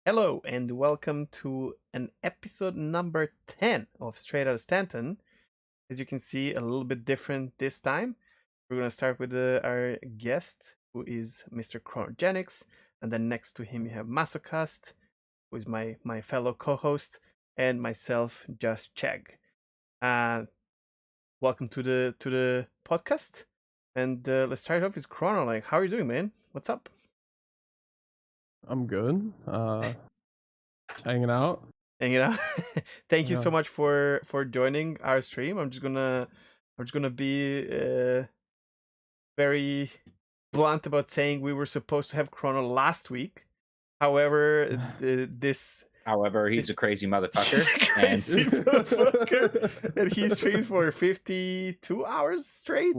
Hello and welcome to an episode number 10 of Straight Outta Stanton. As you can see, a little bit different this time. We're going to start with our guest, who is Mr. Kronogenics, and then next to him you have MasoKast, who is my fellow co-host, and myself, JustCheg. Welcome to the podcast, and let's start off with Chrono. Like, how are you doing, man? What's up? I'm good. Hanging out. Thank you so much for joining our stream. I'm just gonna be very blunt about saying we were supposed to have Chrono last week. However, he's a crazy motherfucker. And he streamed for 52 hours straight.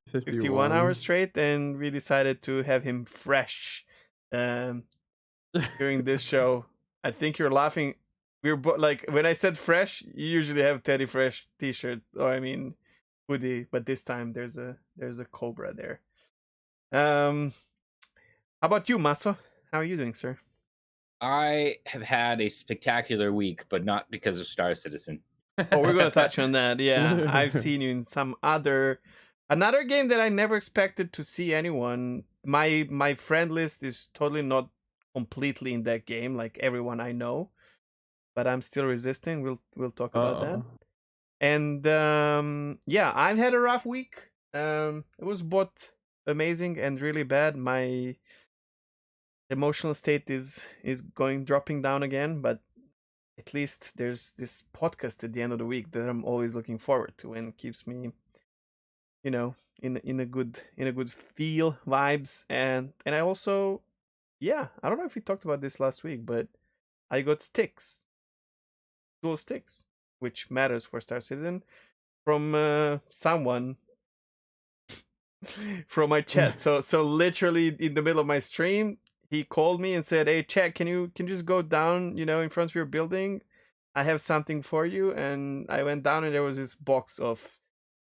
51 hours straight, and we decided to have him fresh during this show. I think you're laughing. We're like, when I said fresh, you usually have Teddy Fresh t-shirt, or I mean hoodie, but this time there's a cobra there. How about you, Maso? How are you doing, sir? I have had a spectacular week, but not because of Star Citizen. Oh, we're gonna touch on that. Yeah, I've seen you in another game that I never expected to see anyone. My friend list is totally not completely in that game, like everyone I know, but I'm still resisting. We'll talk about that. And yeah, I've had a rough week. It was both amazing and really bad. My emotional state is dropping down again, but at least there's this podcast at the end of the week that I'm always looking forward to and keeps me, in a good feel, vibes, and I also, yeah, I don't know if we talked about this last week, but I got dual sticks, which matters for Star Citizen, from someone from my chat. So literally in the middle of my stream, he called me and said, "Hey, Chad, can you just go down, in front of your building? I have something for you." And I went down, and there was this box of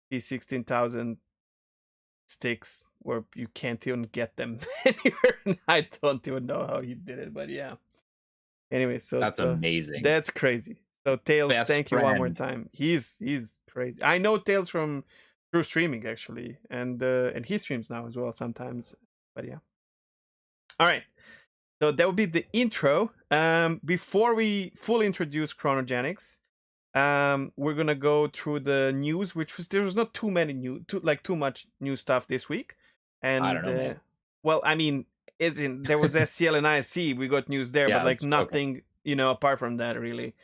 these 16,000 sticks where you can't even get them anywhere. And I don't even know how he did it, but yeah. Anyway, so that's amazing. That's crazy. So Tails, thank you one more time. He's crazy. I know Tails through streaming actually, and he streams now as well sometimes. But yeah. All right. So that would be the intro. Before we fully introduce Kronogenics, we're gonna go through the news, there was not too much new stuff this week. And I don't know, man. Well, I mean, there was SCL and ISC, we got news there, but like nothing, apart from that really.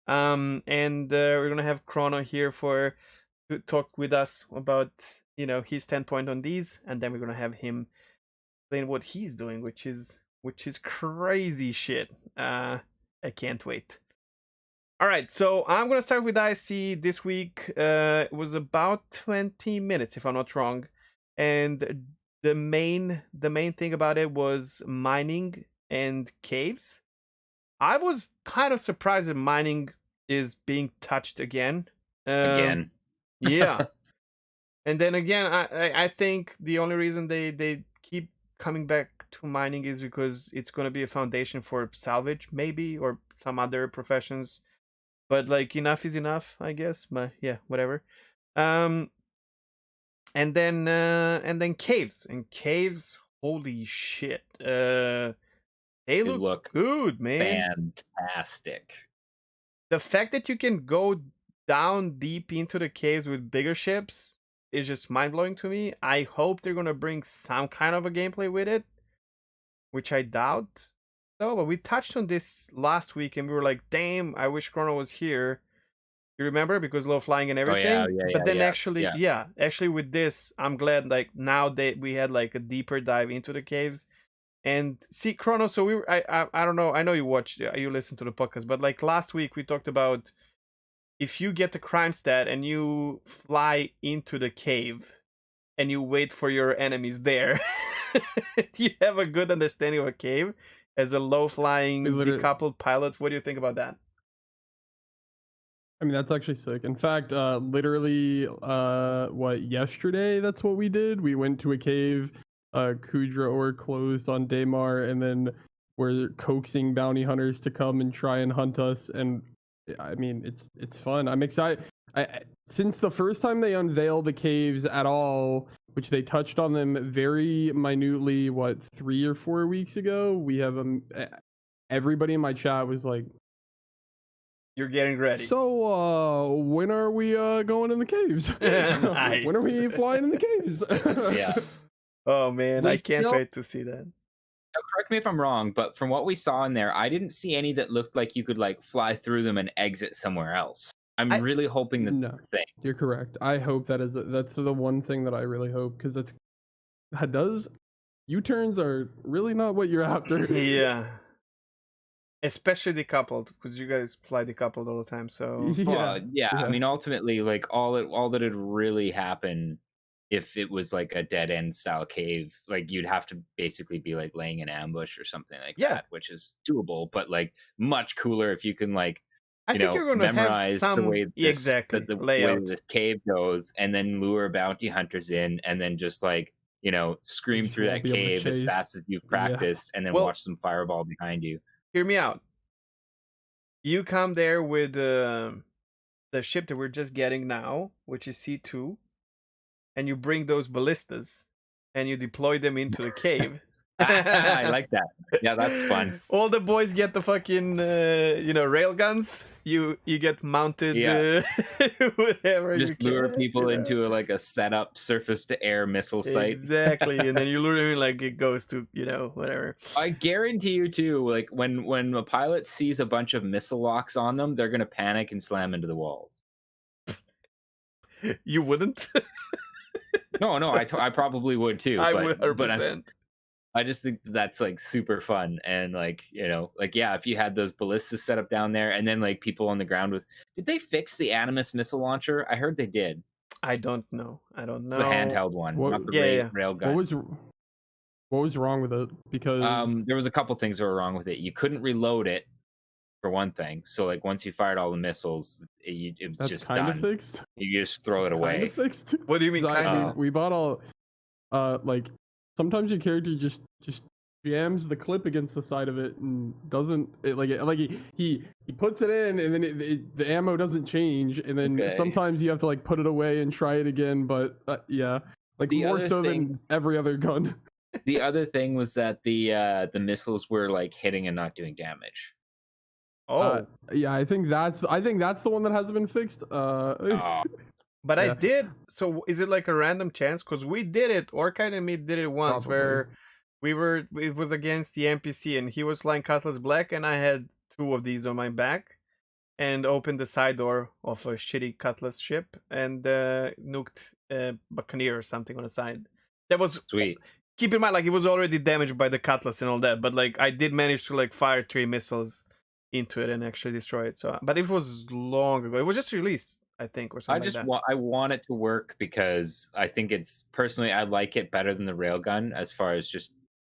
And we're gonna have Chrono here to talk with us about his standpoint on these, and then we're gonna have him explain what he's doing, which is crazy shit. I can't wait. All right, so I'm gonna start with IC this week. It was about 20 minutes, if I'm not wrong, and the main thing about it was mining and caves. I was kind of surprised that mining is being touched again. Yeah. And then again, I think the only reason they keep coming back to mining is because it's going to be a foundation for salvage, maybe, or some other professions. But like, enough is enough, I guess. But yeah, whatever. And then caves. And caves, holy shit. They look good, man. Fantastic. The fact that you can go down deep into the caves with bigger ships is just mind-blowing to me. I hope they're gonna bring some kind of a gameplay with it, which I doubt. So, but we touched on this last week, and we were like, "Damn, I wish Chrono was here." You remember, because low flying and everything. Oh, yeah, but then actually with this, I'm glad like now that we had like a deeper dive into the caves. And see, Chrono, so I don't know, I know you listened to the podcast, but like last week we talked about if you get the crime stat and you fly into the cave and you wait for your enemies there, do you have a good understanding of a cave as a low-flying decoupled pilot? What do you think about that? I mean, that's actually sick. In fact, literally, yesterday, that's what we did. We went to a cave. Kudra ore closed on Daymar, and then we're coaxing bounty hunters to come and try and hunt us, and I mean it's fun. I'm excited. Since the first time they unveiled the caves at all, which they touched on them very minutely, 3 or 4 weeks ago, we have everybody in my chat was like, "You're getting ready." So, when are we going in the caves? Nice. When are we flying in the caves? Yeah. Oh man, I can't wait to see that. Now, correct me if I'm wrong, but from what we saw in there, I didn't see any that looked like you could like fly through them and exit somewhere else. I'm really hoping that that's the thing. You're correct. I hope that's the one thing that I really hope, because U-turns are really not what you're after. Yeah. Especially decoupled, because you guys fly decoupled all the time. So yeah. I mean, ultimately, like all that would really happen if it was like a dead end style cave. Like you'd have to basically be like laying an ambush or something like that, which is doable, but like much cooler if you can like you're gonna memorize have some, the way the way this cave goes, and then lure bounty hunters in, and then just like scream through that cave as fast as you've practiced, and then watch some fireball behind you. Hear me out. You come there with the ship that we're just getting now, which is C2, and you bring those ballistas and you deploy them into the cave. I like that. Yeah, that's fun. All the boys get the fucking rail guns. You get mounted whatever. Just lure people into a setup surface to air missile site. Exactly, and then you lure them in like it goes to whatever. I guarantee you too. Like when a pilot sees a bunch of missile locks on them, they're gonna panic and slam into the walls. You wouldn't? No, I probably would too. I would 100%. I just think that's like super fun, and like if you had those ballistas set up down there, and then like people on the ground with. Did they fix the Animus missile launcher? I heard they did. I don't know. It's the handheld one, not the rail gun. What was wrong with it? Because there was a couple things that were wrong with it. You couldn't reload it, for one thing. So like once you fired all the missiles, it was just kind done. Of fixed. You just throw it away. Kind of fixed. What do you mean? We bought all like. Sometimes your character just jams the clip against the side of it and doesn't he puts it in, and then the ammo doesn't change, and then sometimes you have to like put it away and try it again. But like more so than every other gun. The other thing was that the missiles were like hitting and not doing damage. Yeah, I think that's the one that hasn't been fixed. But I did. So is it like a random chance? Because we did it. Orchid and me did it once, where it was against the NPC, and he was flying Cutlass Black, and I had 2 of these on my back, and opened the side door of a shitty Cutlass ship and nuked Buccaneer or something on the side. That was sweet. Keep in mind, like it was already damaged by the Cutlass and all that, but like I did manage to like fire 3 missiles into it and actually destroy it. So, but it was long ago. It was just released, I think, or something. I want it to work because I think it's personally I like it better than the railgun as far as just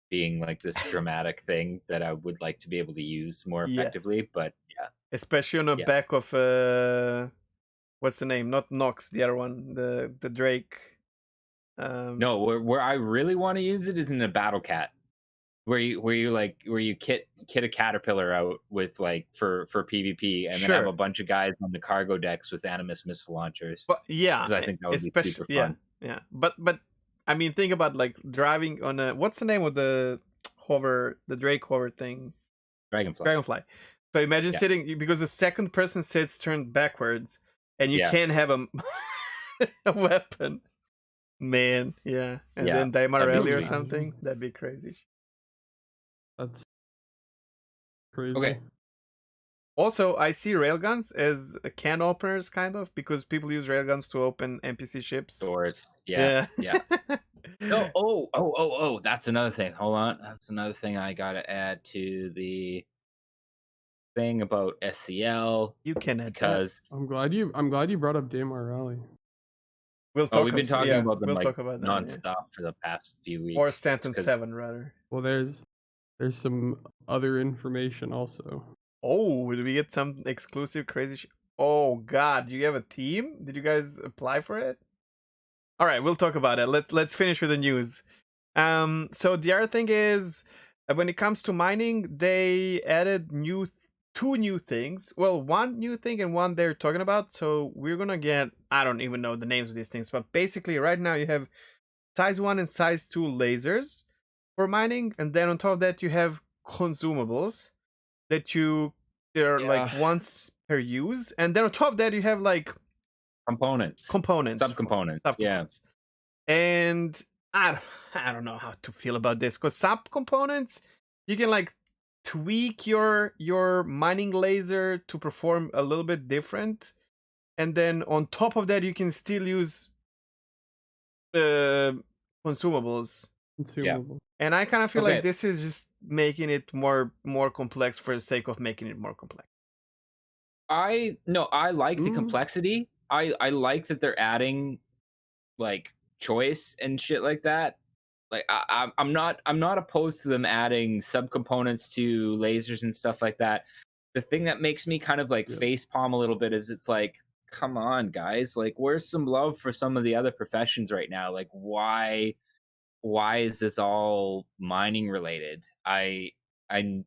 being like this dramatic thing that I would like to be able to use more effectively. Yes. But yeah, especially on the back of what's the name? Not Nox, the other one, the Drake. No, where I really want to use it is in a Battle Cat. Where you kit a caterpillar out with like for PvP, and then have a bunch of guys on the cargo decks with Animus missile launchers. But yeah, I think that would be super fun. Yeah. But I mean, think about like driving on a what's the name of the Drake hover thing? Dragonfly. So imagine sitting, because the second person sits turned backwards, and you can't have a weapon. Man, and then Daimarelli or something. That'd be crazy. That's crazy. Okay. Also, I see railguns as can openers, kind of, because people use railguns to open NPC ships. Doors. Yeah. No, oh, that's another thing. Hold on. That's another thing I gotta add to the thing about SCL. You can add because I'm glad you brought up Daimarelli. We've been talking about them nonstop for the past few weeks. Or Stanton 7, rather. Well, there's some other information also. Oh, did we get some exclusive crazy Oh god, you have a team? Did you guys apply for it? All right, we'll talk about it. Let's finish with the news. So the other thing is when it comes to mining, they added two new things. Well, one new thing and one they're talking about. So we're gonna get, I don't even know the names of these things, but basically right now you have size 1 and size 2 lasers for mining, and then on top of that you have consumables that they're like once per use, and then on top of that you have like components, subcomponents. Yeah. And I don't know how to feel about this, because subcomponents you can like tweak your mining laser to perform a little bit different, and then on top of that you can still use consumables. Yeah. And I kind of feel like this is just making it more complex for the sake of making it more complex. I like the complexity. I like that they're adding like choice and shit like that. Like I'm not opposed to them adding subcomponents to lasers and stuff like that. The thing that makes me kind of like facepalm a little bit is it's like, come on, guys, like where's some love for some of the other professions right now? Like why is this all mining related? I don't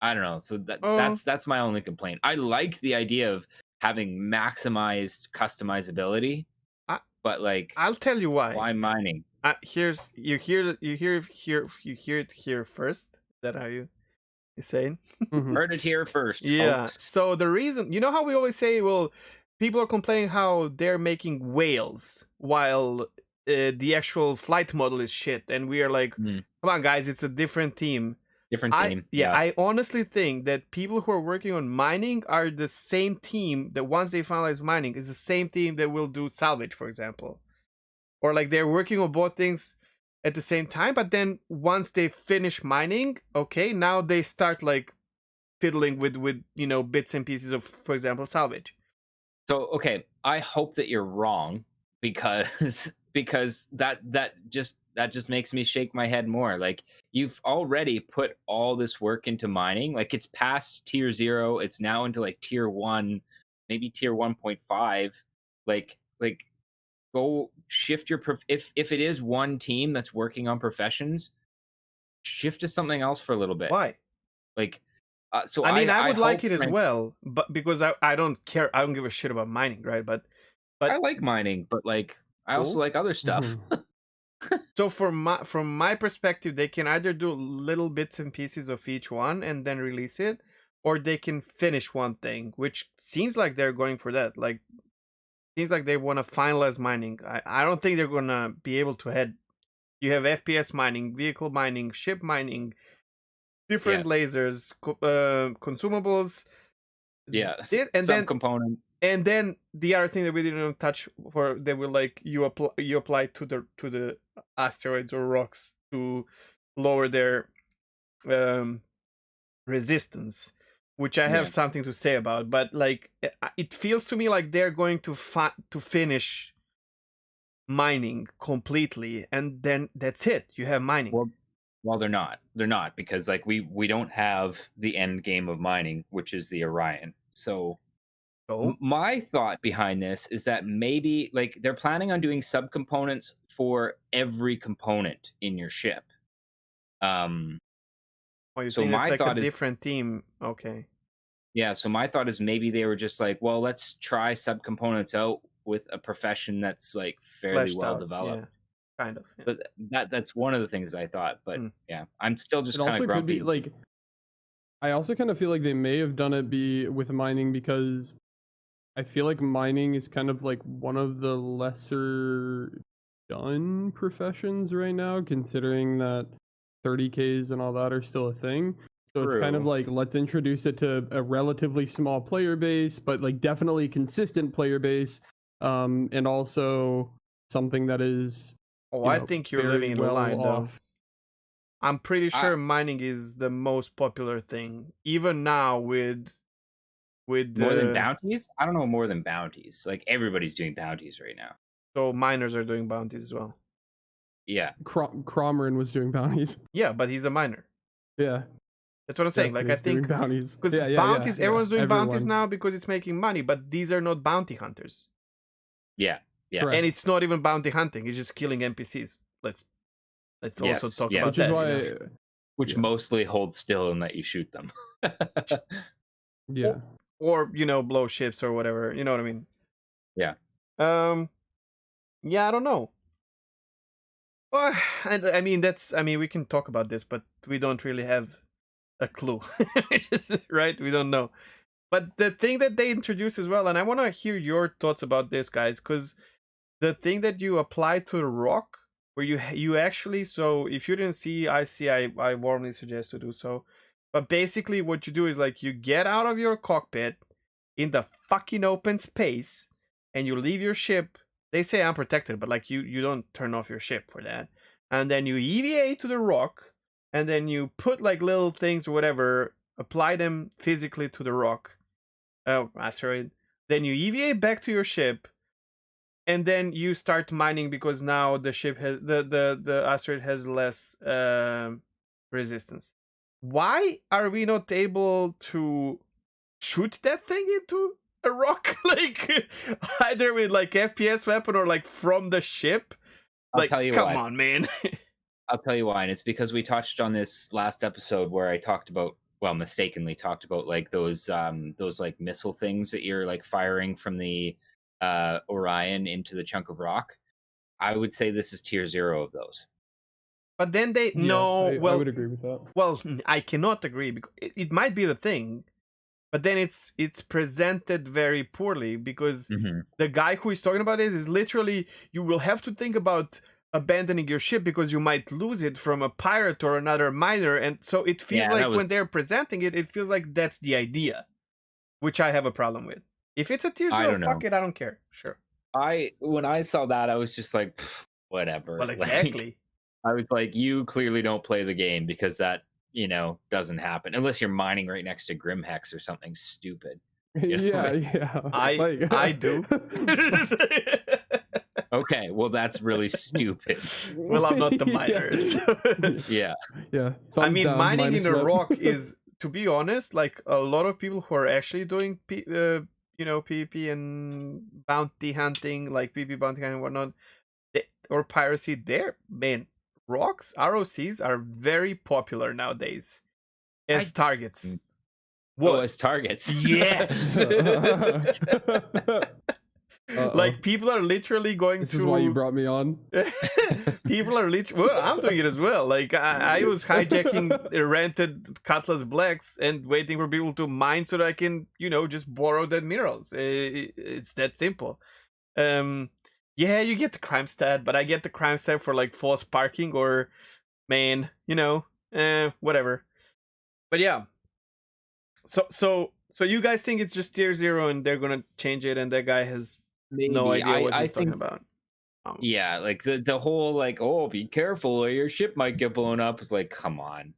know. So that's my only complaint. I like the idea of having maximized customizability, but like I'll tell you why. Why mining? You hear it here first. Is that how you're saying? Heard it here first. Yeah. Folks. So the reason, you know how we always say, well, people are complaining how they're making whales while the actual flight model is shit, and we are like, come on, guys, it's a different team. I honestly think that people who are working on mining are the same team that once they finalize mining is the same team that will do salvage, for example. Or like they're working on both things at the same time, but then once they finish mining, okay, now they start like fiddling with bits and pieces of, for example, salvage. So okay, I hope that you're wrong, because that just makes me shake my head more. Like you've already put all this work into mining. Like it's past tier 0, it's now into like tier 1, maybe tier 1.5. Like go shift your if it is one team that's working on professions, shift to something else for a little bit. Why? Like so I mean, I would like it as well, but because I don't care, I don't give a shit about mining, right? But I like mining, but like I also like other stuff. So from my perspective, they can either do little bits and pieces of each one and then release it, or they can finish one thing, which seems like they're going for that. Like seems like they want to finalize mining. I don't think they're gonna be able to head. You have FPS mining, vehicle mining, ship mining, different lasers, consumables. Yeah, and some components. And then the other thing that we didn't touch, for they will like you apply to the asteroids or rocks to lower their resistance, which I have something to say about. But like it feels to me like they're going to finish mining completely, and then that's it. You have mining. Well, they're not, because like we don't have the end game of mining, which is the Orion. So my thought behind this is that maybe like they're planning on doing subcomponents for every component in your ship. You so think my thought is different team. Okay. Yeah, so my thought is maybe they were just like, well, let's try subcomponents out with a profession that's like fairly well developed. Yeah, kind of. Yeah. But that's one of the things I thought. But yeah, I'm still just kind of grumpy. Could be, like, I also kind of feel like they may have done it with mining, because I feel like mining is kind of like one of the lesser done professions right now, considering that 30Ks and all that are still a thing. So it's kind of like, let's introduce it to a relatively small player base, but like definitely consistent player base, and also something that is I think you're living in a line though. I'm pretty sure mining is the most popular thing, even now with more than bounties. I don't know, more than bounties. Like everybody's doing bounties right now. So miners are doing bounties as well. Yeah, Cromrin was doing bounties. Yeah, but he's a miner. Yeah, that's what I'm saying. Like I think bounties, because bounties, everyone's doing bounties now because it's making money. But these are not bounty hunters. Yeah. Correct. And it's not even bounty hunting. It's just killing NPCs. Let's also talk about that. which mostly hold still and let you shoot them. Yeah. Or blow ships or whatever. You know what I mean? Yeah. Yeah, I don't know. And I mean we can talk about this, but we don't really have a clue. Right? We don't know. But the thing that they introduced as well, and I want to hear your thoughts about this, guys, because the thing that you apply to the rock, where you actually, so if you didn't see I warmly suggest to do so. But basically what you do is like you get out of your cockpit in the fucking open space and you leave your ship. They say unprotected, but like you don't turn off your ship for that. And then you EVA to the rock, and then you put like little things or whatever, apply them physically to the rock, asteroid. Then you EVA back to your ship, and then you start mining because now the ship has the asteroid has less resistance. Why are we not able to shoot that thing into a rock, like either with like FPS weapon or like from the ship? I'll tell you come why. on, man. I'll tell you why, and it's because we touched on this last episode where I talked about, well, mistakenly talked about like those like missile things that you're like firing from the Orion into the chunk of rock. I would say this is tier 0 of those. But then they I would agree with that. Well, I cannot agree because it might be the thing, but then it's presented very poorly because the guy who is talking about this is literally, you will have to think about abandoning your ship because you might lose it from a pirate or another miner, and so it feels like when they're presenting it, it feels like that's the idea, which I have a problem with. If it's a tier 0, fuck it, I don't care. Sure. When I saw that, I was just like, whatever. Well, exactly. I was like, you clearly don't play the game because that, doesn't happen unless you're mining right next to Grimhex or something stupid. Yeah. I do. Okay, well, that's really stupid. Well, I'm not the miners. Yeah. I mean, mining in a rock is, to be honest, like a lot of people who are actually doing PvP and bounty hunting, like PvP bounty hunting and whatnot, or piracy, rocks, ROCs are very popular nowadays as targets. Whoa, as targets? Yes. Like people are literally going This is why you brought me on. People are literally. Well, I'm doing it as well. Like I was hijacking rented Cutlass Blacks and waiting for people to mine so that I can, just borrow that minerals. It's that simple. Yeah, you get the crime stat, but I get the crime stat for like false parking or, whatever. But yeah. So you guys think it's just tier 0 and they're gonna change it, and that guy has no idea what he's talking about? Yeah, like the whole like, oh, be careful or your ship might get blown up. It's like, come on.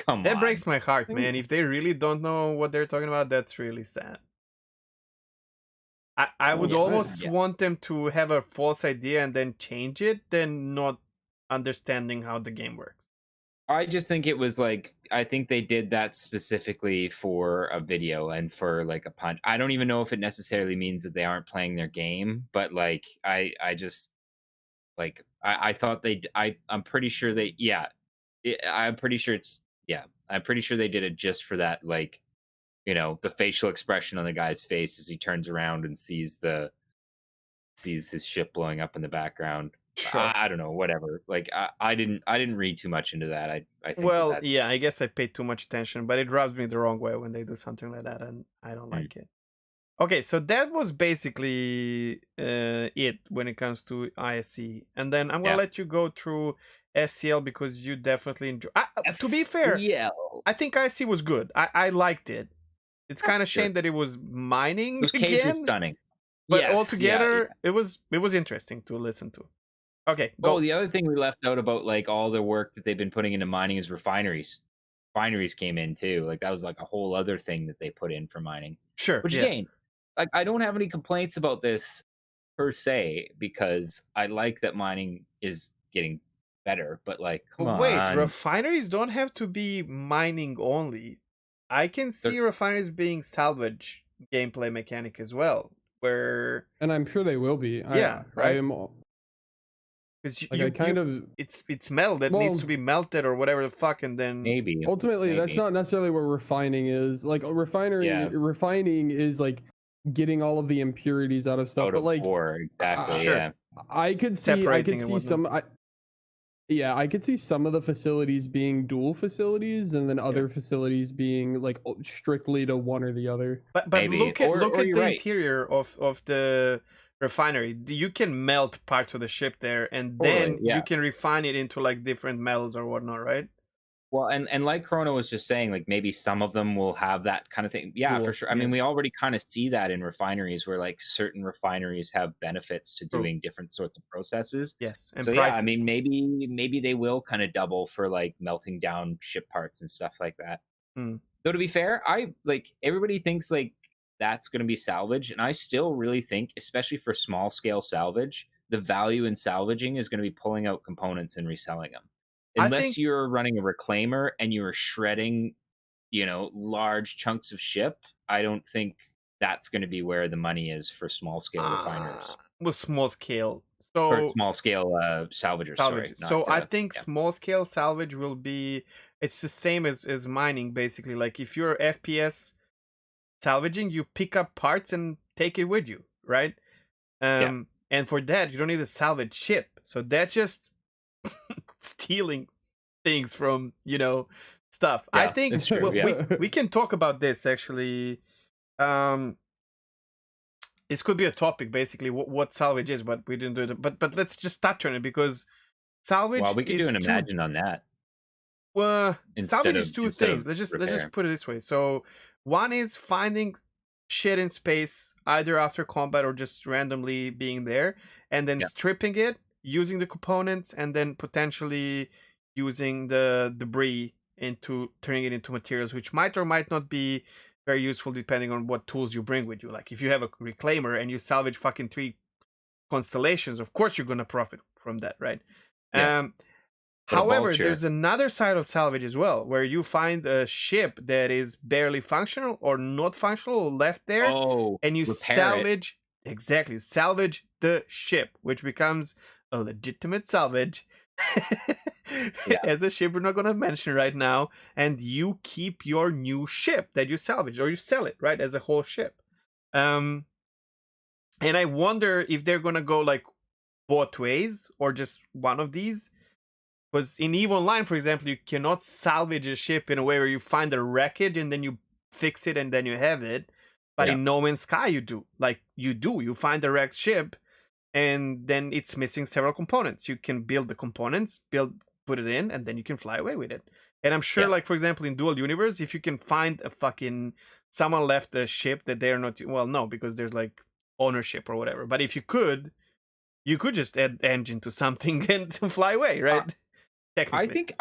That breaks my heart, man. If they really don't know what they're talking about, that's really sad. I would almost want them to have a false idea and then change it than not understanding how the game works. I just think it was like, I think they did that specifically for a video and for like a punch. I don't even know if it necessarily means that they aren't playing their game, but like I just like I thought I'm pretty sure they I'm pretty sure they did it just for that, like, the facial expression on the guy's face as he turns around and sees his ship blowing up in the background. Sure. I don't know, whatever. Like I didn't read too much into that. I think I guess I paid too much attention, but it rubs me the wrong way when they do something like that, and I don't like it. Okay, so that was basically it when it comes to ISC, and then I'm gonna let you go through SCL because you definitely enjoy. To be fair, I think ISC was good. I liked it. It's kind of shame that it was mining Those again. caves were stunning. But altogether, it was interesting to listen to. Okay. Go. Oh, the other thing we left out about like all the work that they've been putting into mining is refineries. Refineries came in too. Like that was like a whole other thing that they put in for mining. Sure. Which again, like I don't have any complaints about this per se because I like that mining is getting better. But like, come on. Wait, refineries don't have to be mining only. I can see refineries being salvage gameplay mechanic as well, where and I'm sure they will be. Right. Because Like I kind of it's metal that needs to be melted or whatever the fuck, and then maybe ultimately that's not necessarily what refining is. Like refining is like getting all of the impurities out of stuff. Out But of like ore, exactly. Sure. Yeah. I could separating and see whatnot. I could see some of the facilities being dual facilities, and then other facilities being like strictly to one or the other. But Maybe. look at the you're right. interior of the refinery. You can melt parts of the ship there, and then you can refine it into like different metals or whatnot, right? Well, and like Chrono was just saying, like maybe some of them will have that kind of thing. Yeah, for sure. I mean, we already kind of see that in refineries where like certain refineries have benefits to doing different sorts of processes. Yes, and so prices. yeah, I mean, maybe they will kind of double for like melting down ship parts and stuff like that. Though to be fair, I like everybody thinks like that's going to be salvage, and I still really think, especially for small scale salvage, the value in salvaging is going to be pulling out components and reselling them. Unless you're running a reclaimer and you're shredding, large chunks of ship, I don't think that's going to be where the money is for small scale refiners. With small scale, for small scale salvagers. Sorry, so I think small scale salvage will be. It's the same as mining, basically. Like if you're FPS salvaging, you pick up parts and take it with you, right? And for that, you don't need a salvage ship. So that's just stealing things from stuff. I think we can talk about this actually. This could be a topic, basically, what salvage is, but we didn't do it. But let's just touch on it because salvage. Well, we could do an imagine on that. Well, salvage is two things. Let's just put it this way. So one is finding shit in space, either after combat or just randomly being there, and then stripping it, using the components, and then potentially using the debris into turning it into materials, which might or might not be very useful depending on what tools you bring with you. Like if you have a reclaimer and you salvage fucking 3 constellations, of course you're gonna profit from that, right? However, there's another side of salvage as well, where you find a ship that is barely functional or not functional or left there, and you salvage salvage the ship, which becomes a legitimate salvage. As a ship we're not going to mention right now, and you keep your new ship that you salvage or you sell it, right, as a whole ship. And I wonder if they're going to go like both ways or just one of these, because in EVE Online, for example, you cannot salvage a ship in a way where you find the wreckage and then you fix it and then you have it. But in No Man's Sky you do. You find the wrecked ship and then it's missing several components. You can build the components, put it in, and then you can fly away with it. And I'm sure, like, for example, in Dual Universe, if you can find someone left a ship that they're not, well, no, because there's like ownership or whatever. But if you could just add engine to something and fly away, right? I think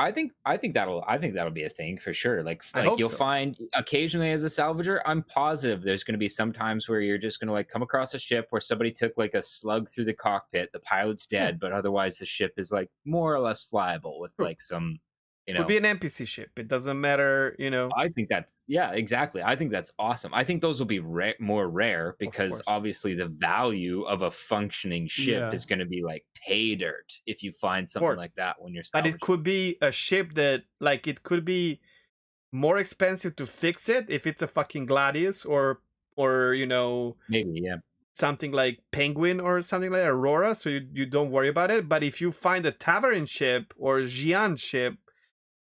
that'll be a thing for sure. Like you'll find occasionally as a salvager, I'm positive there's going to be some times where you're just going to like come across a ship where somebody took like a slug through the cockpit, the pilot's dead, but otherwise the ship is like more or less flyable with like some, could be an NPC ship. It doesn't matter, I think that's exactly. I think that's awesome. I think those will be more rare because obviously the value of a functioning ship is going to be like pay dirt if you find something like that when you're salvaging. But it could be a ship that like it could be more expensive to fix it if it's a fucking Gladius or maybe something like Penguin or something like Aurora, so you don't worry about it. But if you find a Tavarin ship or Xi'an ship,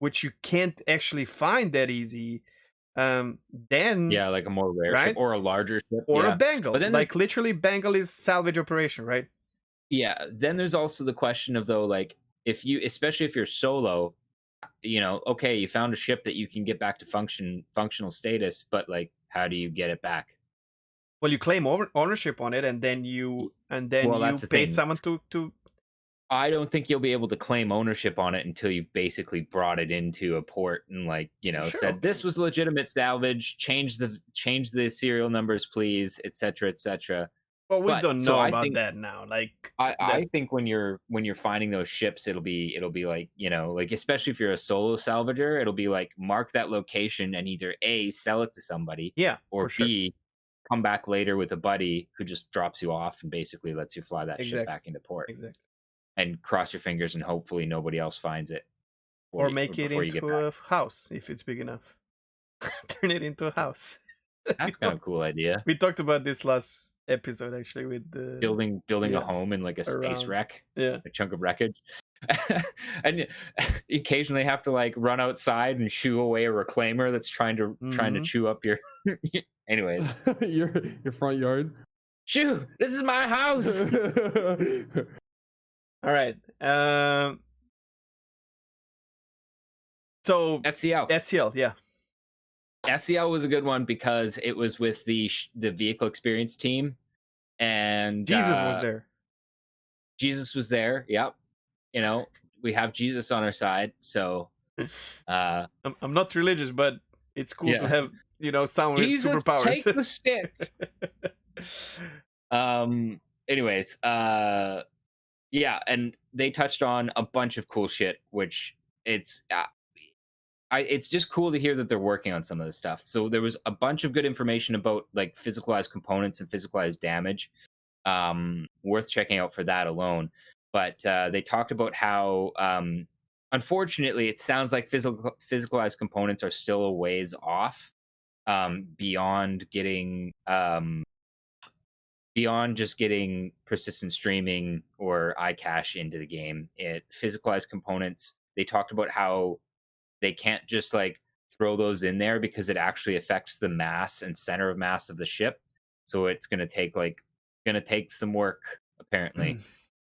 which you can't actually find that easy, then like a more rare ship or a larger ship or a Bengal. But then like literally Bengal is salvage operation, right? Yeah. Then there's also the question of though, like especially if you're solo, okay, you found a ship that you can get back to functional status, but like how do you get it back? Well, you claim ownership on it, and then you pay someone to. I don't think you'll be able to claim ownership on it until you've basically brought it into a port and said this was legitimate salvage. Change the serial numbers, please, etc., etc. Well, we don't know about that now. Like, I think when you're finding those ships, it'll be like like especially if you're a solo salvager, it'll be like mark that location and either A, sell it to somebody, or B, come back later with a buddy who just drops you off and basically lets you fly that ship back into port. Exactly. and cross your fingers and hopefully nobody else finds it. Or make it into a house if it's big enough. Turn it into a house. That's kind of a cool idea. We talked about this last episode actually with the building a home in like a space wreck, a chunk of wreckage. And you occasionally have to like run outside and shoo away a reclaimer that's trying to chew up your anyways. your front yard. Shoo, this is my house. All right. So SCL, yeah. SCL was a good one because it was with the vehicle experience team, and Jesus was there. Jesus was there. Yep. You know, we have Jesus on our side, so I'm not religious, but it's cool to have, you know, someone with superpowers. Take the sticks. Anyways, yeah, and they touched on a bunch of cool shit, which it's just cool to hear that they're working on some of this stuff. So there was a bunch of good information about like physicalized components and physicalized damage, worth checking out for that alone. But they talked about how, unfortunately, it sounds like physicalized components are still a ways off, beyond just getting persistent streaming or iCache into the game. Physicalized components, they talked about how they can't just like throw those in there because it actually affects the mass and center of mass of the ship. So it's gonna take some work, apparently.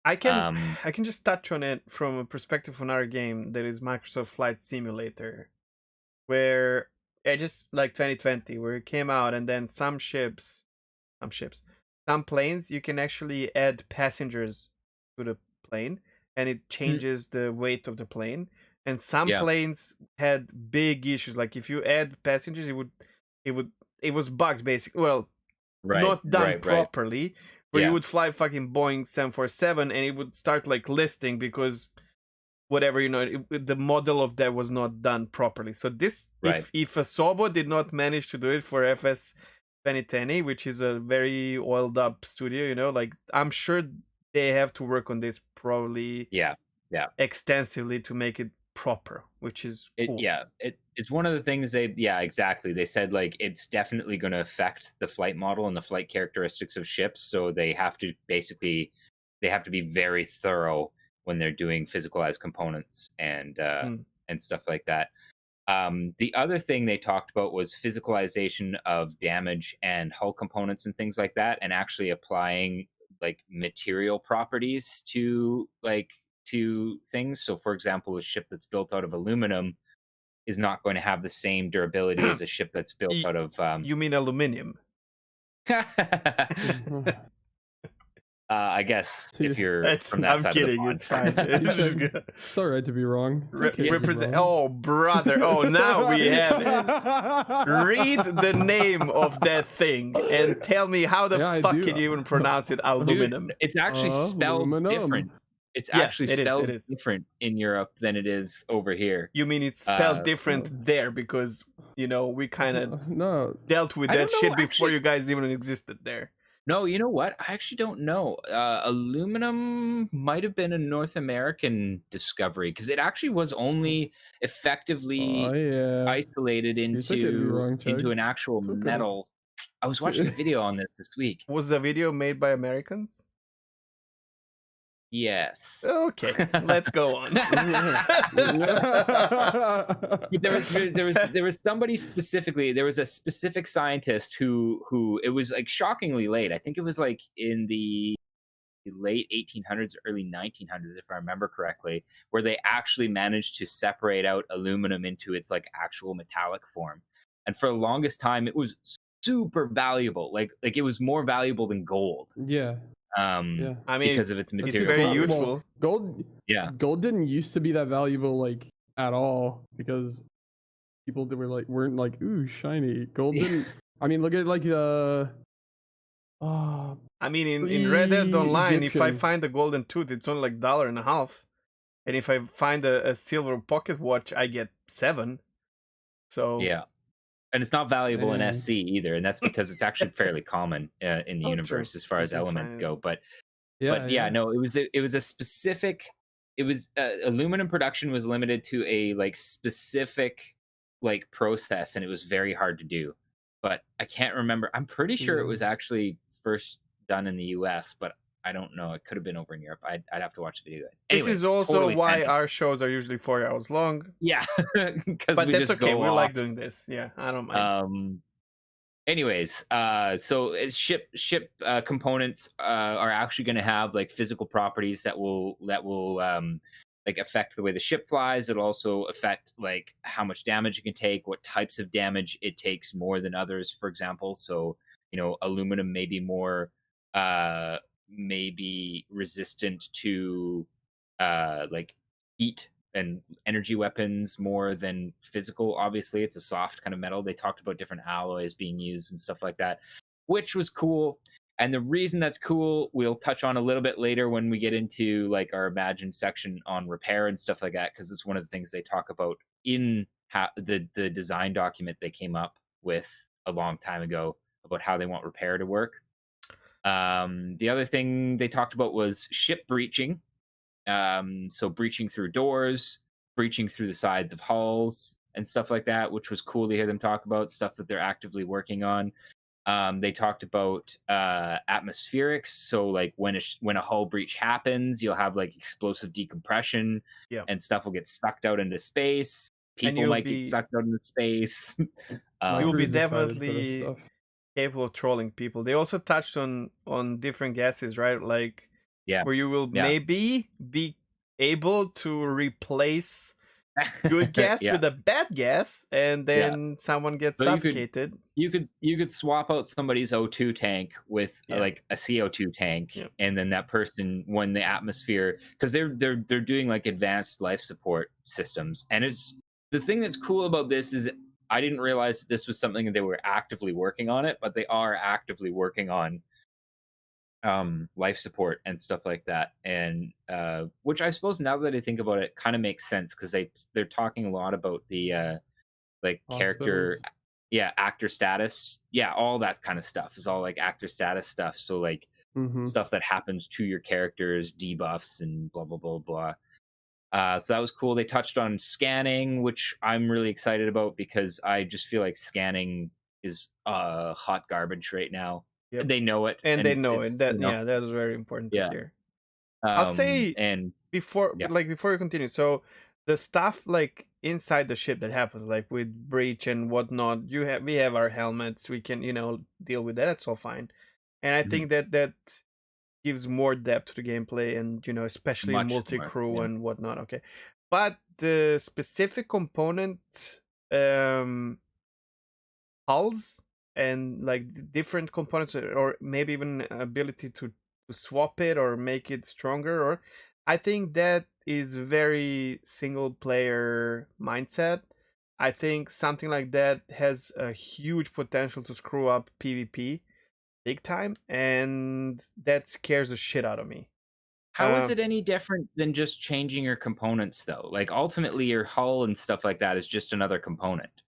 I can just touch on it from a perspective of our game that is Microsoft Flight Simulator, where just like 2020, where it came out, and then some planes, you can actually add passengers to the plane, and it changes the weight of the plane. And some planes had big issues. Like if you add passengers, it was bugged basically. Well, not done properly. Where you would fly fucking Boeing 747 and it would start like listing because whatever, you know, the model of that was not done properly. So this, if Asobo did not manage to do it for FS 2020, which is a very oiled up studio, you know, like I'm sure they have to work on this probably extensively to make it proper, which is cool. It's one of the things they said like it's definitely going to affect the flight model and the flight characteristics of ships, so they have to be very thorough when they're doing physicalized components and stuff like that. The other thing they talked about was physicalization of damage and hull components and things like that, and actually applying like material properties to things. So for example, a ship that's built out of aluminum is not going to have the same durability as a ship that's built out of you mean aluminium? I guess if you're from that I'm side kidding, of the pond. it's fine. It's all right to be wrong. Represent. Oh, brother. Oh, now we have it. Read the name of that thing and tell me how the fuck can you even pronounce it aluminum? Dude, it's actually spelled different. It's actually spelled different in Europe than it is over here. You mean it's spelled different there because, you know, we kind of dealt with that shit before you guys even existed there. No, you know what? I actually don't know. Aluminum might have been a North American discovery because it actually was only effectively isolated into an actual metal. I was watching a video on this week. Was the video made by Americans? Yes. Okay, let's go on. there was somebody specifically. There was a specific scientist who it was like shockingly late. I think it was like in the late 1800s, early 1900s, if I remember correctly, where they actually managed to separate out aluminum into its like actual metallic form. And for the longest time, it was super valuable. Like it was more valuable than gold. Yeah. I mean, because of its material. It's very useful. Gold didn't used to be that valuable like at all because people that weren't like ooh shiny. Gold didn't. I mean, look at like the. I mean, in Red Dead Online, if I find a golden tooth, it's only like $1.50, and if I find a silver pocket watch, I get $7. So yeah. And it's not valuable in SC either, and that's because it's actually fairly common in the universe as far as elements go. But But yeah, no, it was a specific. It was aluminum production was limited to a like specific like process, and it was very hard to do. But I can't remember. I'm pretty sure it was actually first done in the U.S., but I don't know. It could have been over in Europe. I'd have to watch the video. This Anyways, is also totally why tangent. our shows are usually 4 hours long. Yeah, but that's okay. We like doing this. Yeah, I don't mind. Anyways, so ship components are actually going to have like physical properties that will like affect the way the ship flies. It'll also affect like how much damage it can take, what types of damage it takes more than others, for example. So aluminum may be more maybe resistant to like heat and energy weapons more than physical. Obviously, it's a soft kind of metal. They talked about different alloys being used and stuff like that, which was cool. And the reason that's cool, we'll touch on a little bit later when we get into like our imagined section on repair and stuff like that, because it's one of the things they talk about in the design document they came up with a long time ago about how they want repair to work. The other thing they talked about was ship breaching. So breaching through doors, breaching through the sides of hulls and stuff like that, which was cool to hear them talk about stuff that they're actively working on. They talked about atmospherics. So like when a hull breach happens, you'll have like explosive decompression and stuff will get sucked out into space. People might get sucked out into space. You'll be definitely capable of trolling people. They also touched on different gases, right? Like where you will maybe be able to replace good gas with a bad gas, and then someone gets suffocated. You could swap out somebody's O2 tank with like a CO2 tank, and then that person, when the atmosphere, because they're doing like advanced life support systems, and it's the thing that's cool about this is I didn't realize this was something that they were actively working on it, but they are actively working on life support and stuff like that, and which I suppose now that I think about it kind of makes sense, because they're talking a lot about the like character actor status, all that kind of stuff is all like actor status stuff, so like stuff that happens to your characters, debuffs and blah blah blah blah. So that was cool. They touched on scanning, which I'm really excited about because I just feel like scanning is hot garbage right now. They know it, and they know it. That that is very important to hear. I'll say, and before you continue, so the stuff like inside the ship that happens, like with breach and whatnot, we have our helmets, we can deal with that. That's all fine, and I think that gives more depth to the gameplay, and especially multi-crew and whatnot. Okay, but the specific component hulls and like different components, or maybe even ability to swap it or make it stronger, or I think that is very single player mindset. I think something like that has a huge potential to screw up PvP big time, and that scares the shit out of me. How is it any different than just changing your components though? Like ultimately your hull and stuff like that is just another component.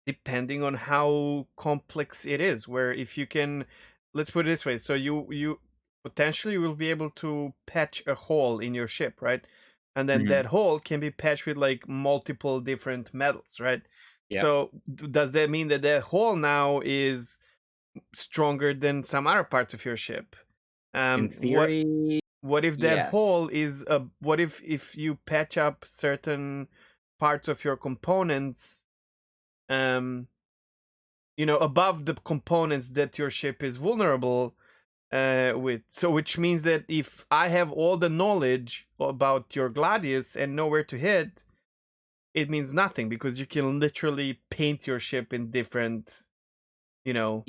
Depending on how complex it is, where if you can, let's put it this way, so you potentially will be able to patch a hole in your ship, right? And then that hole can be patched with like multiple different metals, right? So does that mean that hole now is stronger than some other parts of your ship? In theory, what if that hole is what if you patch up certain parts of your components above the components that your ship is vulnerable with? So which means that if I have all the knowledge about your Gladius and know where to hit, it means nothing, because you can literally paint your ship in different metals.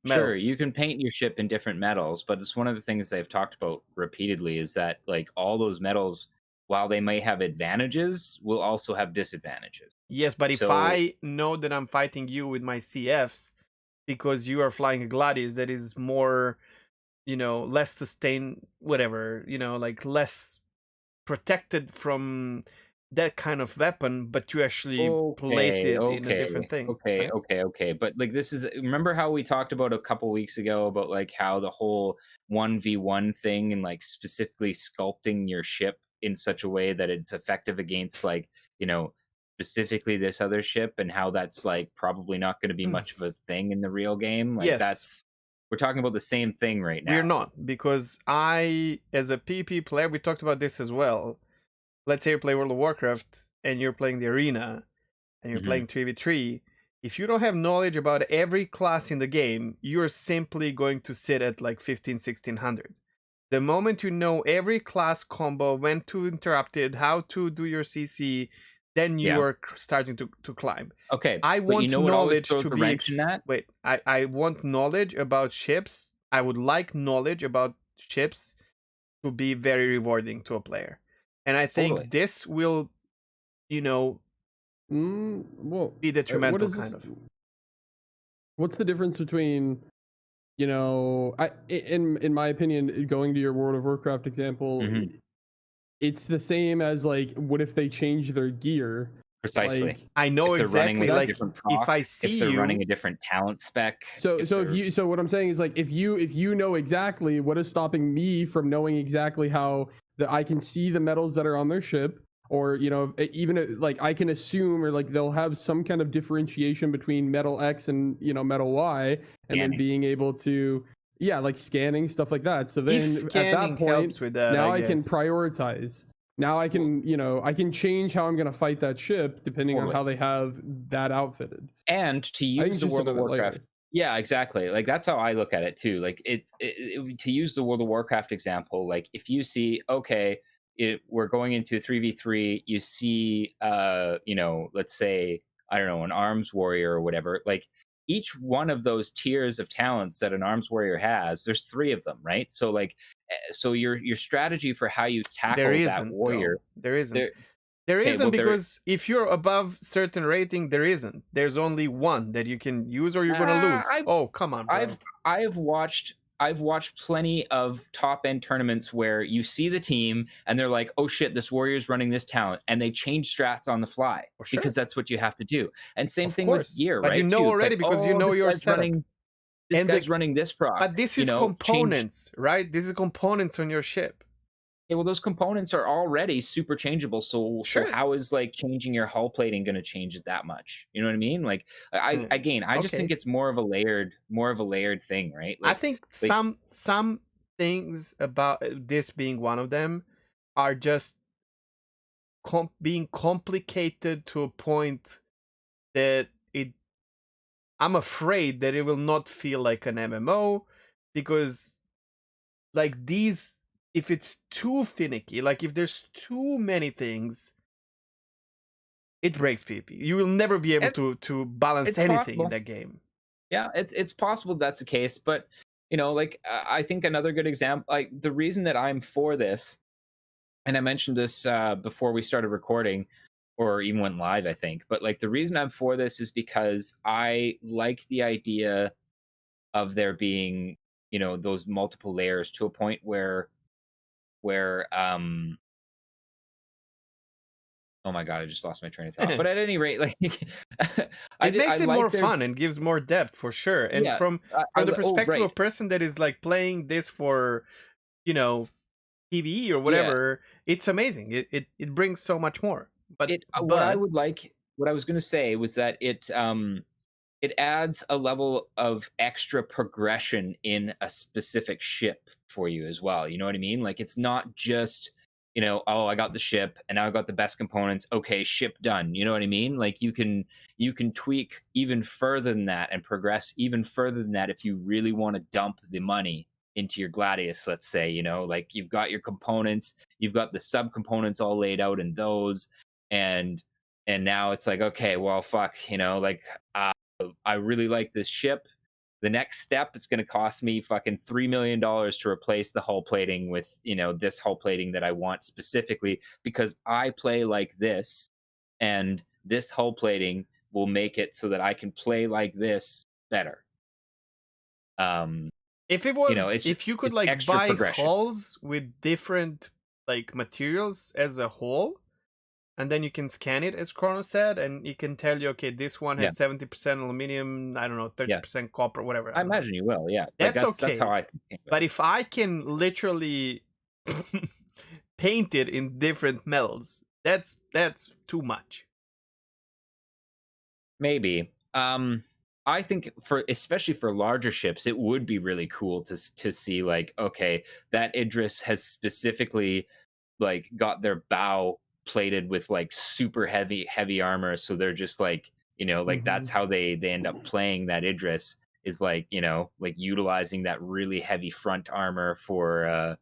Sure, you can paint your ship in different metals, but it's one of the things they've talked about repeatedly is that like all those metals, while they may have advantages, will also have disadvantages. Yes, but if I know that I'm fighting you with my CFs because you are flying a Gladius that is more, less sustained, whatever, like less protected from that kind of weapon, but you actually plate it in a different thing. Okay. But like this is remember how we talked about a couple weeks ago about like how the whole 1v1 thing and like specifically sculpting your ship in such a way that it's effective against like, specifically this other ship and how that's like probably not going to be much of a thing in the real game. Like we're talking about the same thing right now. We're not, because as a PvP player, we talked about this as well. Let's say you play World of Warcraft and you're playing the arena and you're playing 3v3. If you don't have knowledge about every class in the game, you're simply going to sit at like 15, 1600. The moment you know every class combo, when to interrupt it, how to do your CC, then you are starting to climb. Okay, I want knowledge to be wait. I want knowledge about ships. I would like knowledge about ships to be very rewarding to a player, and I think this will, be detrimental kind of. What's the difference between, in my opinion, going to your World of Warcraft example? It's the same as like, what if they change their gear? Precisely. Like, I know exactly. Like, if I see if they're running a different talent spec. So what I'm saying is like, if you know exactly, what is stopping me from knowing exactly how I can see the metals that are on their ship, or even like I can assume, or like they'll have some kind of differentiation between metal X and metal Y, and then being able to. Yeah, like scanning, stuff like that. So then at that point, now I can prioritize. Now I can, I can change how I'm going to fight that ship depending on how they have that outfitted. And to use the World of Warcraft. Yeah, exactly. Like that's how I look at it too. Like to use the World of Warcraft example, like if you see, we're going into a 3v3, you see, let's say, I don't know, an arms warrior or whatever, like each one of those tiers of talents that an arms warrior has, there's 3 of them, right? So like, so your strategy for how you tackle that warrior, there isn't because if you're above certain rating, there isn't. There's only one that you can use, or you're gonna lose. Come on, bro. I've watched plenty of top end tournaments where you see the team and they're like, oh shit, this warrior's running this talent, and they change strats on the fly because that's what you have to do. And same thing with gear, right? You know already because you know your setup. This guy's running this proc. But this is components, right? This is components on your ship. Yeah, well, those components are already super changeable. So how is like changing your hull plating going to change it that much? You know what I mean? Like, I just think it's more of a layered thing, right? Like, I think some things about this being one of them are just being complicated to a point that I'm afraid that it will not feel like an MMO, because like these. If it's too finicky, like if there's too many things, it breaks PvP. You will never be able to balance anything in that game. Yeah, it's possible that's the case, but like I think another good example, like the reason that I'm for this, and I mentioned this before we started recording, or even went live, I think, but like the reason I'm for this is because I like the idea of there being those multiple layers to a point where oh my god, I just lost my train of thought. But at any rate, like it makes it more fun and gives more depth for sure. And from the perspective of a person that is like playing this for PvE or whatever, it's amazing. It brings so much more. But what I was going to say was that it adds a level of extra progression in a specific ship for you as well. You know what I mean? Like it's not just, I got the ship and now I got the best components. Okay, ship done. You know what I mean? Like you can tweak even further than that and progress even further than that if you really want to dump the money into your Gladius, let's say, like you've got your components, you've got the sub-components all laid out in those, and now it's like, okay, well, fuck, like I really like this ship. The next step, it's going to cost me fucking $3 million to replace the hull plating with, this hull plating that I want specifically because I play like this, and this hull plating will make it so that I can play like this better. If it was, if you could like buy hulls with different like materials as a whole, and then you can scan it, as Chrono said, and it can tell you, okay, this one has 70% aluminum, I don't know, 30% copper, whatever. I imagine you will, yeah. That's okay. That's how I think. But if I can literally paint it in different metals, that's too much. Maybe. I think especially for larger ships, it would be really cool to see like, okay, that Idris has specifically like got their bow plated with like super heavy armor, so they're just like, you know, like that's how they end up playing that Idris, is like, you know, like utilizing that really heavy front armor for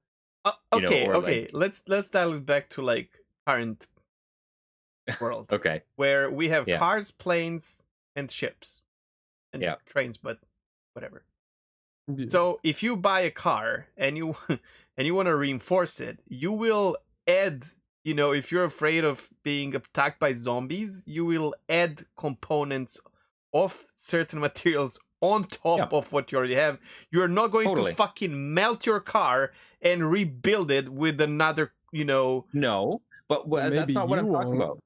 okay, like... let's dial it back to like current world. Okay. Where we have cars, planes, and ships. And trains, but whatever. Yeah. So if you buy a car and you want to reinforce it, you will add, you know, if you're afraid of being attacked by zombies, you will add components of certain materials on top of what you already have. You're not going to fucking melt your car and rebuild it with another, you know. No. But that's not what I'm talking about.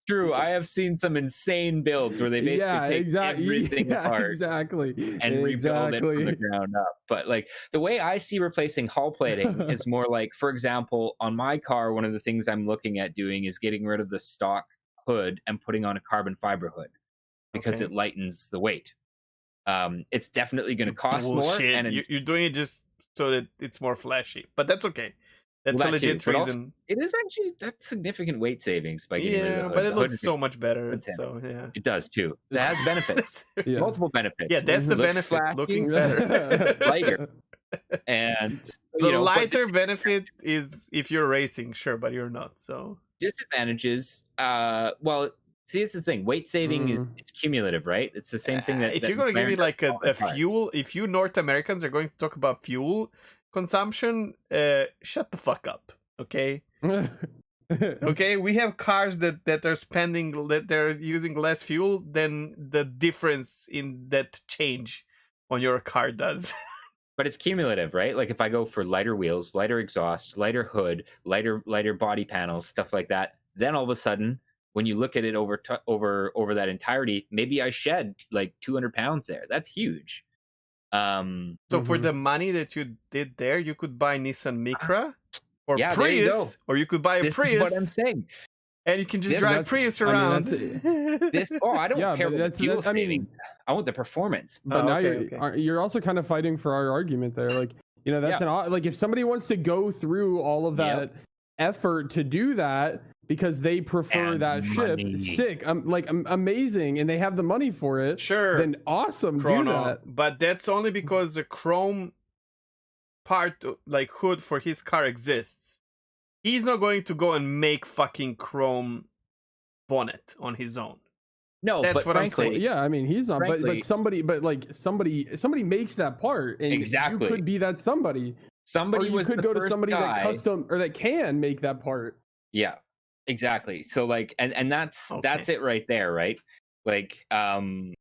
True. I have seen some insane builds where they basically take everything apart and rebuild it from the ground up. But like the way I see replacing hull plating is more like, for example, on my car, one of the things I'm looking at doing is getting rid of the stock hood and putting on a carbon fiber hood, because it lightens the weight. It's definitely going to cost more, and you're doing it just so that it's more flashy, but that's okay. That's a legit reason. Also, it is actually, that's significant weight savings by getting rid of the hood. But it looks so much better. So it does too. It has benefits, multiple benefits. Yeah, that's the benefit. Flashy, looking better, lighter, and the lighter benefit is if you're racing, sure, but you're not. So disadvantages. Well. See, it's the thing. Weight saving is it's cumulative, right? It's the same thing that... If you're going to give me like a fuel... If you North Americans are going to talk about fuel consumption, shut the fuck up, okay? Okay, we have cars that are spending... that they're using less fuel than the difference in that change on your car does. But it's cumulative, right? Like if I go for lighter wheels, lighter exhaust, lighter hood, lighter body panels, stuff like that, then all of a sudden... when you look at it over that entirety, maybe I shed like 200 pounds there. That's huge. So for the money that you did there, you could buy Nissan Micra or Prius, or you could buy a Prius. This is what I'm saying. And you can just drive Prius around. I don't care about the fuel savings. I want the performance. But now you're also kind of fighting for our argument there. Like, you know, that's like if somebody wants to go through all of that effort to do that, because they prefer that ship, sick, amazing, and they have the money for it. Sure, then awesome, Chrono, do that. But that's only because the chrome part, like hood for his car, exists. He's not going to go and make fucking chrome bonnet on his own. No, that's but what I'm saying. Yeah, I mean he's not, but somebody makes that part, and exactly, you could be that somebody. Somebody or you could go to somebody guy that custom or that can make that part. Yeah. Exactly. So like, and that's it right there, right? Like, you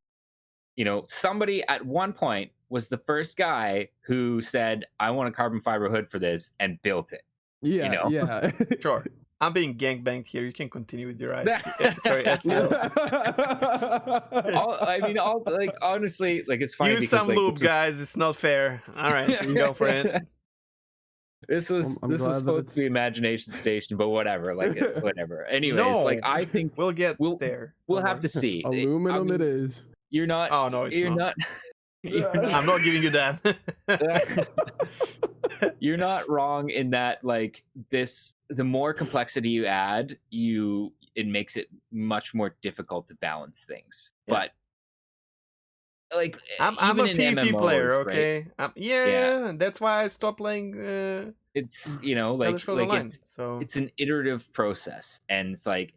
know, somebody at one point was the first guy who said, "I want a carbon fiber hood for this," and built it. Yeah, you know? Yeah. Sure. I'm being gangbanged here. You can continue with your eyes. Sorry, SEO. Like honestly, like it's funny. Use some lube, guys. It's not fair. All right, you can go for it. This was supposed to be Imagination Station, but whatever, like whatever. Anyways, like I think we'll get there. We'll have to see. Aluminum, it is. You're not. Oh no, you're not. I'm not giving you that. You're not wrong in that. Like this, the more complexity you add, it makes it much more difficult to balance things. Yeah. But like I'm a PvP player, okay? Right? That's why I stopped playing. It's it's an iterative process, and it's like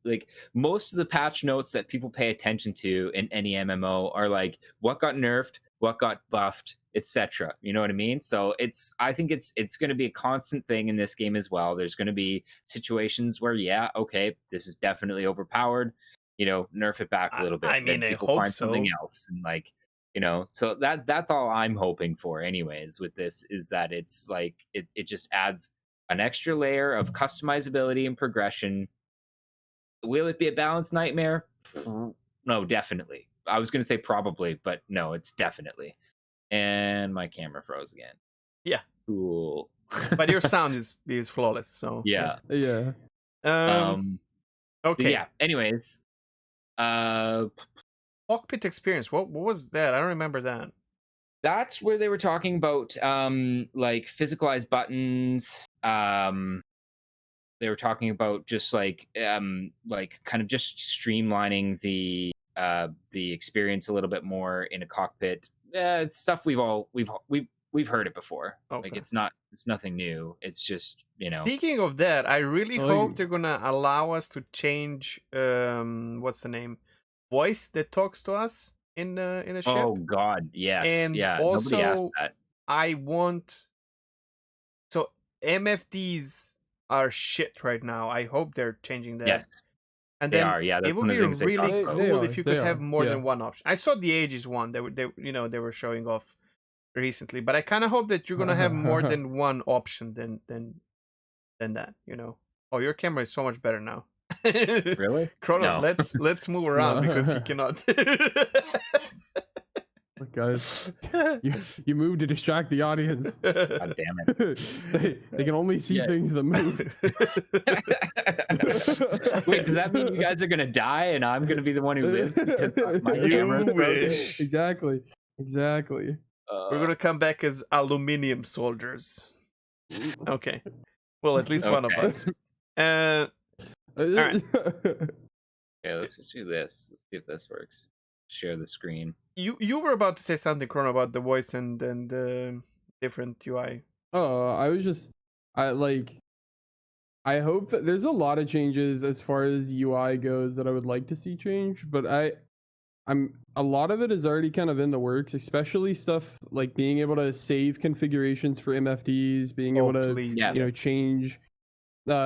like most of the patch notes that people pay attention to in any MMO are like what got nerfed, what got buffed, etc. You know what I mean? So I think it's going to be a constant thing in this game as well. There's going to be situations where this is definitely overpowered. Nerf it back a little bit. I mean, I people hope find so. Something else, and like you know. So that's all I'm hoping for anyways with this, is that it's like it just adds an extra layer of customizability and progression. Will it be a balanced nightmare? No, definitely. I was going to say probably, but no, it's definitely. And my camera froze again. Yeah. Cool. But your sound is flawless, so yeah. Okay. Yeah. Anyways, cockpit experience. What was that? I don't remember that. That's where they were talking about like physicalized buttons. They were talking about just like kind of just streamlining the experience a little bit more in a cockpit. It's stuff we've heard it before. Okay. Like it's nothing new. It's just, you know. Speaking of that, I really hope they're gonna allow us to change what's the name? Voice that talks to us in a ship. Oh God, yes. And yeah, also, nobody asked that. I want, so MFDs are shit right now. I hope they're changing that. Yes. And they then are, yeah. it would be really cool if you could have more than one option. I saw the Aegis one they were showing off recently, but I kind of hope that you're gonna have more than one option than that, you know. Oh, your camera is so much better now. Really? Chrono, No. let's move around because you cannot. Look, guys, you move to distract the audience. God damn it. they can only see things that move. Wait, does that mean you guys are gonna die and I'm gonna be the one who lives because my camera's broken? Exactly. We're gonna come back as aluminium soldiers. Okay. Well, at least one of us. All right. Okay, let's just do this. Let's see if this works. Share the screen. You were about to say something, Chrono, about the voice and different UI. Oh, I hope that there's a lot of changes as far as UI goes that I would like to see change, but a lot of it is already kind of in the works, especially stuff like being able to save configurations for MFDs, being able to change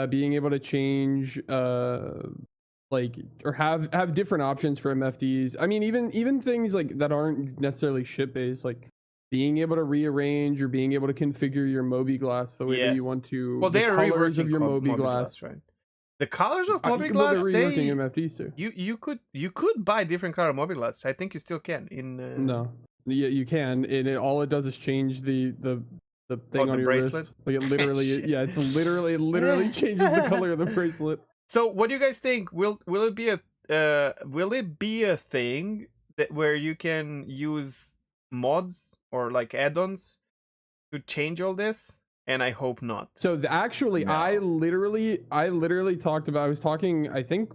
being able to change or have different options for MFDs. I mean, even things like that aren't necessarily ship based, like being able to rearrange or being able to configure your mobiGlas the way that you want to. Well, they're colors of your mobiGlas, right? The colors of mobiGlas, they're reworking MFDs too. You could buy different color mobiGlas. I think you still can. No, yeah, you can, and all it does is change the thing on your bracelet? wrist. Like it literally, it literally changes the color of the bracelet. So, what do you guys think? Will it be a thing that where you can use mods or like add-ons to change all this? And I hope not. So actually, no. I literally talked about. I was talking. I think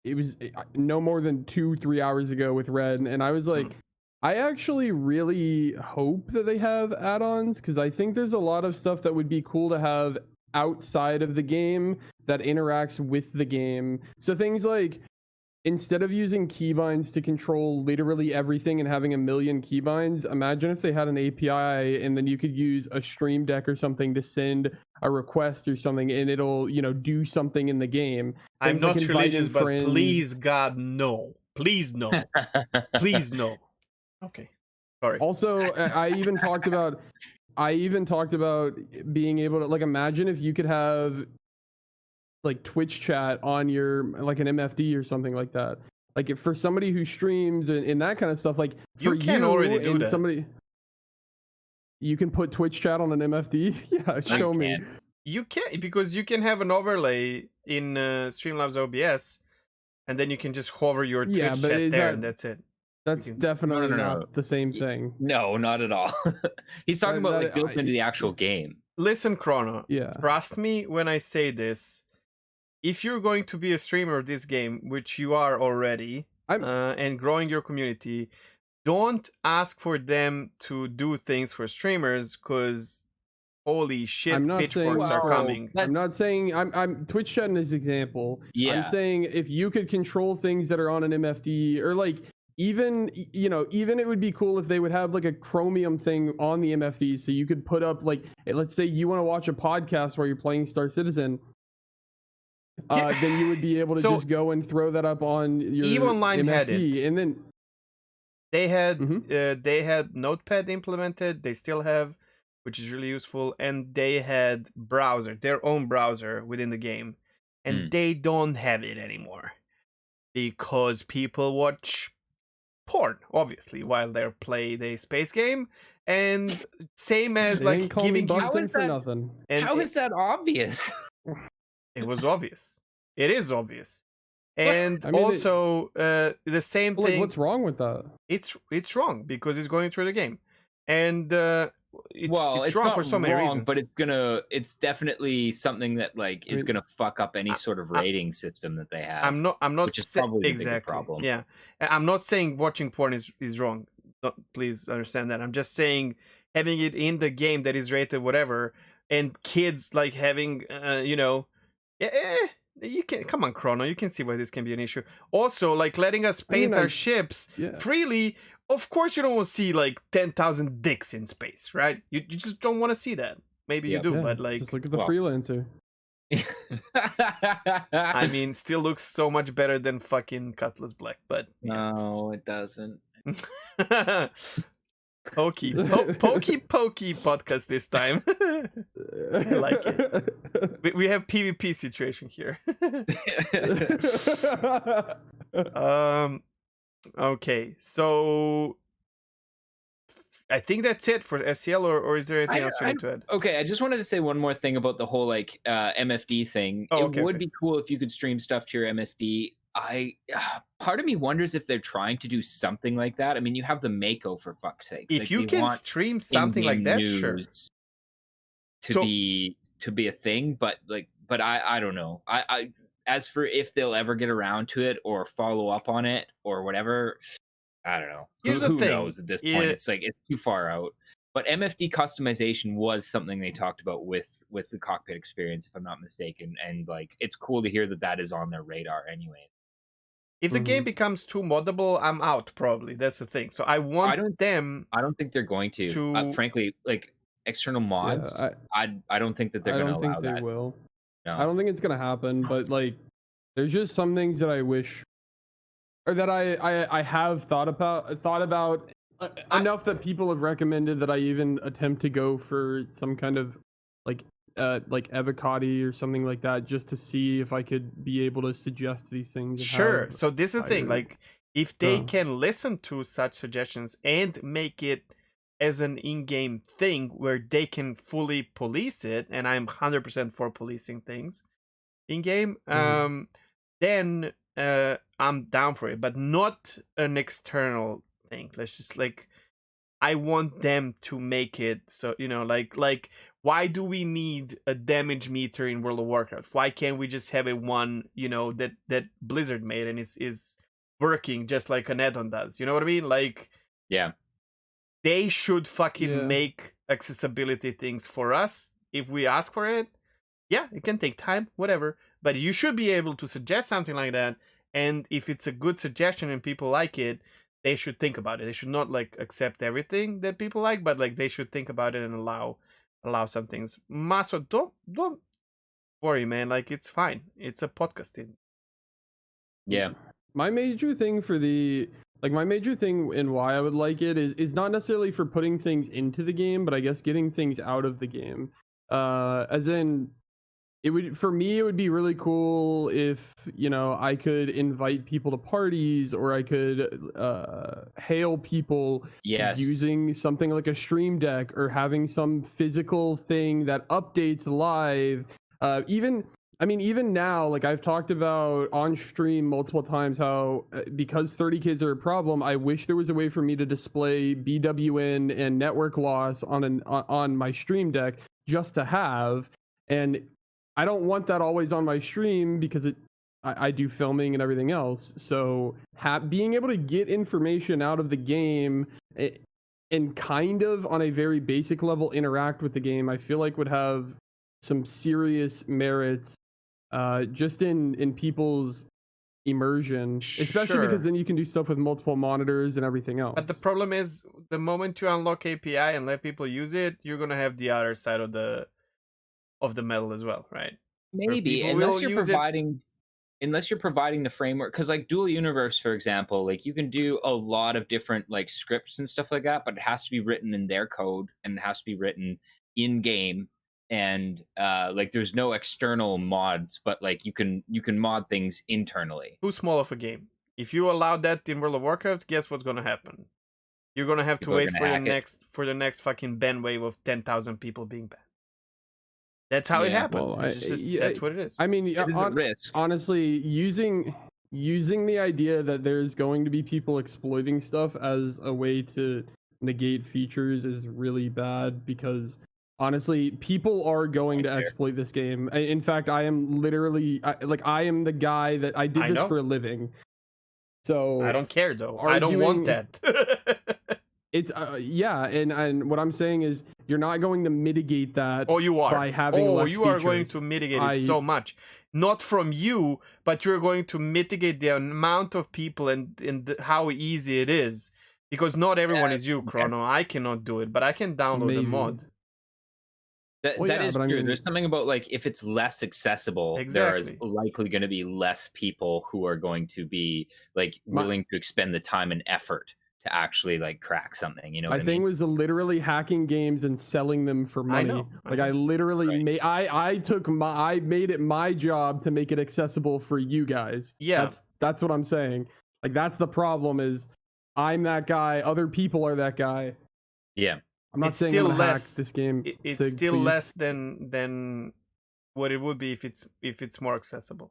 it was no more than 2-3 hours ago with Red, and I was like, I actually really hope that they have add-ons because I think there's a lot of stuff that would be cool to have outside of the game that interacts with the game. So things like, instead of using keybinds to control literally everything and having a million keybinds, imagine if they had an API and then you could use a Stream Deck or something to send a request or something and it'll, do something in the game. Things I'm not religious, but please, God, no. Please, no. Please, no. Okay. Sorry. Also, I even talked about being able to, like, imagine if you could have like Twitch chat on your, like, an MFD or something like that. Like, for somebody who streams and that kind of stuff, like, for you can already do that. Somebody, you can put Twitch chat on an MFD. Yeah, show me. You can't, because you can have an overlay in Streamlabs OBS, and then you can just hover your Twitch chat there, and that's it. That's definitely not the same thing. No, not at all. He's talking about like built into the actual game. Listen, Chrono. Yeah. Trust me when I say this. If you're going to be a streamer of this game, which you are already, and growing your community, don't ask for them to do things for streamers, because holy shit, pitchforks are coming. I'm not saying I'm Twitch chat in this example. Yeah. I'm saying if you could control things that are on an MFD, or like even it would be cool if they would have like a Chromium thing on the MFD, so you could put up, like, let's say you want to watch a podcast while you're playing Star Citizen. Then you would be able to just go and throw that up on your EVE Online MFD, had it. and then They had Notepad implemented. They still have, which is really useful, and they had their own browser within the game, and they don't have it anymore because people watch porn, obviously, while they play the space game, and same as They like ain't call giving me you. Bustin' for nothing. And How is that obvious? It was obvious. It is obvious. And I mean, also the same like, thing. what's wrong with that? It's wrong because it's going through the game, and it's wrong not for so many wrong, reasons. but it's definitely something that like is gonna fuck up any sort of rating system that they have. I'm not which is probably the bigger exactly problem. Yeah, I'm not saying watching porn is wrong. Please understand that. I'm just saying having it in the game that is rated whatever, and kids like having you can come on, Chrono. You can see why this can be an issue. Also, like letting us paint our ships freely. Of course, you don't want to see like 10,000 dicks in space, right? You just don't want to see that. Maybe you do, but like just look at the freelancer. I mean, still looks so much better than fucking Cutlass Black, but no, it doesn't. Pokey podcast this time. I like it. We have PvP situation here. Okay, so I think that's it for SCL, or is there anything else you need to add? Okay, I just wanted to say one more thing about the whole like MFD thing. It would be cool if you could stream stuff to your MFD. Part of me wonders if they're trying to do something like that. I mean, you have the Mako, for fuck's sake. If you can stream something like that, sure. To be a thing, but I don't know. I as for if they'll ever get around to it or follow up on it or whatever, I don't know. Here's who the thing. knows at this point? It's like it's too far out. But MFD customization was something they talked about with the cockpit experience, if I'm not mistaken, and like it's cool to hear that is on their radar anyway. If the game becomes too moddable, I'm out. Probably that's the thing. So I don't think they're going to. Frankly, like external mods, I don't think that they're going to allow that. I don't think they will. No. I don't think it's going to happen. But like, there's just some things that I wish, or that I have thought about enough that people have recommended that I even attempt to go for some kind of like avocado or something like that, just to see if I could be able to suggest these things. Sure. So this is the thing, like if they can listen to such suggestions and make it as an in-game thing where they can fully police it, and I'm 100% for policing things in-game, then I'm down for it, but not an external thing. Let's just like, I want them to make it so, like why do we need a damage meter in World of Warcraft? Why can't we just have a one, that Blizzard made and is working just like an add-on does? You know what I mean? Like, yeah, they should fucking make accessibility things for us if we ask for it. Yeah, it can take time, whatever, but you should be able to suggest something like that. And if it's a good suggestion and people like it, they should think about it. They should not like accept everything that people like, but like they should think about it and allow some things. Maso, don't worry, man. Like it's fine. It's a podcasting. Yeah. My major thing and why I would like it is not necessarily for putting things into the game, but I guess getting things out of the game. As in, it would be really cool if, I could invite people to parties, or I could hail people using something like a stream deck, or having some physical thing that updates live. Even now, like I've talked about on stream multiple times how because 30Ks are a problem, I wish there was a way for me to display BWN and network loss on my stream deck just to have. And I don't want that always on my stream because I do filming and everything else. So being able to get information out of the game and kind of on a very basic level interact with the game, I feel like would have some serious merits just in people's immersion, especially because then you can do stuff with multiple monitors and everything else. But the problem is, the moment you unlock API and let people use it, you're going to have the other side of the medal as well, right? Maybe, unless you're providing unless you're providing the framework, because like dual universe, for example, like you can do a lot of different like scripts and stuff like that, but it has to be written in their code and it has to be written in game. And like there's no external mods, but like you can mod things internally. Too small of a game. If you allow that in World of Warcraft, guess what's gonna happen? You're gonna have People to are wait gonna for the next fucking ban wave of 10,000 people being banned. That's how it Yeah. happens. Well, It's just, that's what it is. I mean, It is a risk. honestly, using the idea that there's going to be people exploiting stuff as a way to negate features is really bad, because honestly, people are going to exploit this game. In fact, I am literally I am the guy that I did this for a living. So I don't care though. I don't want that. It's yeah, and what I'm saying is you're not going to mitigate that. Oh, you are. By having less you are features. going to mitigate it so much. Not from you, but you're going to mitigate the amount of people and how easy it is. Because not everyone is you, Chrono. I cannot do it, but I can download the mod. That is true. I mean, there's something about like if it's less accessible, there is likely going to be less people who are going to be like willing to expend the time and effort to actually like crack something, you know. My thing was literally hacking games and selling them for money. I literally made I made it my job to make it accessible for you guys. Yeah, that's what I'm saying. Like that's the problem, is I'm that guy, other people are that guy. Yeah. I'm not saying I'm gonna hack this game. It's still less than what it would be if it's more accessible.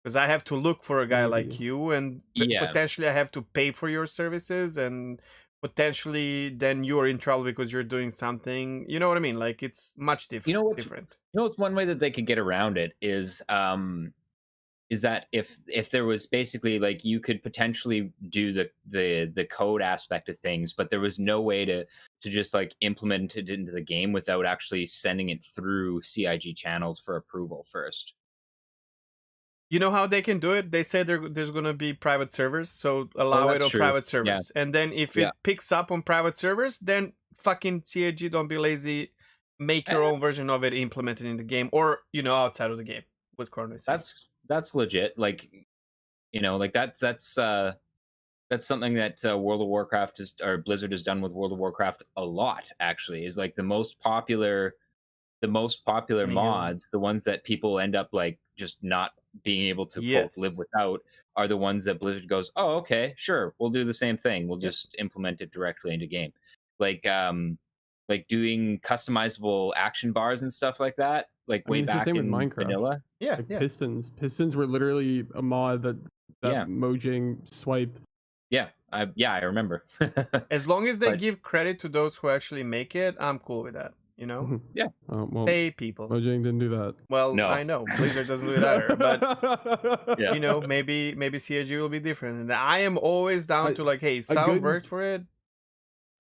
Because I have to look for a guy like you, and potentially I have to pay for your services, and potentially then you're in trouble because you're doing something. You know what I mean? Like it's much different. You know what's one way that they could get around it is that if there was basically like you could potentially do the code aspect of things, but there was no way to just like implement it into the game without actually sending it through CIG channels for approval first. You know how they can do it? They say there's going to be private servers, so allow it on private servers. Yeah. And then if it picks up on private servers, then fucking CIG, don't be lazy, make your own version of it, implement it in the game, or outside of the game with Chrono. That's legit. Like, like that's something that World of Warcraft or Blizzard has done with World of Warcraft a lot. Actually, is like the most popular mods, the ones that people end up like just not being able to quote, live without, are the ones that Blizzard goes, oh, okay, sure, we'll do the same thing. We'll just implement it directly into game, like doing customizable action bars and stuff like that. Like way back in Minecraft. Vanilla. Yeah, Pistons were literally a mod that Mojang swiped. Yeah, I remember. As long as they give credit to those who actually make it, I'm cool with that. Yeah. Well, pay people. Mojang didn't do that. Well, no. I know Blizzard doesn't do it either, but maybe CIG will be different. And I am always down to like, hey, someone worked for it,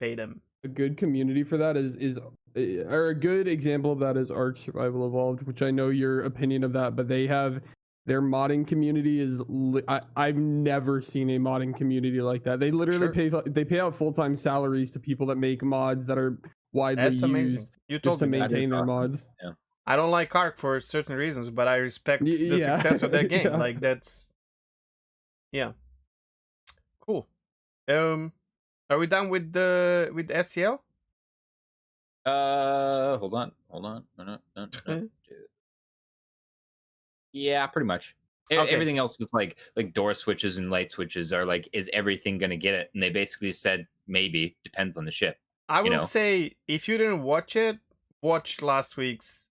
pay them. A good community for that or a good example of that is Ark Survival Evolved, which I know your opinion of that, but they have their modding community is I've never seen a modding community like that. They literally pay out full-time salaries to people that make mods that are widely used just to maintain their mods. Yeah. I don't like Ark for certain reasons, but I respect the success of that game. Like that's cool. Are we done with SCL? Hold on. No. Yeah, pretty much. Everything else was like door switches and light switches are like, is everything going to get it? And they basically said maybe, depends on the ship. I will say, if you didn't watch it, watch last week's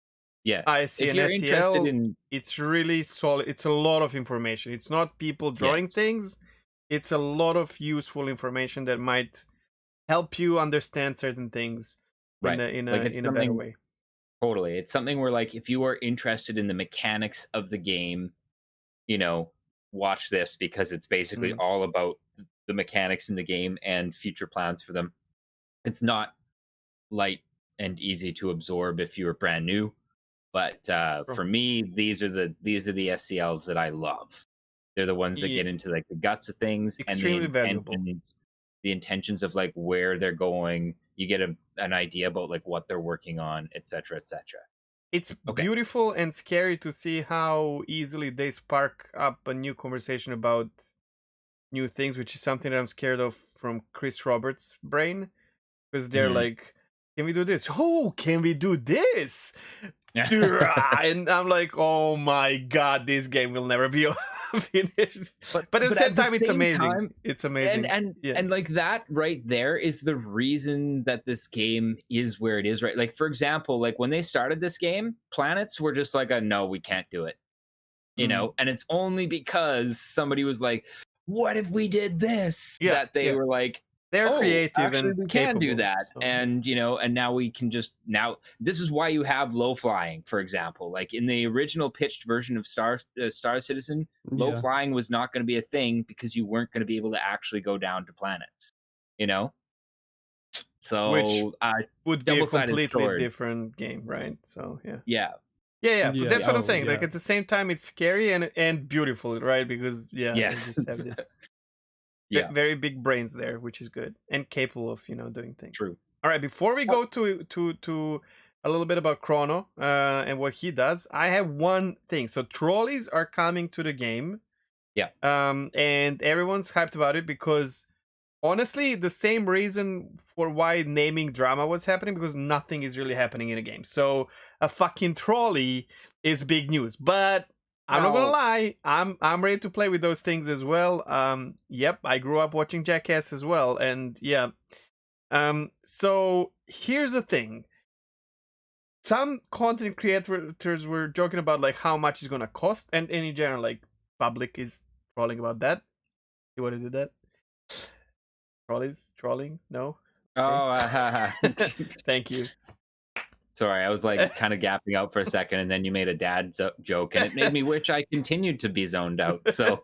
ISC and SCL. It's really solid. It's a lot of information. It's not people drawing things. It's a lot of useful information that might help you understand certain things in a better way. Totally. It's something where like if you are interested in the mechanics of the game, watch this, because it's basically all about the mechanics in the game and future plans for them. It's not light and easy to absorb if you're brand new, but for me, these are the SCLs that I love. They're the ones that get into like the guts of things. Extremely and valuable. The intentions of like where they're going. You get an idea about like what they're working on, etc., etc. it's beautiful and scary to see how easily they spark up a new conversation about new things, which is something that I'm scared of from Chris Roberts' brain, because they're like, can we do this? Oh, can we do this? And I'm like, oh my god, this game will never be finished. But at the same time, it's amazing. It's amazing. And like that right there is the reason that this game is where it is, right? Like, for example, like when they started this game, planets were just like, no, we can't do it. You know, and it's only because somebody was like, what if we did this? That they were like, they're creative actually, and we capable, can do that. So. And, you know, and now we can just this is why you have low flying, for example. Like in the original pitched version of Star Citizen, low flying was not going to be a thing because you weren't going to be able to actually go down to planets, you know? So, which would be a completely different game, right? So, yeah. But that's what I'm saying. Like at the same time, it's scary and beautiful, right? Because they just have this very big brains there, which is good and capable of doing things. True. All right, before we go to a little bit about Chrono and what he does, I have one thing. So trolleys are coming to the game. Yeah. And everyone's hyped about it because honestly, the same reason for why naming drama was happening, because nothing is really happening in the game. So a fucking trolley is big news. But I'm not gonna lie, I'm ready to play with those things as well. Yep, I grew up watching Jackass as well, and so here's the thing. Some content creators were joking about like how much it's gonna cost, and in general, like public is trolling about that. See what I did that? Trolling? No? Oh, thank you. Sorry, I was like kind of gapping out for a second, and then you made a dad joke, and it made me wish I continued to be zoned out. So,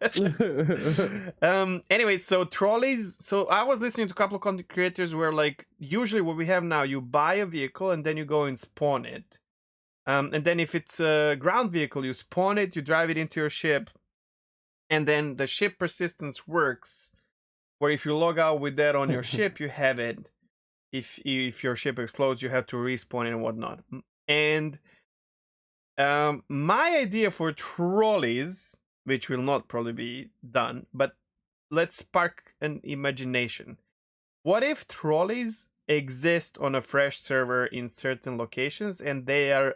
anyway, so trolleys. So I was listening to a couple of content creators where, like, usually what we have now, you buy a vehicle and then you go and spawn it. And then if it's a ground vehicle, you spawn it, you drive it into your ship, and then the ship persistence works. Where if you log out with that on your ship, you have it. If your ship explodes, you have to respawn and whatnot. And my idea for trolleys, which will not probably be done, but let's spark an imagination. What if trolleys exist on a fresh server in certain locations and they are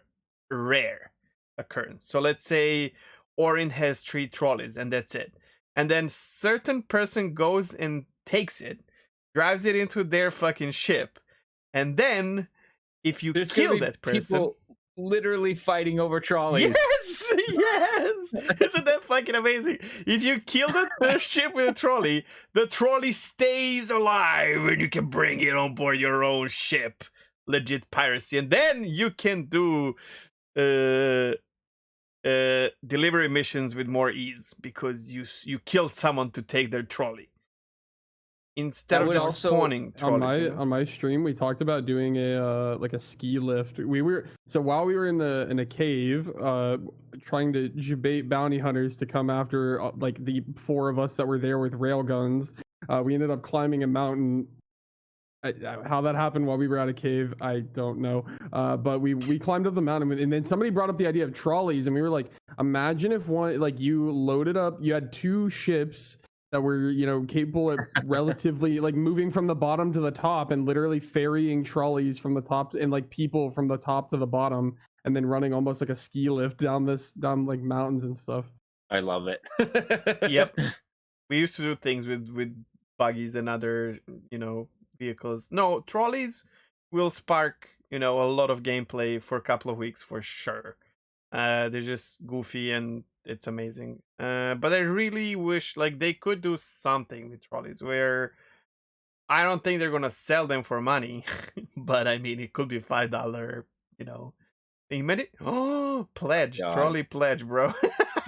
rare occurrence? So let's say Orin has 3 trolleys and that's it. And then certain person goes and takes it, drives it into their fucking ship, and then if you kill that person, people literally fighting over trolleys. Yes, isn't that fucking amazing? If you kill the ship with a trolley, the trolley stays alive, and you can bring it on board your own ship. Legit piracy, and then you can do delivery missions with more ease because you killed someone to take their trolley instead of just spawning trolleys. On my stream, we talked about doing a like a ski lift. While we were in a cave, trying to bait bounty hunters to come after like the 4 of us that were there with rail guns. We ended up climbing a mountain. How that happened while we were at a cave, I don't know. But we climbed up the mountain, and then somebody brought up the idea of trolleys, and we were like, imagine if one, like, you loaded up, you had 2 ships that were, capable of relatively like moving from the bottom to the top and literally ferrying trolleys from the top and like people from the top to the bottom, and then running almost like a ski lift down like mountains and stuff. I love it. Yep. We used to do things with buggies and other, vehicles. No, trolleys will spark, a lot of gameplay for a couple of weeks for sure. They're just goofy and it's amazing. But I really wish like they could do something with trolleys where I don't think they're gonna sell them for money, but I mean it could be $5, pledge, trolley pledge, bro.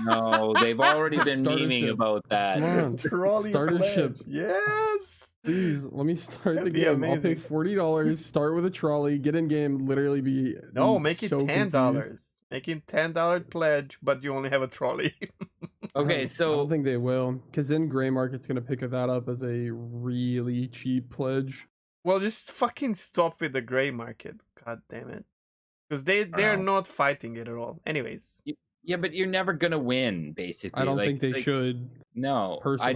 No, they've already been memeing about that. Come on, trolley start pledge. a ship. Yes. Please, let me start the game. I'll pay $40, start with a trolley, get in game, literally be make it $10. Making $10 pledge, but you only have a trolley. Okay, so I don't think they will, because then Gray Market's gonna pick that up as a really cheap pledge. Well, just fucking stop with the Gray Market. God damn it. because they're not fighting it at all. Anyways. Yeah, but you're never gonna win. Basically, I don't think they should. No, personally,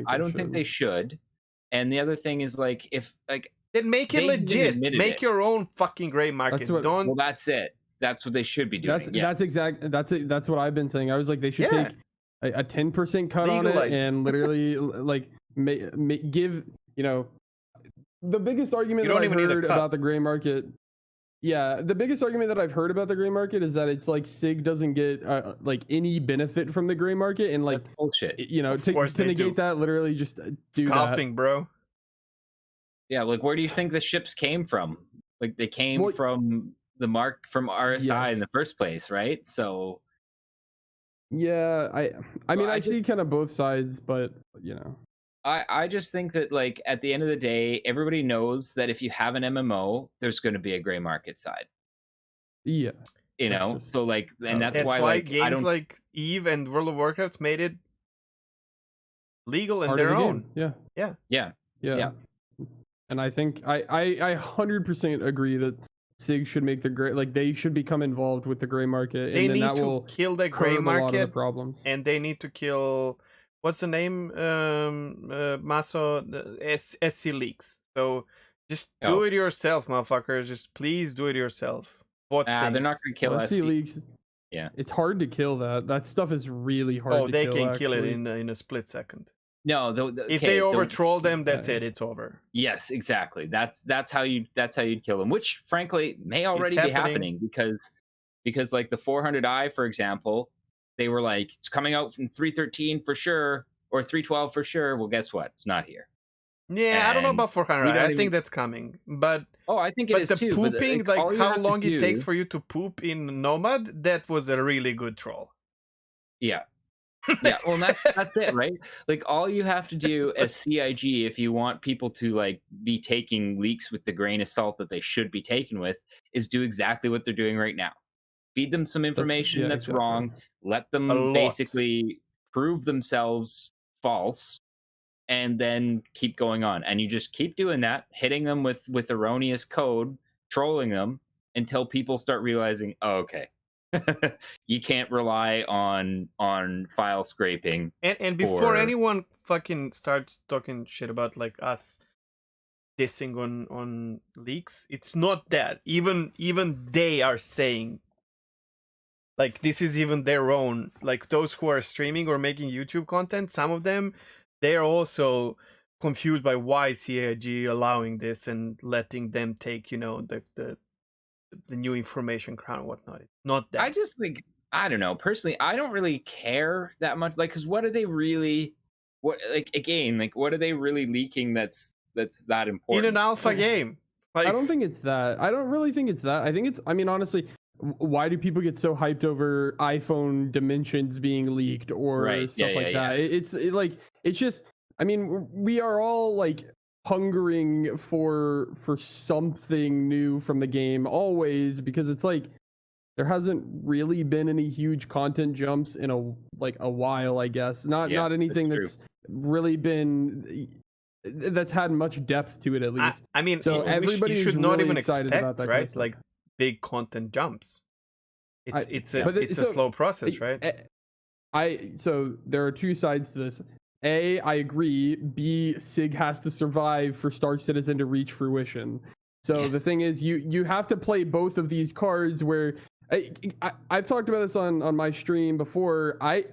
I don't think they should. And the other thing is like if like then make it legit. Make your own fucking gray market. Well, that's it. That's what they should be doing. That's what I've been saying. I was like, they should take a 10% cut on it and literally like give, you know, the biggest argument that I've heard about the gray market. Yeah, the biggest argument that I've heard about the gray market is that it's like SIG doesn't get like any benefit from the gray market, and like that's bullshit. You know, to negate that, literally just do scalping, bro. Yeah, like where do you think the ships came from? Like they came from the from RSI in the first place, right? So yeah, I mean, I see kind of both sides, but you know. I just think that like at the end of the day, everybody knows that if you have an MMO, there's going to be a gray market side. Yeah, you know, so like, and that's why like games like Eve and World of Warcraft made it legal in their own. Yeah. And I think I 100% agree that SIG should make the gray, like they should become involved with the gray market. They and need then that to will kill the gray market. A lot of the problems. And they need to kill. What's the name? Maso, SC leaks. So just do it yourself, motherfuckers. Just please do it yourself. They're not going to kill SC leaks. Yeah, it's hard to kill that. That stuff is really hard. Oh, they can kill it in a split second. No, if they overtroll them, that's it. It's over. Yes, exactly. That's how you'd kill them. Which, frankly, may already be happening because like the 400i, for example. They were like, it's coming out from 313 for sure, or 312 for sure. Well, guess what? It's not here. Yeah, and I don't know about 400. I think that's coming. But I think it is too. But the pooping, like how long it takes for you to poop in Nomad, that was a really good troll. Yeah. Yeah, well, that's it, right? Like, all you have to do as CIG, if you want people to like be taking leaks with the grain of salt that they should be taken with, is do exactly what they're doing right now. Feed them some information that's wrong. Let them basically prove themselves false, and then keep going on. And you just keep doing that, hitting them with erroneous code, trolling them until people start realizing, oh, okay, you can't rely on file scraping. And before anyone fucking starts talking shit about like us dissing on leaks, it's not that. Even they are saying. Like, this is even their own, like, those who are streaming or making YouTube content, some of them, they're also confused by why CIG allowing this and letting them take, you know, the new information crown and whatnot. It's not that. I just think, I don't know, personally, I don't really care that much, like, because what are they really, what are they really leaking that's that important? In an alpha game. Like, I don't think it's that. I don't really think it's that. I think it's, I mean, honestly, why do people get so hyped over iPhone dimensions being leaked or stuff like that? It's just, I mean, we are all like hungering for something new from the game always, because it's like there hasn't really been any huge content jumps in a while, I guess. Not anything that's really been that's had much depth to it, at least. I mean, so everybody should not even excited about that, right? Like big content jumps. It's a slow process, right? So there are two sides to this. A, I agree. B, SIG has to survive for Star Citizen to reach fruition. So the thing is, you have to play both of these cards. Where I've talked about this on my stream before. I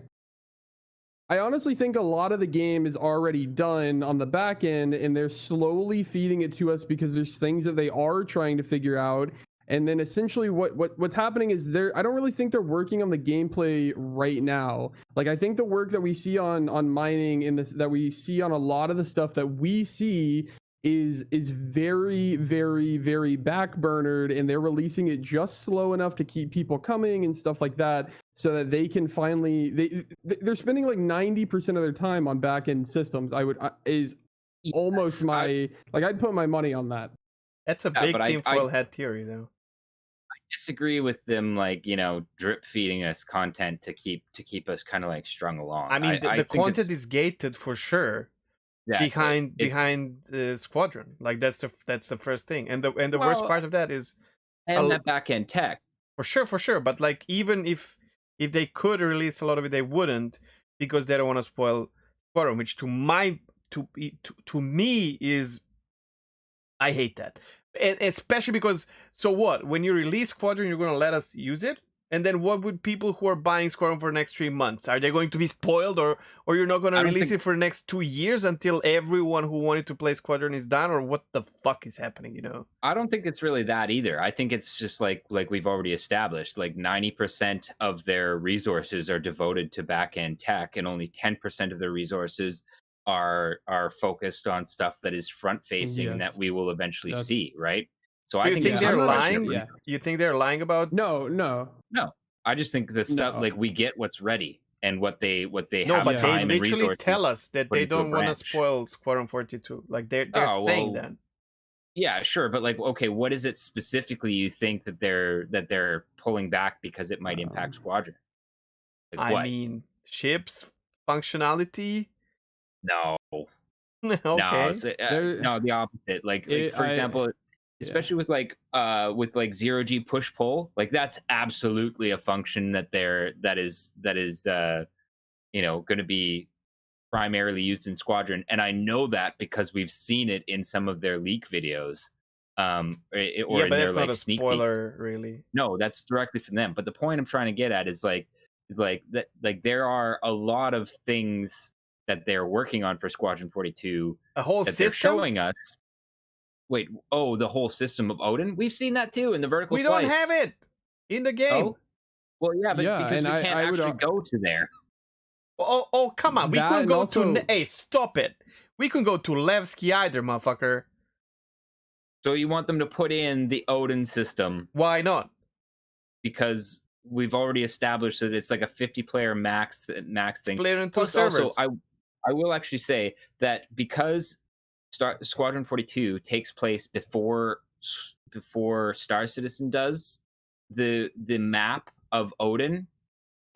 honestly think a lot of the game is already done on the back end, and they're slowly feeding it to us because there's things that they are trying to figure out. And then essentially what's happening is I don't really think they're working on the gameplay right now. Like, I think the work that we see on mining and that we see on a lot of the stuff that we see is very, very, very backburnered, and they're releasing it just slow enough to keep people coming and stuff like that, so that they can finally they're spending like 90% of their time on back-end systems. I'd put my money on that. That's a big tinfoil hat theory, though. I disagree with them, like, you know, drip feeding us content to keep us kind of like strung along. I mean, the content is gated for sure. Behind Squadron, like that's the first thing, and the worst part of that is that back end tech. For sure. But like, even if they could release a lot of it, they wouldn't, because they don't want to spoil Squadron, which to me is, I hate that. And especially because, so what? When you release Squadron, you're gonna let us use it? And then what would people who are buying Squadron for the next 3 months? Are they going to be spoiled, or you're not going to release it for the next 2 years until everyone who wanted to play Squadron is done? Or what the fuck is happening, you know? I don't think it's really that either. I think it's just like we've already established, like 90% of their resources are devoted to back-end tech, and only 10% of their resources are focused on stuff that is front-facing that we will eventually see, right? So I think they're lying. Yeah. You think they're lying about? No. I just think the stuff like we get what's ready and what they have but time they and literally resources. tell us that they don't want to spoil Squadron 42. Like they're saying that. Yeah, sure, but like, okay, what is it specifically you think that they're pulling back because it might impact Squadron? Like, I mean, ships functionality. No. Okay. No, the opposite. Like for example, especially with like zero G push pull, like that's absolutely a function that is going to be primarily used in Squadron, and I know that because we've seen it in some of their leak videos, or in their like sneak spoiler, peeks. really. No, that's directly from them. But the point I'm trying to get at is that there are a lot of things that they're working on for Squadron 42. A whole that system? They're showing us. Wait, the whole system of Odin? We've seen that too in the vertical slice. We don't have it in the game. Oh? Well, yeah, but because we can't actually go to there. Oh, come on. We couldn't go to... Hey, stop it. We couldn't go to Levski either, motherfucker. So you want them to put in the Odin system? Why not? Because we've already established that it's like a 50-player max thing. Split into servers. Also, I will actually say that because Squadron 42 takes place before Star Citizen does, the map of Odin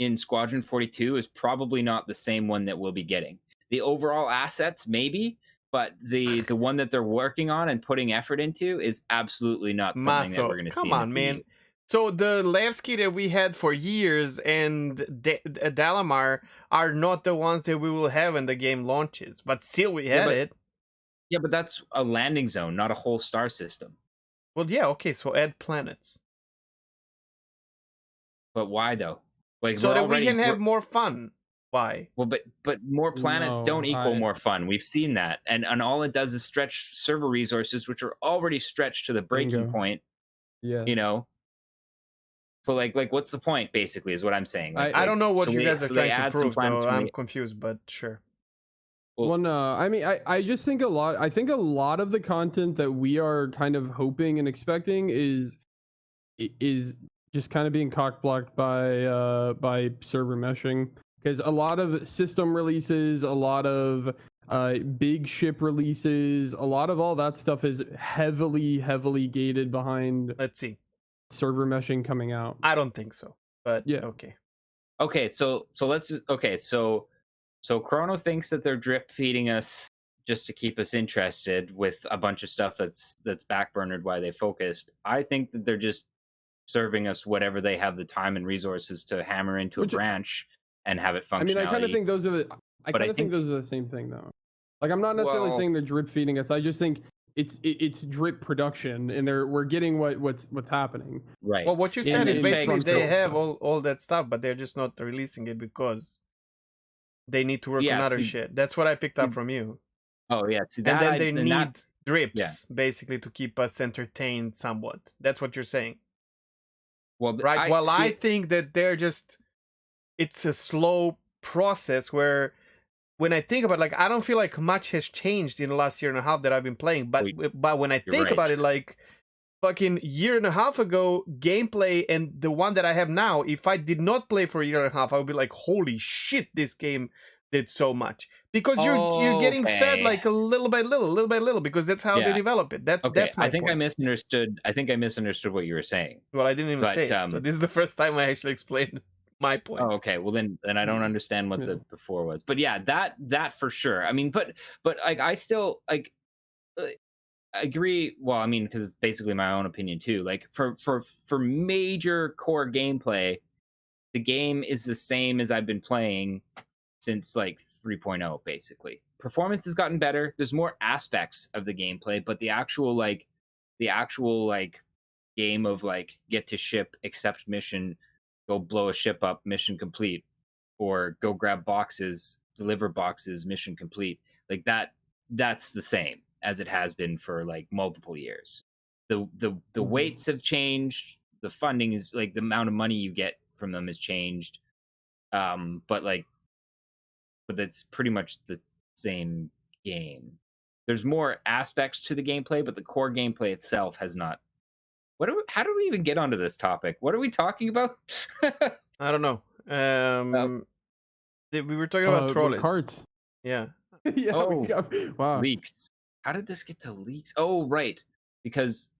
in Squadron 42 is probably not the same one that we'll be getting. The overall assets, maybe, but the one that they're working on and putting effort into is absolutely not something that we're going to see. Come on, man. So the Levski that we had for years and Dalamar are not the ones that we will have when the game launches, but still we had it. Yeah, but that's a landing zone, not a whole star system. Well, yeah, okay, so add planets. But why though? Like, so that we can have more fun. Why? Well, but more planets don't equal more fun. We've seen that, and all it does is stretch server resources, which are already stretched to the breaking point. Yeah, you know. So like what's the point? Basically, is what I'm saying. I don't know what you guys are trying to prove. Though. I'm confused, but sure. Well, no, I mean, I just think I think a lot of the content that we are kind of hoping and expecting is just kind of being cock-blocked by server meshing, because a lot of system releases, a lot of big ship releases, a lot of all that stuff is heavily gated behind. Let's see. Server meshing coming out. I don't think so, but yeah. Okay, so let's just, so Chrono thinks that they're drip feeding us just to keep us interested with a bunch of stuff that's backburnered while they focused. I think that they're just serving us whatever they have the time and resources to hammer into a branch and have it function. I mean, I kind of think those are the same thing though. Like, I'm not necessarily saying they're drip feeding us. I just think it's drip production, and we're getting what's happening. Right. Well, what you said is basically they have all that stuff, but they're just not releasing it because they need to work on other shit. That's what I picked up from you. Oh yeah. See, that, and then they need drips basically to keep us entertained somewhat. That's what you're saying. Well, right. I think that it's a slow process where, when I think about it, like, I don't feel like much has changed in the last year and a half that I've been playing. But when I think about it, like, fucking year and a half ago, gameplay and the one that I have now, if I did not play for a year and a half, I would be like, holy shit, this game did so much. Because you're getting fed like a little by little, because that's how they develop it. That's my point. I think I misunderstood what you were saying. Well, I didn't even say it. So this is the first time I actually explained my point. Oh, okay. Well, then I don't understand what the before was. But yeah, that for sure. I mean, but like, I still like, agree. Well, I mean, because it's basically my own opinion too. Like for major core gameplay, the game is the same as I've been playing since like 3.0. Basically, performance has gotten better. There's more aspects of the gameplay, but the actual game of like get to ship, accept mission, go blow a ship up, mission complete, or go grab boxes, deliver boxes, mission complete. Like that's the same as it has been for like multiple years. The weights have changed. The funding is like the amount of money you get from them has changed. But it's pretty much the same game. There's more aspects to the gameplay, but the core gameplay itself has not. How do we even get onto this topic? What are we talking about? I don't know. We were talking about trolleys. Carts. Yeah. Yeah. Oh, wow. Leaks. How did this get to leaks? Oh, right. Because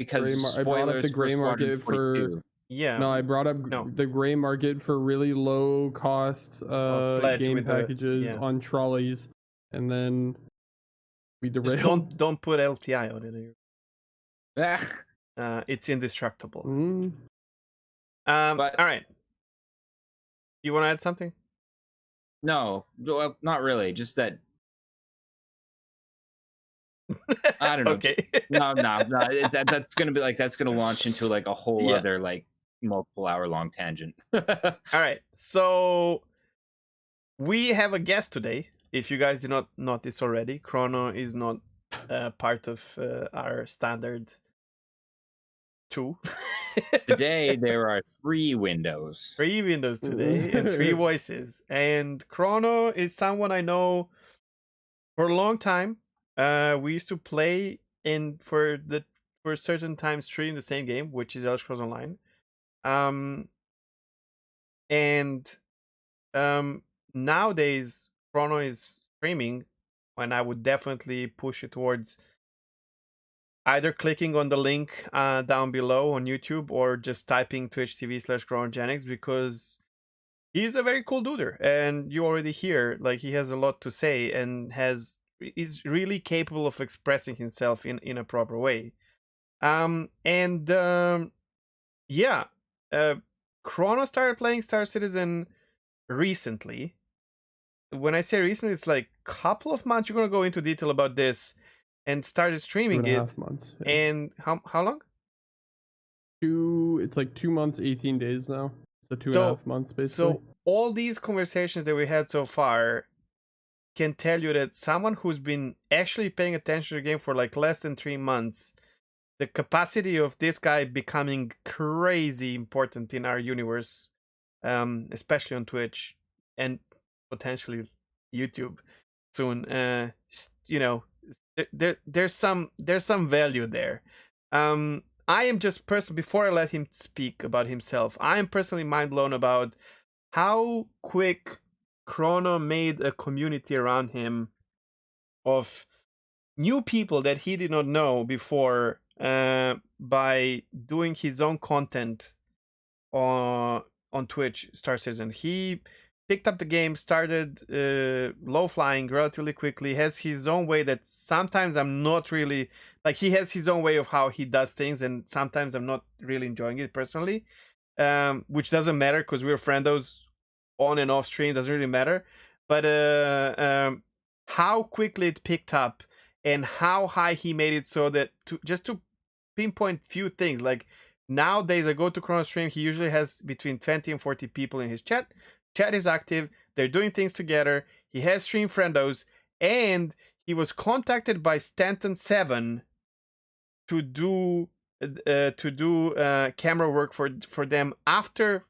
spoilers. I brought up the gray market for. Yeah. No, I brought up the gray market for really low cost game packages on trolleys, and then we derailed. Don't put LTI on it. It's indestructible. But, all right. You want to add something? No, well, not really. Just that. I don't know. Okay. No. That's gonna launch into like a whole other like multiple hour long tangent. All right. So we have a guest today. If you guys did not notice already, Chrono is not part of our standard 2. Today there are 3 windows. 3 windows today and 3 voices. And Chrono is someone I know for a long time. We used to play for a certain time stream the same game, which is Elder Scrolls Online. Nowadays Chrono is streaming, and I would definitely push it towards either clicking on the link down below on YouTube or just typing twitch.tv/Kronogenics, because he's a very cool duder, and you already hear like he has a lot to say and is really capable of expressing himself in a proper way. Chrono started playing Star Citizen recently. When I say recently, it's like a couple of months. You're gonna go into detail about this, and started streaming 2.5 months. Yeah. And how long? It's like 2 months, 18 days now. So 2.5 months basically. So all these conversations that we had so far can tell you that someone who's been actually paying attention to the game for like less than 3 months, the capacity of this guy becoming crazy important in our universe, especially on Twitch and potentially YouTube soon. There's some value there. I am just before I let him speak about himself, I am personally mind blown about how quick Chrono made a community around him of new people that he did not know before, by doing his own content on Twitch. Star Citizen, he picked up the game, started low flying relatively quickly, has his own way that sometimes I'm not really like. He has his own way of how he does things, and sometimes I'm not really enjoying it personally, which doesn't matter because we're friendos on and off stream, doesn't really matter. But how quickly it picked up and how high he made it, so that to pinpoint few things, like nowadays I go to Chrono stream, he usually has between 20 and 40 people in his chat is active, they're doing things together, he has stream friendos, and he was contacted by Stanton 7 to do camera work for them after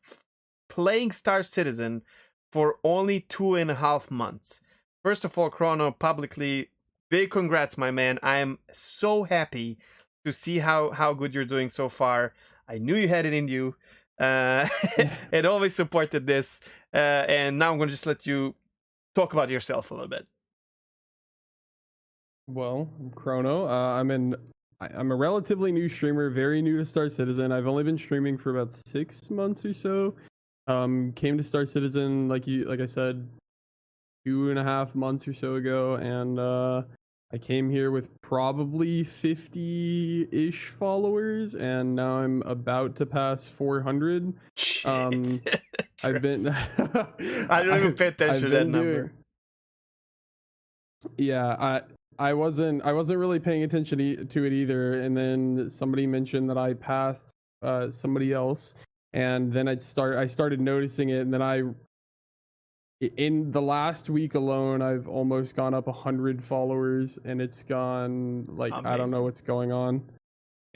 playing Star Citizen for only 2.5 months. First of all, Chrono, publicly, big congrats, my man. I am so happy to see how good you're doing so far. I knew you had it in you, and always supported this. And now I'm going to just let you talk about yourself a little bit. Well, Chrono, I'm a relatively new streamer, very new to Star Citizen. I've only been streaming for about 6 months or so. Came to Star Citizen like I said, 2.5 months or so ago, and I came here with probably 50-ish followers, and now I'm about to pass 400. Shit. I've been. I don't even pay attention to that number. Yeah, I wasn't really paying attention to it either, and then somebody mentioned that I passed somebody else, and then I started noticing it, and then in the last week alone, I've almost gone up 100 followers, and it's gone like Amazing. I don't know what's going on.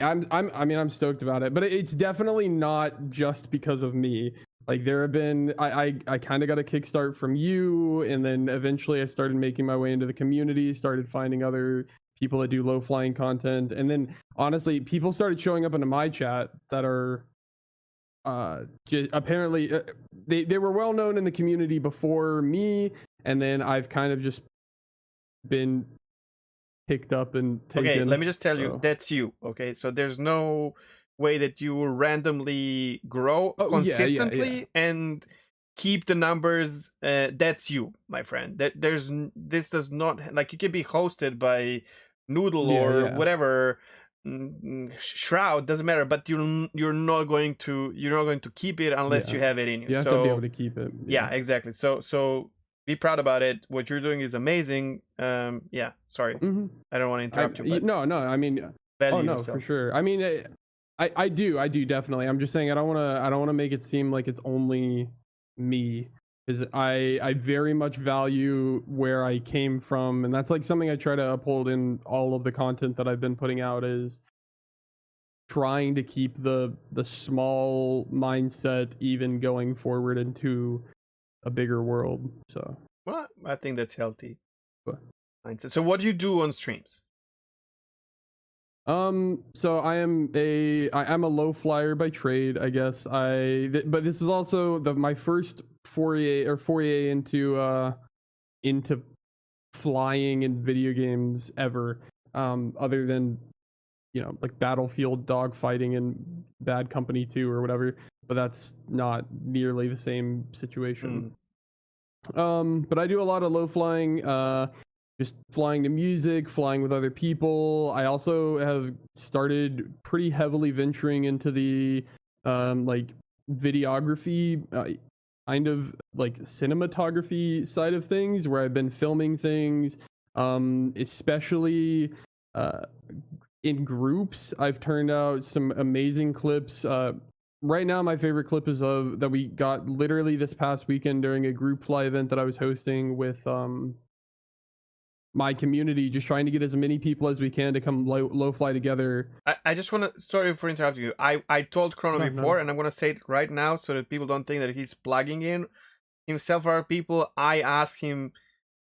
I'm stoked about it, but it's definitely not just because of me. Like there have been, I kind of got a kickstart from you, and then eventually I started making my way into the community, started finding other people that do low flying content, and then honestly, people started showing up into my chat that are apparently they were well known in the community before me, and then I've kind of just been picked up and taken. Okay, let me just tell you, that's you. Okay, so there's no way that you will randomly grow consistently and keep the numbers. That's you, my friend. This does not, like, you can be hosted by Noodle or whatever. Shroud doesn't matter, but you're not going to keep it unless you have it in you. You have to be able to keep it. Yeah, exactly. So be proud about it. What you're doing is amazing. Yeah, sorry, I don't want to interrupt you. But no, I mean, oh no, yourself. For sure. I mean, I do definitely. I'm just saying I don't want to make it seem like it's only me. Is I very much value where I came from, and that's like something I try to uphold in all of the content that I've been putting out, is trying to keep the small mindset even going forward into a bigger world. So well, I think that's healthy mindset. So what do you do on streams? So I'm a low flyer by trade, I guess. But this is also my first foray into flying in video games ever. Other than, like Battlefield dogfighting and Bad Company 2 or whatever, but that's not nearly the same situation. But I do a lot of low flying, just flying to music, flying with other people. I also have started pretty heavily venturing into the like videography, kind of like cinematography side of things, where I've been filming things, especially in groups. I've turned out some amazing clips. Right now, my favorite clip is that we got literally this past weekend during a group fly event that I was hosting with my community, just trying to get as many people as we can to come low fly together. I just want to, sorry for interrupting you. I told Chrono before, and I'm going to say it right now so that people don't think that he's plugging in himself for our people. I asked him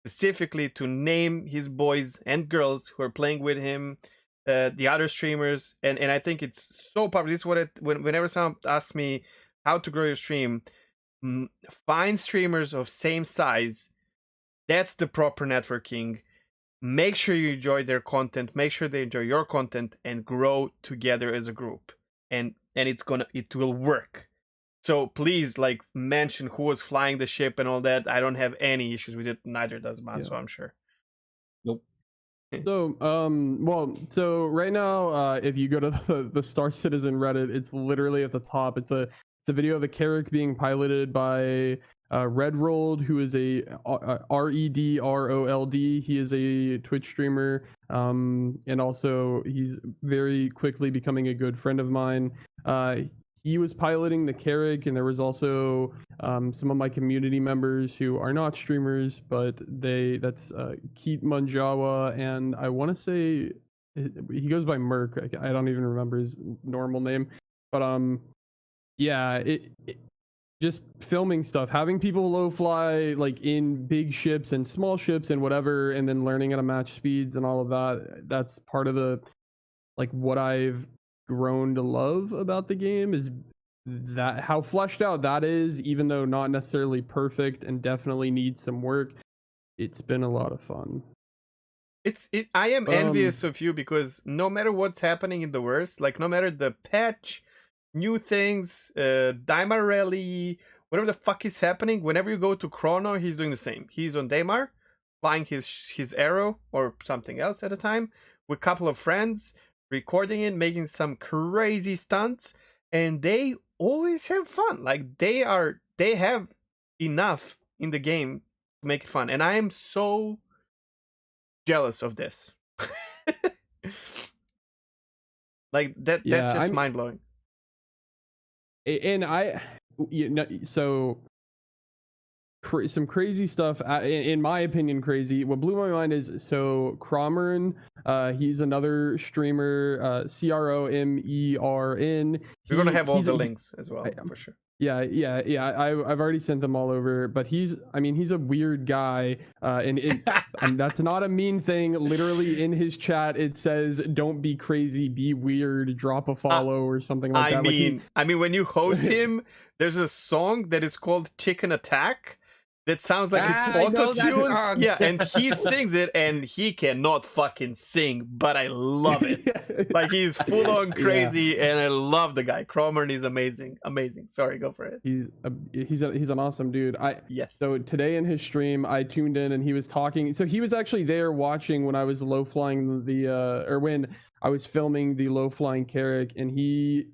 specifically to name his boys and girls who are playing with him, the other streamers, and I think it's so powerful. This is what whenever someone asks me how to grow your stream, find streamers of same size. That's the proper networking. Make sure you enjoy their content, make sure they enjoy your content, and grow together as a group, and it will work. So please, like, mention who was flying the ship and all that. I don't have any issues with it, neither does Maso, I'm sure. Nope. So so right now, if you go to the Star Citizen Reddit, it's literally at the top. It's a video of a Carrack being piloted by Redrolled, who is a Redrold. He is a Twitch streamer, and also he's very quickly becoming a good friend of mine. He was piloting the Carrack, and there was also some of my community members who are not streamers, but that's Keet Munjawa, and I want to say he goes by Merc. I don't even remember his normal name, but yeah, just filming stuff, having people low fly like in big ships and small ships and whatever, and then learning how to match speeds and all of that. That's part of the, like, what I've grown to love about the game, is that how fleshed out that is, even though not necessarily perfect and definitely needs some work. It's been a lot of fun. I am envious of you, because no matter what's happening in the worst, like no matter the patch, new things, Daimar Rally, whatever the fuck is happening, whenever you go to Chrono, he's doing the same. He's on Daimar, flying his arrow or something else at a time with a couple of friends, recording it, making some crazy stunts, and they always have fun. Like they have enough in the game to make it fun, and I am so jealous of this. Like that's just mind blowing. And so some crazy stuff, in my opinion. Crazy. What blew my mind is, so Kronogenics, he's another streamer, CROMERN. We're gonna have all the links as well, for sure. Yeah. I've already sent them all over, but he's a weird guy, and that's not a mean thing. Literally in his chat, it says, "Don't be crazy, be weird, drop a follow," or something like that. I mean, when you host him, there's a song that is called "Chicken Attack." That sounds like it's auto-tuned. Yeah, and he sings it, and he cannot fucking sing, but I love it. Like, he's full-on crazy, and I love the guy. Kronogenics is amazing. Sorry, go for it. He's an awesome dude. Yes. So today in his stream, I tuned in, and he was talking. So he was actually there watching when I was low-flying or when I was filming the low-flying Carrack, and he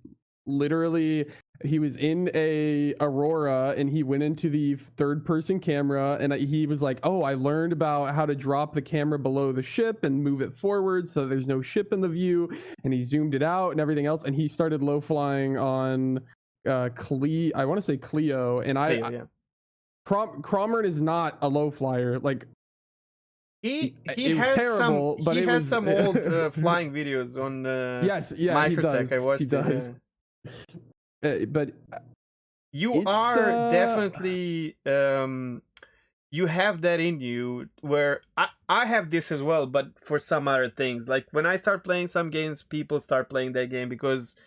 was in a Aurora, and he went into the third person camera, and he was like, "Oh, I learned about how to drop the camera below the ship and move it forward so there's no ship in the view," and he zoomed it out and everything else, and he started low flying on I want to say Clio, and Kronogenics is not a low flyer. Like he has terrible, but he has some old flying videos on Microtech. I watched it. But you are definitely you have that in you, where I have this as well, but for some other things. Like when I start playing some games, people start playing that game because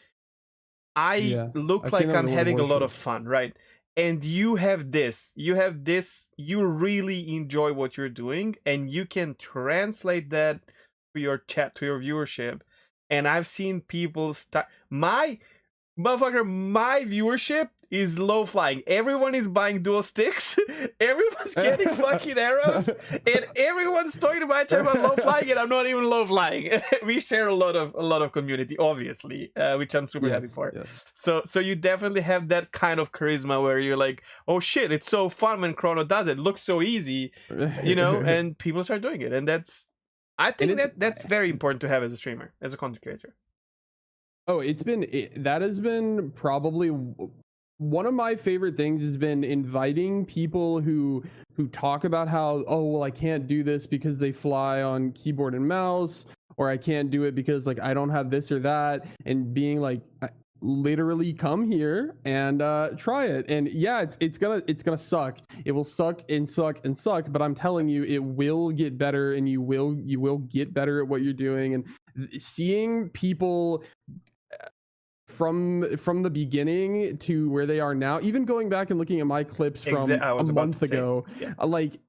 I look like I'm having a lot of fun, right? And you have this, you really enjoy what you're doing, and you can translate that to your chat, to your viewership. And I've seen people start my viewership is low flying. Everyone is buying dual sticks. Everyone's getting fucking arrows, and everyone's talking about low flying, and I'm not even low flying. We share a lot of community, obviously, which I'm super happy for. Yes. So you definitely have that kind of charisma where you're like, oh shit, it's so fun when Chrono does it. It looks so easy, and people start doing it, and I think that's very important to have as a streamer, as a content creator. Oh, that has been probably one of my favorite things, has been inviting people who talk about how, oh, well, I can't do this because they fly on keyboard and mouse, or I can't do it because like I don't have this or that, and being like, literally come here and try it. And yeah, it's gonna suck. It will suck and suck and suck, but I'm telling you, it will get better, and you will get better at what you're doing. And seeing people from the beginning to where they are now, even going back and looking at my clips from a month ago, like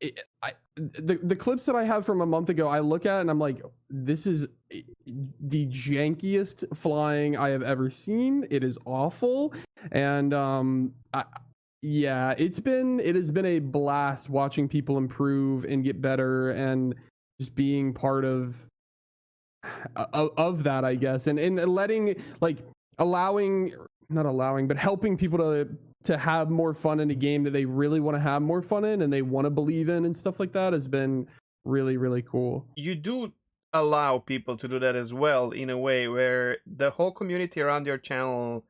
the clips that I have from a month ago, I look at and I'm like, this is the jankiest flying I have ever seen. It is awful. And it has been a blast watching people improve and get better, and just being part of that, I guess, and letting, like, helping people to have more fun in a game that they really want to have more fun in, and they want to believe in, and stuff like that, has been really, really cool. You do allow people to do that as well, in a way where the whole community around your channel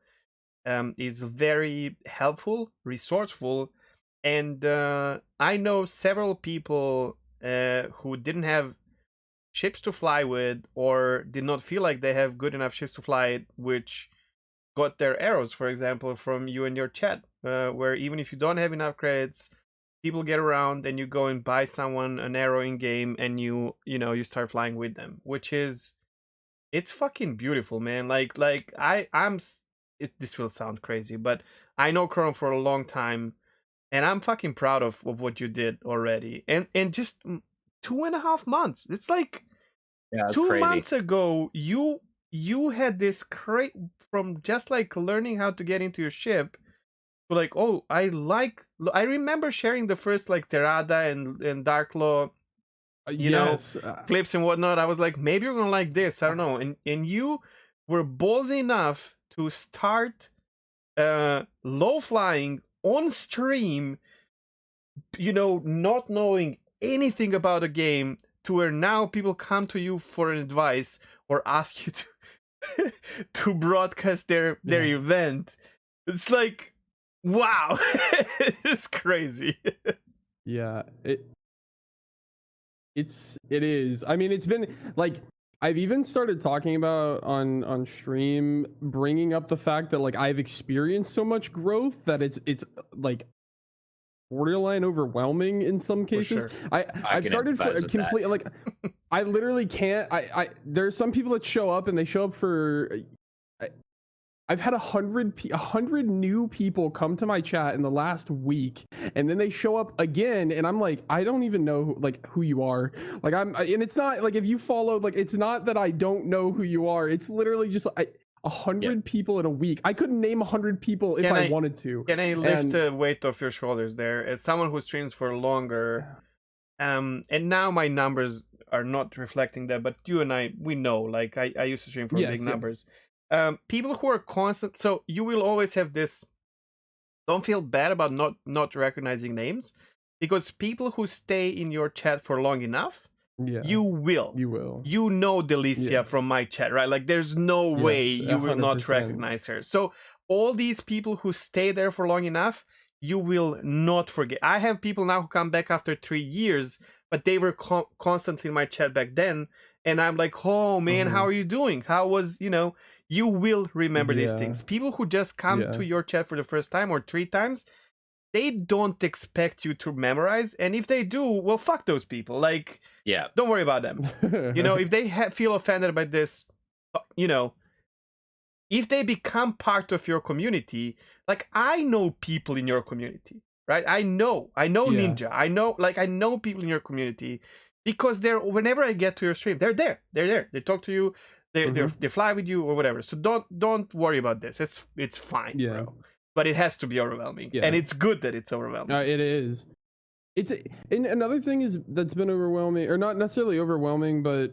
is very helpful, resourceful, and I know several people who didn't have ships to fly with, or did not feel like they have good enough ships to fly, which got their arrows, for example, from you and your chat, where even if you don't have enough credits, people get around and you go and buy someone an arrow in game, and you start flying with them, which is, it's fucking beautiful, man. This will sound crazy, but I know Chrono for a long time, and I'm fucking proud of what you did already. And just 2.5 months. It's like 2 months ago, you had this from just like learning how to get into your ship to like, oh, I remember sharing the first like Terada and Dark Law you know, clips and whatnot. I was like, maybe you're gonna like this. I don't know. And you were ballsy enough to start low flying on stream, you know, not knowing anything about a game, to where now people come to you for advice or ask you to to broadcast their event. It's like, wow. It's crazy. Yeah, it is. I mean, it's been like, I've even started talking about on stream, bringing up the fact that like I've experienced so much growth that it's like borderline overwhelming in some cases. Sure. I've started completely like I literally can't. There's some people that show up and they show up for. I've had 100 new people come to my chat in the last week, and then they show up again, and I'm like, I don't even know who you are. Like and it's not like if you followed, like it's not that I don't know who you are. It's literally just 100 people in a week. I couldn't name 100 people if I wanted to. Can I lift the weight off your shoulders there? As someone who streams for longer, and now my numbers are not reflecting that, but you and I, we know, like I used to stream for big numbers. People who are constant, so you will always have this. Don't feel bad about not recognizing names, because people who stay in your chat for long enough, you will. You know Delicia from my chat, right? Like there's no way you will not recognize her. So all these people who stay there for long enough, you will not forget. I have people now who come back after 3 years, but they were constantly in my chat back then, and I'm like, oh man, how are you doing? How was, you know? You will remember these things. People who just come to your chat for the first time or 3 times, they don't expect you to memorize. And if they do, well, fuck those people. Like, don't worry about them. You know, if they feel offended by this, you know, if they become part of your community, like I know people in your community, right? I know Ninja. I know people in your community, because whenever I get to your stream, they're there. They talk to you. They fly with you or whatever. So don't worry about this. It's fine, bro. But it has to be overwhelming, and it's good that it's overwhelming. It is. And another thing that's been overwhelming, or not necessarily overwhelming, but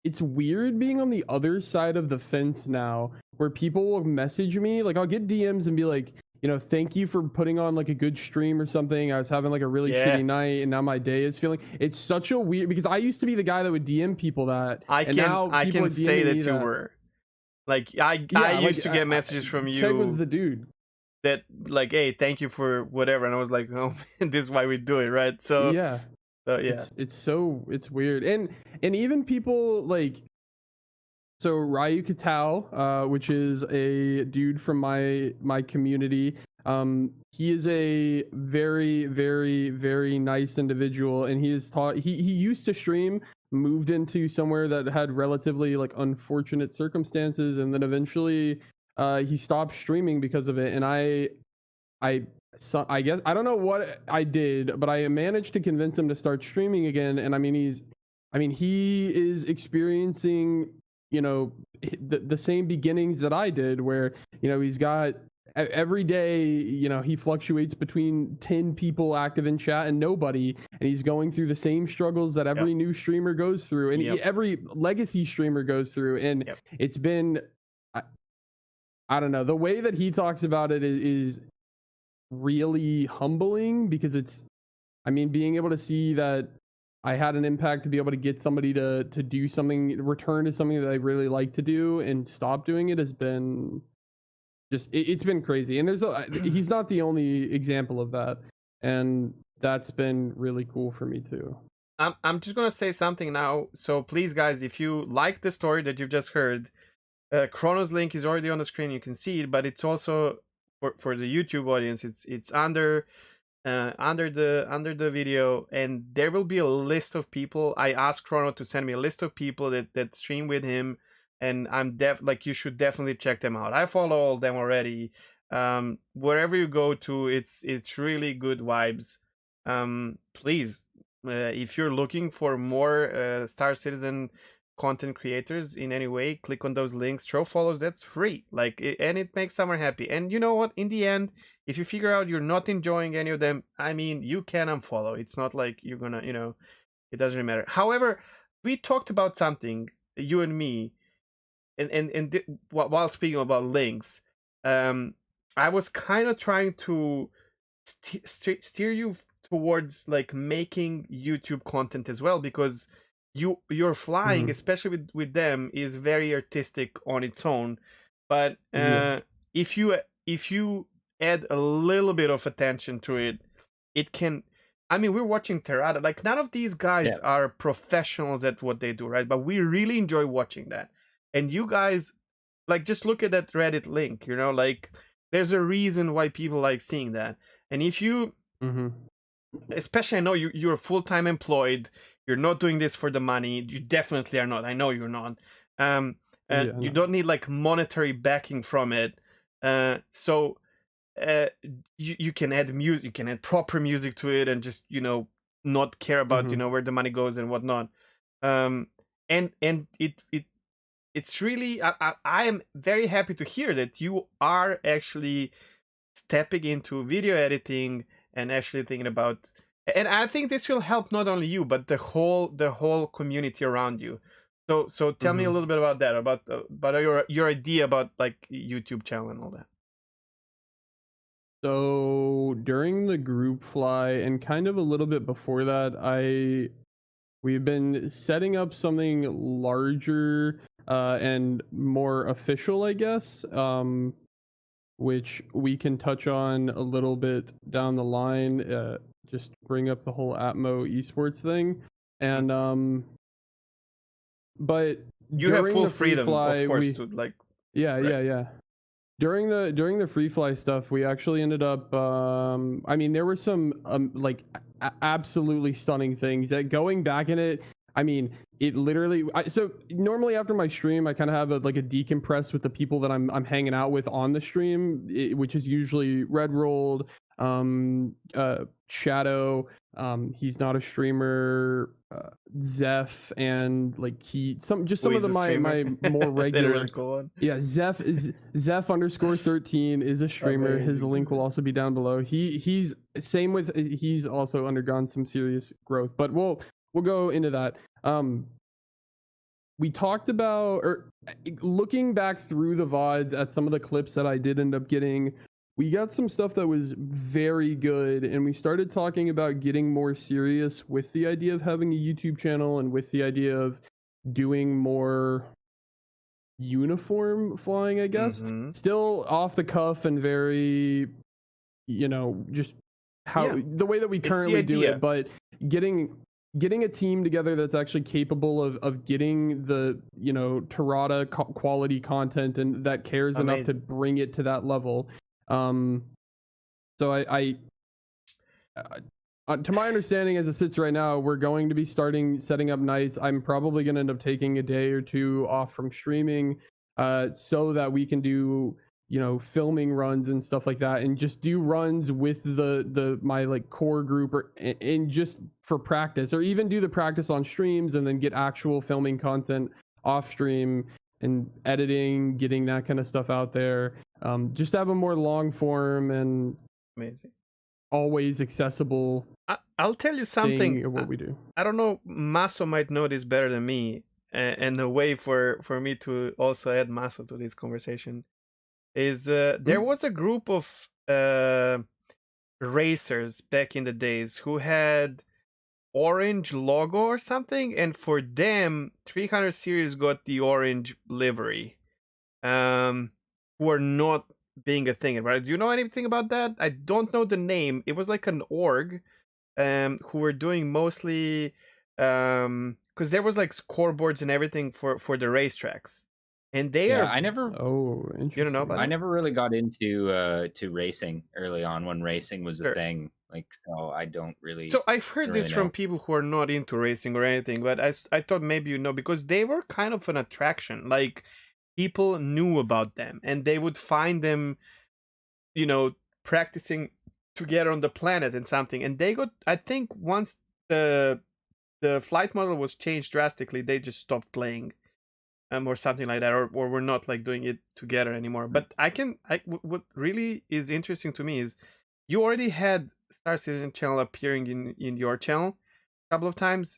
it's weird being on the other side of the fence now, where people will message me. Like I'll get DMs and be like, you know, thank you for putting on like a good stream or something. I was having like a really shitty night, and now my day is feeling. It's such a weird, because I used to be the guy that would DM people that. I can say that you were. Like I used to get messages from you. Cheg was the dude. That like, hey, thank you for whatever, and I was like, oh, man, this is why we do it, right? So it's weird, and even people like. So Ryu Katal, which is a dude from my community, he is a very, very, very nice individual, and he used to stream, moved into somewhere that had relatively like unfortunate circumstances, and then eventually he stopped streaming because of it. And I guess I don't know what I did, but I managed to convince him to start streaming again. And he is experiencing, you know, the same beginnings that I did, where, you know, he's got every day, you know, he fluctuates between 10 people active in chat and nobody, and he's going through the same struggles that every new streamer goes through, and every legacy streamer goes through. And it's been, I don't know, the way that he talks about it is really humbling, because it's, I mean, being able to see that I had an impact to be able to get somebody to do something, return to something that they really like to do and stop doing it, has been just, it's been crazy. And he's not the only example of that. And that's been really cool for me too. I'm just going to say something now. So please, guys, if you like the story that you've just heard, Chrono's link is already on the screen. You can see it, but it's also for the YouTube audience. It's under the video, and there will be a list of people. I asked Chrono to send me a list of people that stream with him, and I'm like, you should definitely check them out. I follow all of them already. Wherever you go to, it's really good vibes. Please, if you're looking for more Star Citizen content creators in any way, click on those links, throw follows. That's free, and it makes someone happy. And you know what, in the end, if you figure out you're not enjoying any of them, I mean, you can unfollow. It's not like you're gonna, you know, It doesn't really matter. However, we talked about something, you and me, and while speaking about links, I was kind of trying to steer you towards like making YouTube content as well, because your flying, especially with them, is very artistic on its own. But if you add a little bit of attention to it, it can. I mean, we're watching Terada. Like, none of these guys are professionals at what they do, right? But we really enjoy watching that. And you guys, like, just look at that Reddit link. You know, like, there's a reason why people like seeing that. And if you, especially, I know you're full-time employed. You're not doing this for the money. You definitely are not. I know you're not. You don't need like monetary backing from it. So you can add music, you can add proper music to it, and just not care about where the money goes and whatnot. And it's really I am very happy to hear that you are actually stepping into video editing and actually thinking about. And I think this will help not only you but the whole community around you. So tell me a little bit about that, about your idea about like YouTube channel and all that. So during the group fly and kind of a little bit before that, we've been setting up something larger and more official, I guess, which we can touch on a little bit down the line. Just bring up the whole Atmo esports thing, and but you have full freedom, fly, of course, to like. Yeah. During the free fly stuff, we actually ended up. I mean, there were some like absolutely stunning things. That going back in it, I mean, it literally. So normally after my stream, I kind of have a decompress with the people that I'm hanging out with on the stream, which is usually Red Rolled, Shadow. He's not a streamer. Zeph, and like some of my more regular. Yeah, Zeph is Zeph_13 is a streamer. Amazing. His link will also be down below. He's same with, he's also undergone some serious growth, but we'll go into that. We talked about, or looking back through the VODs at some of the clips that I did end up getting, we got some stuff that was very good, and we started talking about getting more serious with the idea of having a YouTube channel and with the idea of doing more uniform flying, I guess. Still off the cuff and very, just how the way that we currently do it, but getting a team together that's actually capable of getting the Terada quality content and that cares enough to bring it to that level. So I to my understanding, as it sits right now, we're going to be setting up nights. I'm probably going to end up taking a day or two off from streaming, so that we can do, filming runs and stuff like that, and just do runs with my like core group, and just for practice, or even do the practice on streams and then get actual filming content off stream and editing, getting that kind of stuff out there. Just have a more long form and always accessible. I'll tell you something. What we do. I don't know. Maso might know this better than me, and a way for me to also add Maso to this conversation is there was a group of racers back in the days who had orange logo or something, and for them 300 series got the orange livery, who are not being a thing, right? Do you know anything about that? I don't know the name. It was like an org who were doing mostly because there was like scoreboards and everything for the racetracks, and they are. I never. Oh, interesting. You don't know about I never really got into to racing early on when racing was a thing. Like, so I don't really. So I've heard this from people who are not into racing or anything, but I thought maybe because they were kind of an attraction. Like, people knew about them and they would find them, practicing together on the planet and something. And they got, I think, once the flight model was changed drastically, they just stopped playing, or something like that, or we're not like doing it together anymore. But what really is interesting to me is you already had Star Citizen channel appearing in your channel a couple of times.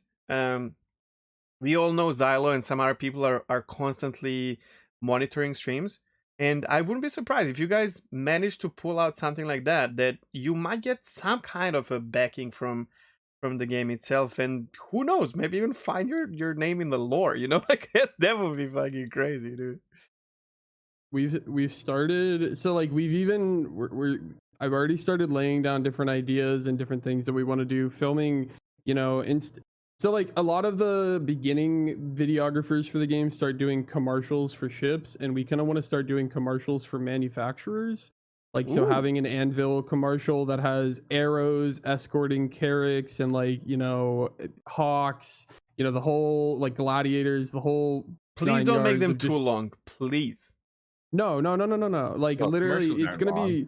we all know Xylo and some other people are constantly monitoring streams. And I wouldn't be surprised if you guys manage to pull out something like that you might get some kind of a backing from the game itself. And who knows, maybe even find your name in the lore, like that would be fucking crazy, dude. We've started, so like I've already started laying down different ideas and different things that we want to do, filming, so like a lot of the beginning videographers for the game start doing commercials for ships, and we kind of want to start doing commercials for manufacturers. Like, so having an Anvil commercial that has arrows escorting Carracks and like, hawks, the whole like gladiators, the whole. Please don't make them too long, please. No. Like, well, literally, it's gonna be.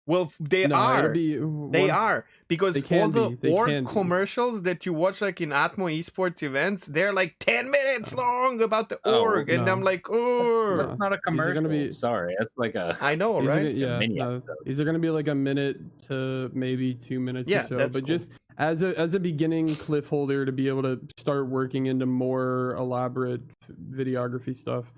Well, they are because all the org commercials that you watch like in Atmo esports events, they're like 10 minutes long about the org, and I'm like, that's not a commercial. Sorry, that's like a. I know, right? These are gonna be like a minute to maybe 2 minutes or so, but cool. Just as a beginning cliff holder to be able to start working into more elaborate videography stuff.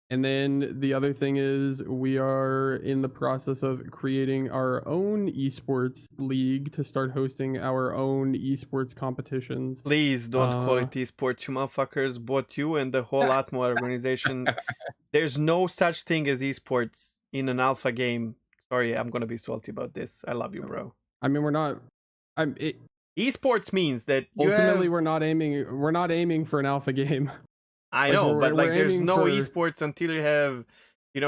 And then the other thing is we are in the process of creating our own esports league to start hosting our own esports competitions. Please don't call it esports, you motherfuckers, both you and the whole Atmo organization. There's no such thing as esports in an alpha game. Sorry, I'm gonna be salty about this. I love you, bro. I mean, we're not. Esports means that ultimately we're not aiming for an alpha game. I know, but like there's no esports until you have,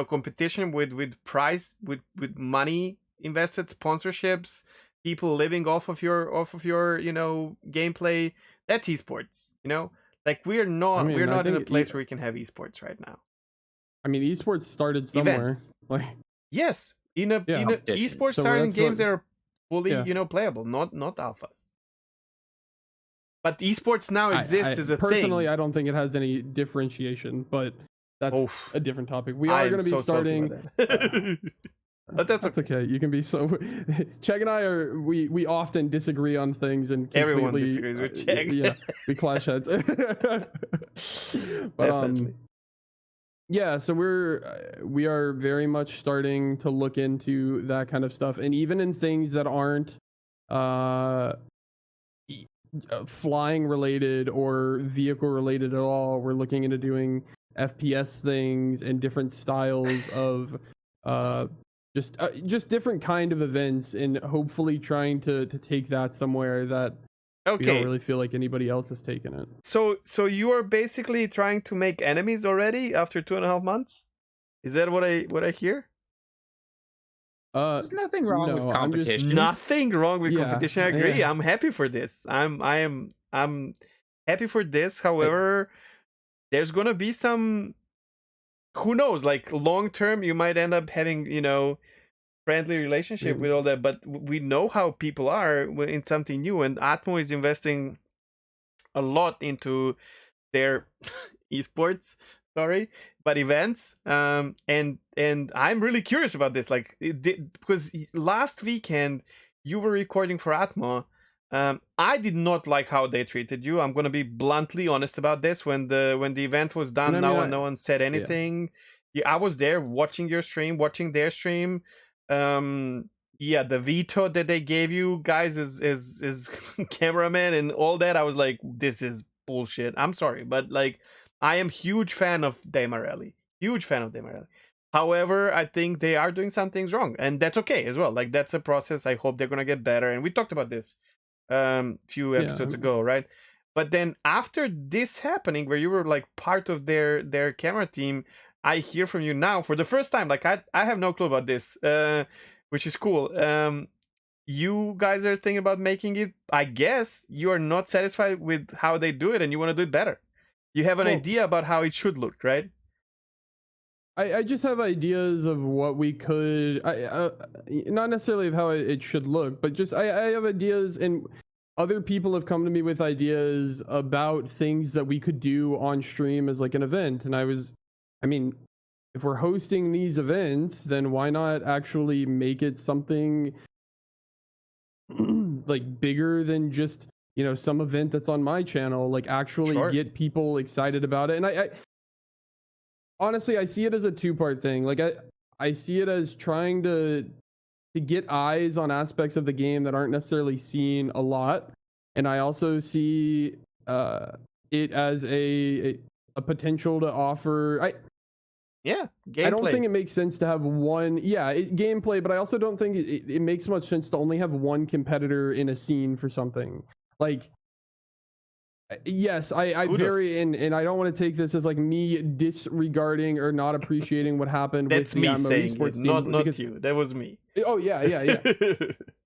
competition with prize, with money invested, sponsorships, people living off of your gameplay. That's esports, Like we're not in a place where we can have esports right now. I mean, esports started somewhere. Events. Like yes, in esports starting games that are fully playable, not alphas. But esports now exists as a thing. Personally, I don't think it has any differentiation, but that's a different topic. We are going to be starting. But that's okay. You can be so. Chegg and I we often disagree on things and everyone disagrees with Chegg. Yeah, we clash heads. But definitely. Yeah, so we are very much starting to look into that kind of stuff, and even in things that aren't flying related or vehicle related at all, we're looking into doing FPS things and different styles of just different kind of events, and hopefully trying to take that somewhere that we don't really feel like anybody else has taken it. So you are basically trying to make enemies already after 2.5 months? Is that what I hear? There's nothing wrong with competition. Nothing wrong with competition. I agree. Yeah. I'm happy for this. I'm happy for this. However, there's gonna be some. Who knows? Like long term, you might end up having friendly relationship with all that. But we know how people are in something new, and Atmo is investing a lot into their esports. But events, and I'm really curious about this, because last weekend you were recording for Atmo. I did not like how they treated you. I'm gonna be bluntly honest about this. When the event was done, no one said anything. Yeah, I was there watching your stream, watching their stream. The veto that they gave you guys is cameraman and all that. I was like, this is bullshit. I'm sorry, but like. I am huge fan of Demarelli. However, I think they are doing some things wrong, and that's okay as well. Like that's a process. I hope they're gonna get better. And we talked about this few episodes ago, right? But then after this happening, where you were like part of their camera team, I hear from you now for the first time. Like I have no clue about this, which is cool. You guys are thinking about making it. I guess you are not satisfied with how they do it, and you want to do it better. You have an idea about how it should look, right? I just have ideas of what we could, not necessarily of how it should look, but just I have ideas, and other people have come to me with ideas about things that we could do on stream as like an event. And if we're hosting these events, then why not actually make it something like bigger than just some event that's on my channel, like actually get people excited about it. And I honestly, I see it as a two-part thing. Like I see it as trying to get eyes on aspects of the game that aren't necessarily seen a lot. And I also see it as a potential to offer gameplay. I don't think it makes sense to have one gameplay, but I also don't think it makes much sense to only have one competitor in a scene for something. Like, yes, I very and I don't want to take this as like me disregarding or not appreciating what happened with the Ammo esports team. Not you. That was me. Oh yeah.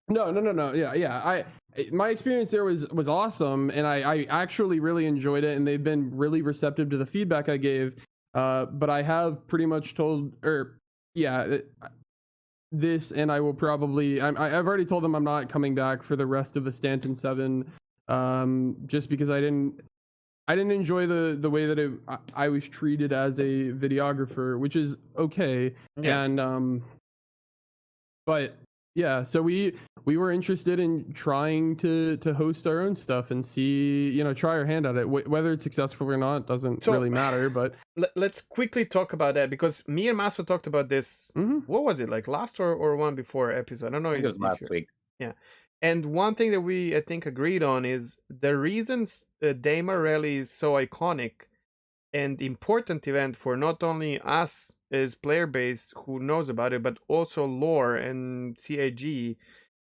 No. Yeah. My experience there was awesome, and I actually really enjoyed it, and they've been really receptive to the feedback I gave. But I have pretty much told, this, and I will probably. I've already told them I'm not coming back for the rest of the Stanton 7, just because I didn't enjoy the way that I was treated as a videographer, which is okay, and but. Yeah, so we were interested in trying to host our own stuff and see, try our hand at it. Whether it's successful or not doesn't really matter. But let's quickly talk about that, because me and Maso talked about this. What was it, like last or one before episode? I don't know. I think it was last week. Yeah, and one thing that we I think agreed on is the reasons the Daima Rally is so iconic and important event for not only us as player base who knows about it, but also lore and CIG,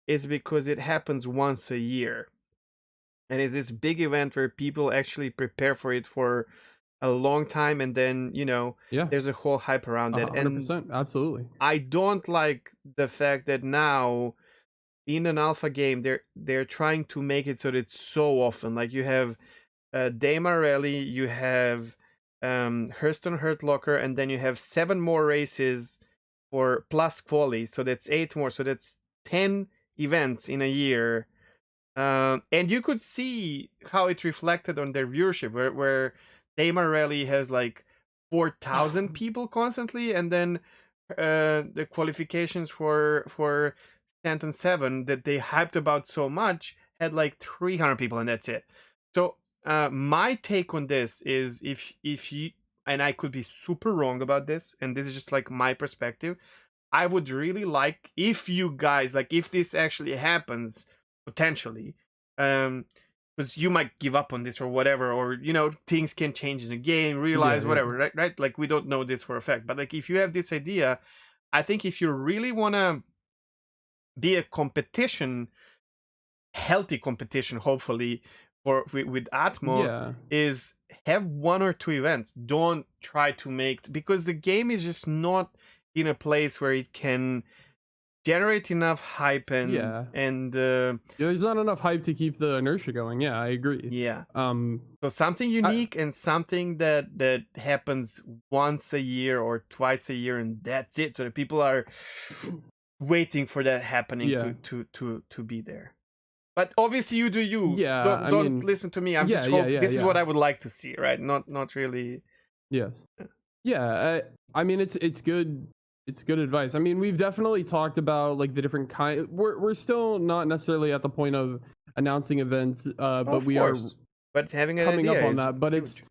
is because it happens once a year. And it's this big event where people actually prepare for it for a long time, and then, there's a whole hype around it. 100%, and absolutely. I don't like the fact that now in an alpha game they're trying to make it so that it's so often. Like you have Daima Rally, you have Hurston Hurt Locker, and then you have 7 more races for plus quali, so that's 8 more, so that's 10 events in a year, and you could see how it reflected on their viewership, where Daima Rally has like 4,000 people constantly, and then the qualifications for Stanton 7 that they hyped about so much had like 300 people, and that's it. So my take on this is, if you, and I could be super wrong about this, and this is just like my perspective, I would really like if you guys, like if this actually happens potentially, because you might give up on this or whatever, or things can change in the game, realize whatever, right? Like we don't know this for a fact, but like if you have this idea, I think if you really want to be a competition, healthy competition, hopefully, with Atmo, is have 1 or 2 events. Don't try to make, because the game is just not in a place where it can generate enough hype and there's not enough hype to keep the inertia going. Yeah, I agree. Yeah. So something unique and something that happens once a year or twice a year, and that's it. So that people are waiting for that happening to be there. But obviously you do you. Yeah, don't listen to me. I'm just hoping this is what I would like to see, right? Not really. Yes. Yeah, I mean it's good. It's good advice. I mean, we've definitely talked about like the different kind. We're still not necessarily at the point of announcing events, but we are. But having an coming idea up on that, but huge. it's.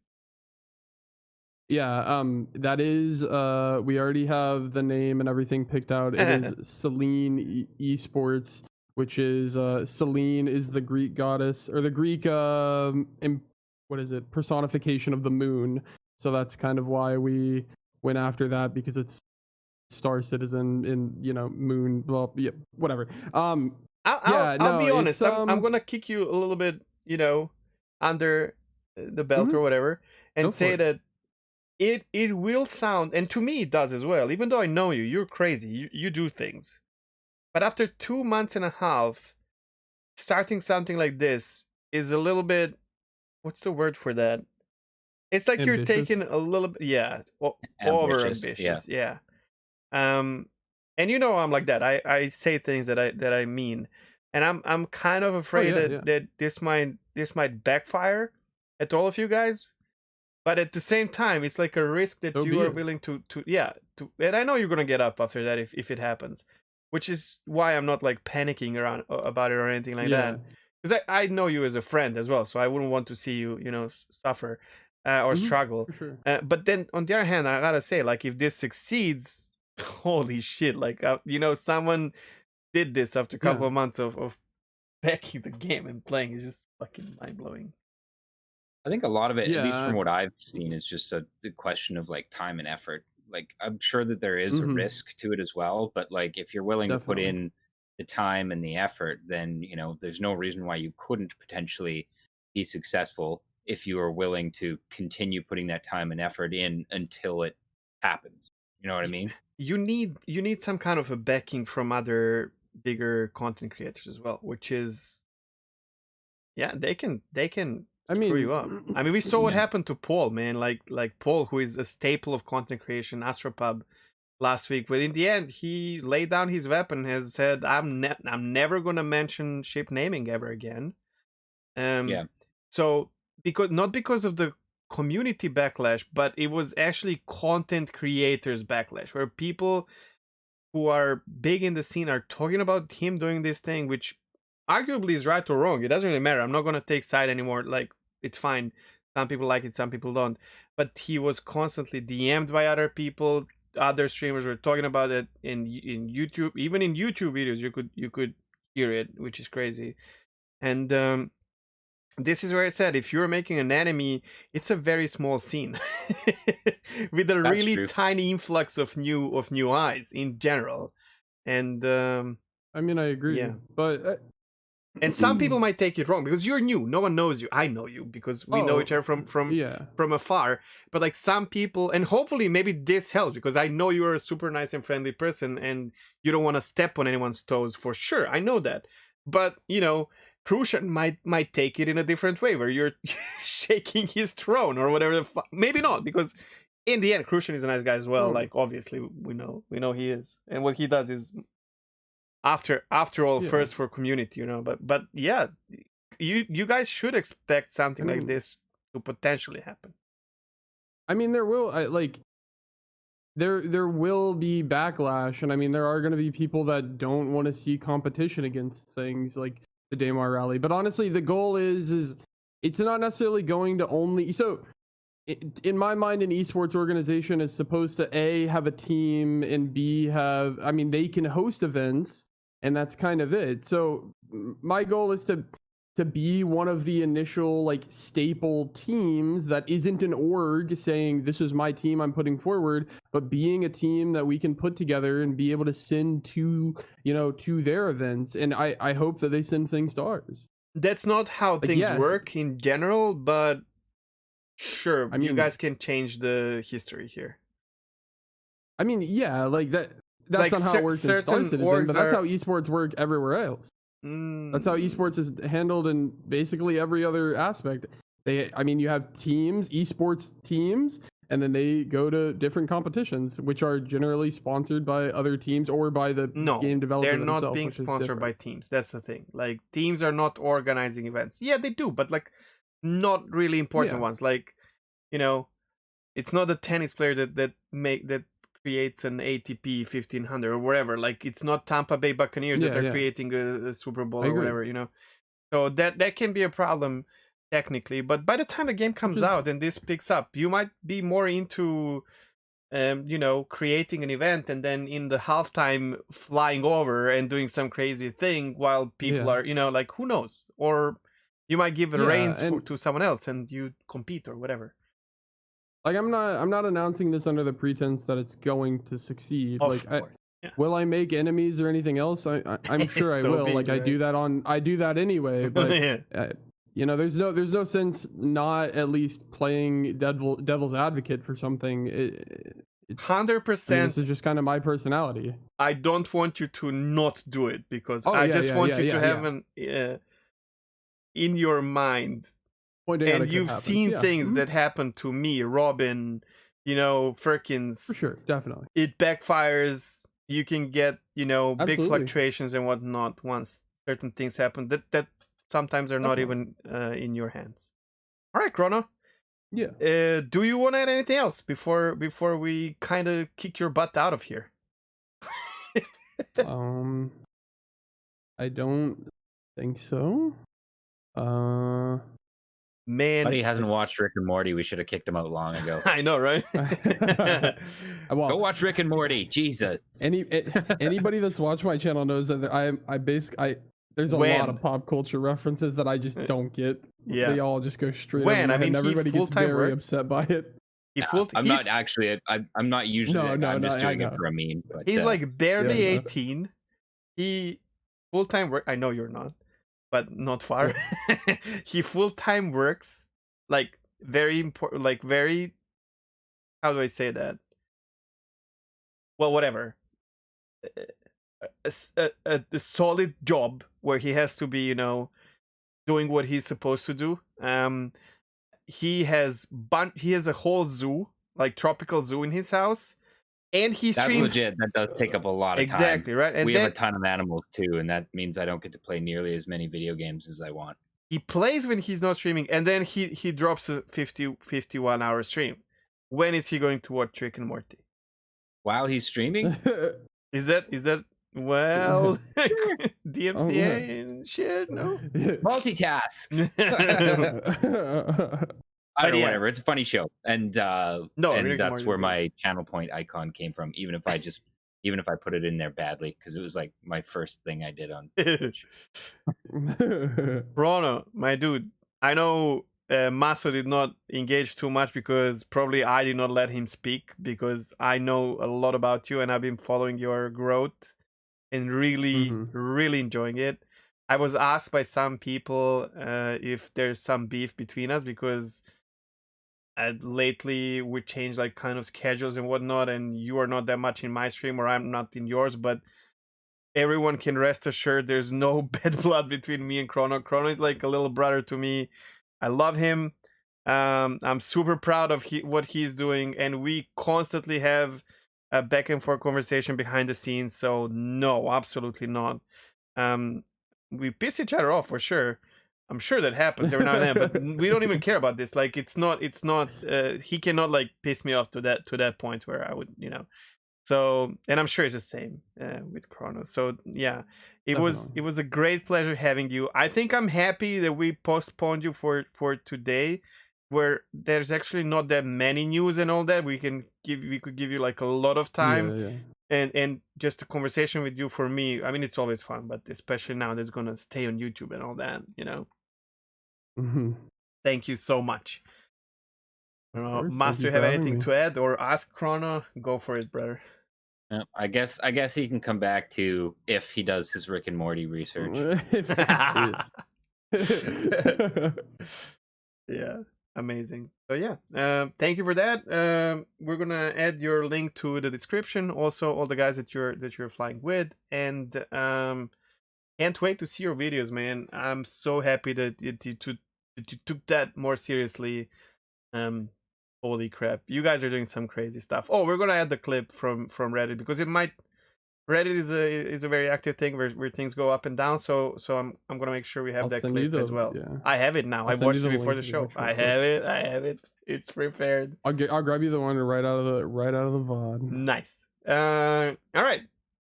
Yeah, that is. We already have the name and everything picked out. It is Selene Esports, which is Selene is the Greek goddess, or the Greek what is it, personification of the moon. So that's kind of why we went after that, because it's Star Citizen in moon. Well, yeah, whatever. I'll be honest. I'm gonna kick you a little bit, under the belt or whatever, and say that it will sound, and to me it does as well. Even though I know you're crazy. You do things. But after 2 months and a half, starting something like this is a little bit, what's the word for that? It's like ambitious. You're taking a little bit, over ambitious, yeah. And I'm like that. I say things that I mean, and I'm kind of afraid that this might backfire at all of you guys. But at the same time, it's like a risk that you are willing to, and I know you're gonna get up after that if it happens. Which is why I'm not like panicking about it or anything like that. because I know you as a friend as well, so I wouldn't want to see you, suffer or struggle. For sure. But then on the other hand, I gotta say, like, if this succeeds, holy shit! Like, someone did this after a couple of months of backing the game and playing. It's just fucking mind blowing. I think a lot of it, at least Yeah. from what I've seen, is just the question of like time and effort. Like, I'm sure that there is a risk to it as well, but like if you're willing to put in the time and the effort, then there's no reason why you couldn't potentially be successful if you are willing to continue putting that time and effort in until it happens. You know what I mean? You need some kind of a backing from other bigger content creators as well, which is, yeah, they can screw you up. I mean, we saw what happened to Paul, man. Like Paul, who is a staple of content creation, Astropub, last week. But in the end, he laid down his weapon, has said, "I'm never gonna mention ship naming ever again." Yeah. So not because of the community backlash, but it was actually content creators backlash, where people who are big in the scene are talking about him doing this thing, which arguably is right or wrong. It doesn't really matter. I'm not gonna take side anymore. Like, it's fine. Some people like it, some people don't. But he was constantly DM'd by other people. Other streamers were talking about it in YouTube. Even in YouTube videos, you could hear it, which is crazy. And this is where I said, if you're making an anime, it's a very small scene with a really tiny influx of new eyes in general. And I mean, I agree. Yeah. But and some people might take it wrong because you're new. No one knows you. I know you because we know each other from afar. But like some people, and hopefully maybe this helps, because I know you're a super nice and friendly person and you don't want to step on anyone's toes for sure. I know that. But Crucian might take it in a different way, where you're shaking his throne or whatever. Maybe not, because in the end, Crucian is a nice guy as well. Like, obviously, we know he is, and what he does is after all first for community, But yeah, you guys should expect something like this to potentially happen. I mean, there will there will be backlash, and I mean, there are going to be people that don't want to see competition against things like the Daymar rally. But honestly, the goal is it's not necessarily going to only in my mind, an esports organization is supposed to A, have a team, and B, they can host events, and that's kind of it. So my goal is to be one of the initial staple teams that isn't an org saying this is my team I'm putting forward, but being a team that we can put together and be able to send to their events. And I hope that they send things to ours. That's not how things work in general, but sure, I mean, you guys can change the history here. I mean, yeah, that's not how it works in Star Citizen, but that's how esports work everywhere else. That's how esports is handled in basically every other aspect. You have teams, esports teams, and then they go to different competitions, which are generally sponsored by other teams or by the game developer they're themselves. Not being sponsored by teams. That's the thing. Like, teams are not organizing events. Yeah, they do, but not really important ones. Like, it's not a tennis player that creates an ATP 1500 or whatever. Like, it's not Tampa Bay Buccaneers that are creating a Super Bowl or whatever, So that can be a problem technically, but by the time the game comes out and this picks up, you might be more into creating an event and then in the halftime flying over and doing some crazy thing while people are, who knows? Or you might give the reins to someone else and you compete or whatever. Like, I'm not announcing this under the pretense that it's going to succeed. Will I make enemies or anything else? I'm sure I will. I do that anyway. But there's no sense not at least playing devil's advocate for something. 100%. This is just kind of my personality. I don't want you to not do it because I just want you to have an in your mind. And you've seen things that happen to me, Robin, Firkins. For sure, definitely. It backfires. You can get, big fluctuations and whatnot once certain things happen that sometimes are not even in your hands. All right, Chrono. Yeah. Do you want to add anything else before we kind of kick your butt out of here? I don't think so. Man, but he hasn't watched Rick and Morty. We should have kicked him out long ago. I know, right? Well, go watch Rick and Morty. Jesus. Anybody that's watched my channel knows that there's a lot of pop culture references that I just don't get. Yeah, they all just go straight. When over my I mean, head, and everybody gets very upset by it. I'm not actually. I'm not usually. I'm just doing it for a meme. But, he's like barely 18. He full-time work. I know you're not, but not far. He full-time works, like very important, like very. How do I say that? Well, whatever. A solid job where he has to be, doing what he's supposed to do. He has a whole zoo, like tropical zoo in his house, and he streams. That's legit. That does take up a lot of time. Exactly, right. And we have a ton of animals too, and that means I don't get to play nearly as many video games as I want. He plays when he's not streaming, and then he drops a 51-hour stream. When is he going to watch Rick and Morty? While he's streaming? Is that well, DMCA and shit? No. Multitask. I don't know, whatever. It's a funny show, and that's where my channel point icon came from. Even if I put it in there badly, because it was like my first thing I did on Twitch. Chrono, my dude, I know Maso did not engage too much because probably I did not let him speak, because I know a lot about you and I've been following your growth and really, really enjoying it. I was asked by some people if there's some beef between us, because lately we changed like kind of schedules and whatnot, and you are not that much in my stream or I'm not in yours, but everyone can rest assured there's no bad blood between me and Chrono. Chrono is like a little brother to me. I love him. I'm super proud of what he's doing, and we constantly have a back and forth conversation behind the scenes. So no, absolutely not. We piss each other off for sure. I'm sure that happens every now and then, but we don't even care about this. Like it's not. He cannot like piss me off to that point where I would, So, and I'm sure it's the same with Chrono. So yeah, it was a great pleasure having you. I think I'm happy that we postponed you for today, where there's actually not that many news and all that. We could give you like a lot of time, and just a conversation with you for me. I mean, it's always fun, but especially now that's gonna stay on YouTube and all that. Thank you so much. Master, you have anything to add or ask Chrono? Go for it, brother. I guess he can come back to if he does his Rick and Morty research. Yeah, amazing. So yeah, thank you for that. We're gonna add your link to the description. Also, all the guys that you're flying with, and can't wait to see your videos, man. I'm so happy that you took that more seriously. Holy crap, you guys are doing some crazy stuff. Oh, we're gonna add the clip from Reddit, because Reddit is a very active thing where things go up and down. So I'm gonna make sure we have that clip as well. Yeah. I have it now. I watched it before the show. I have it. It's prepared. I'll grab you the one right out of the VOD. Nice. All right.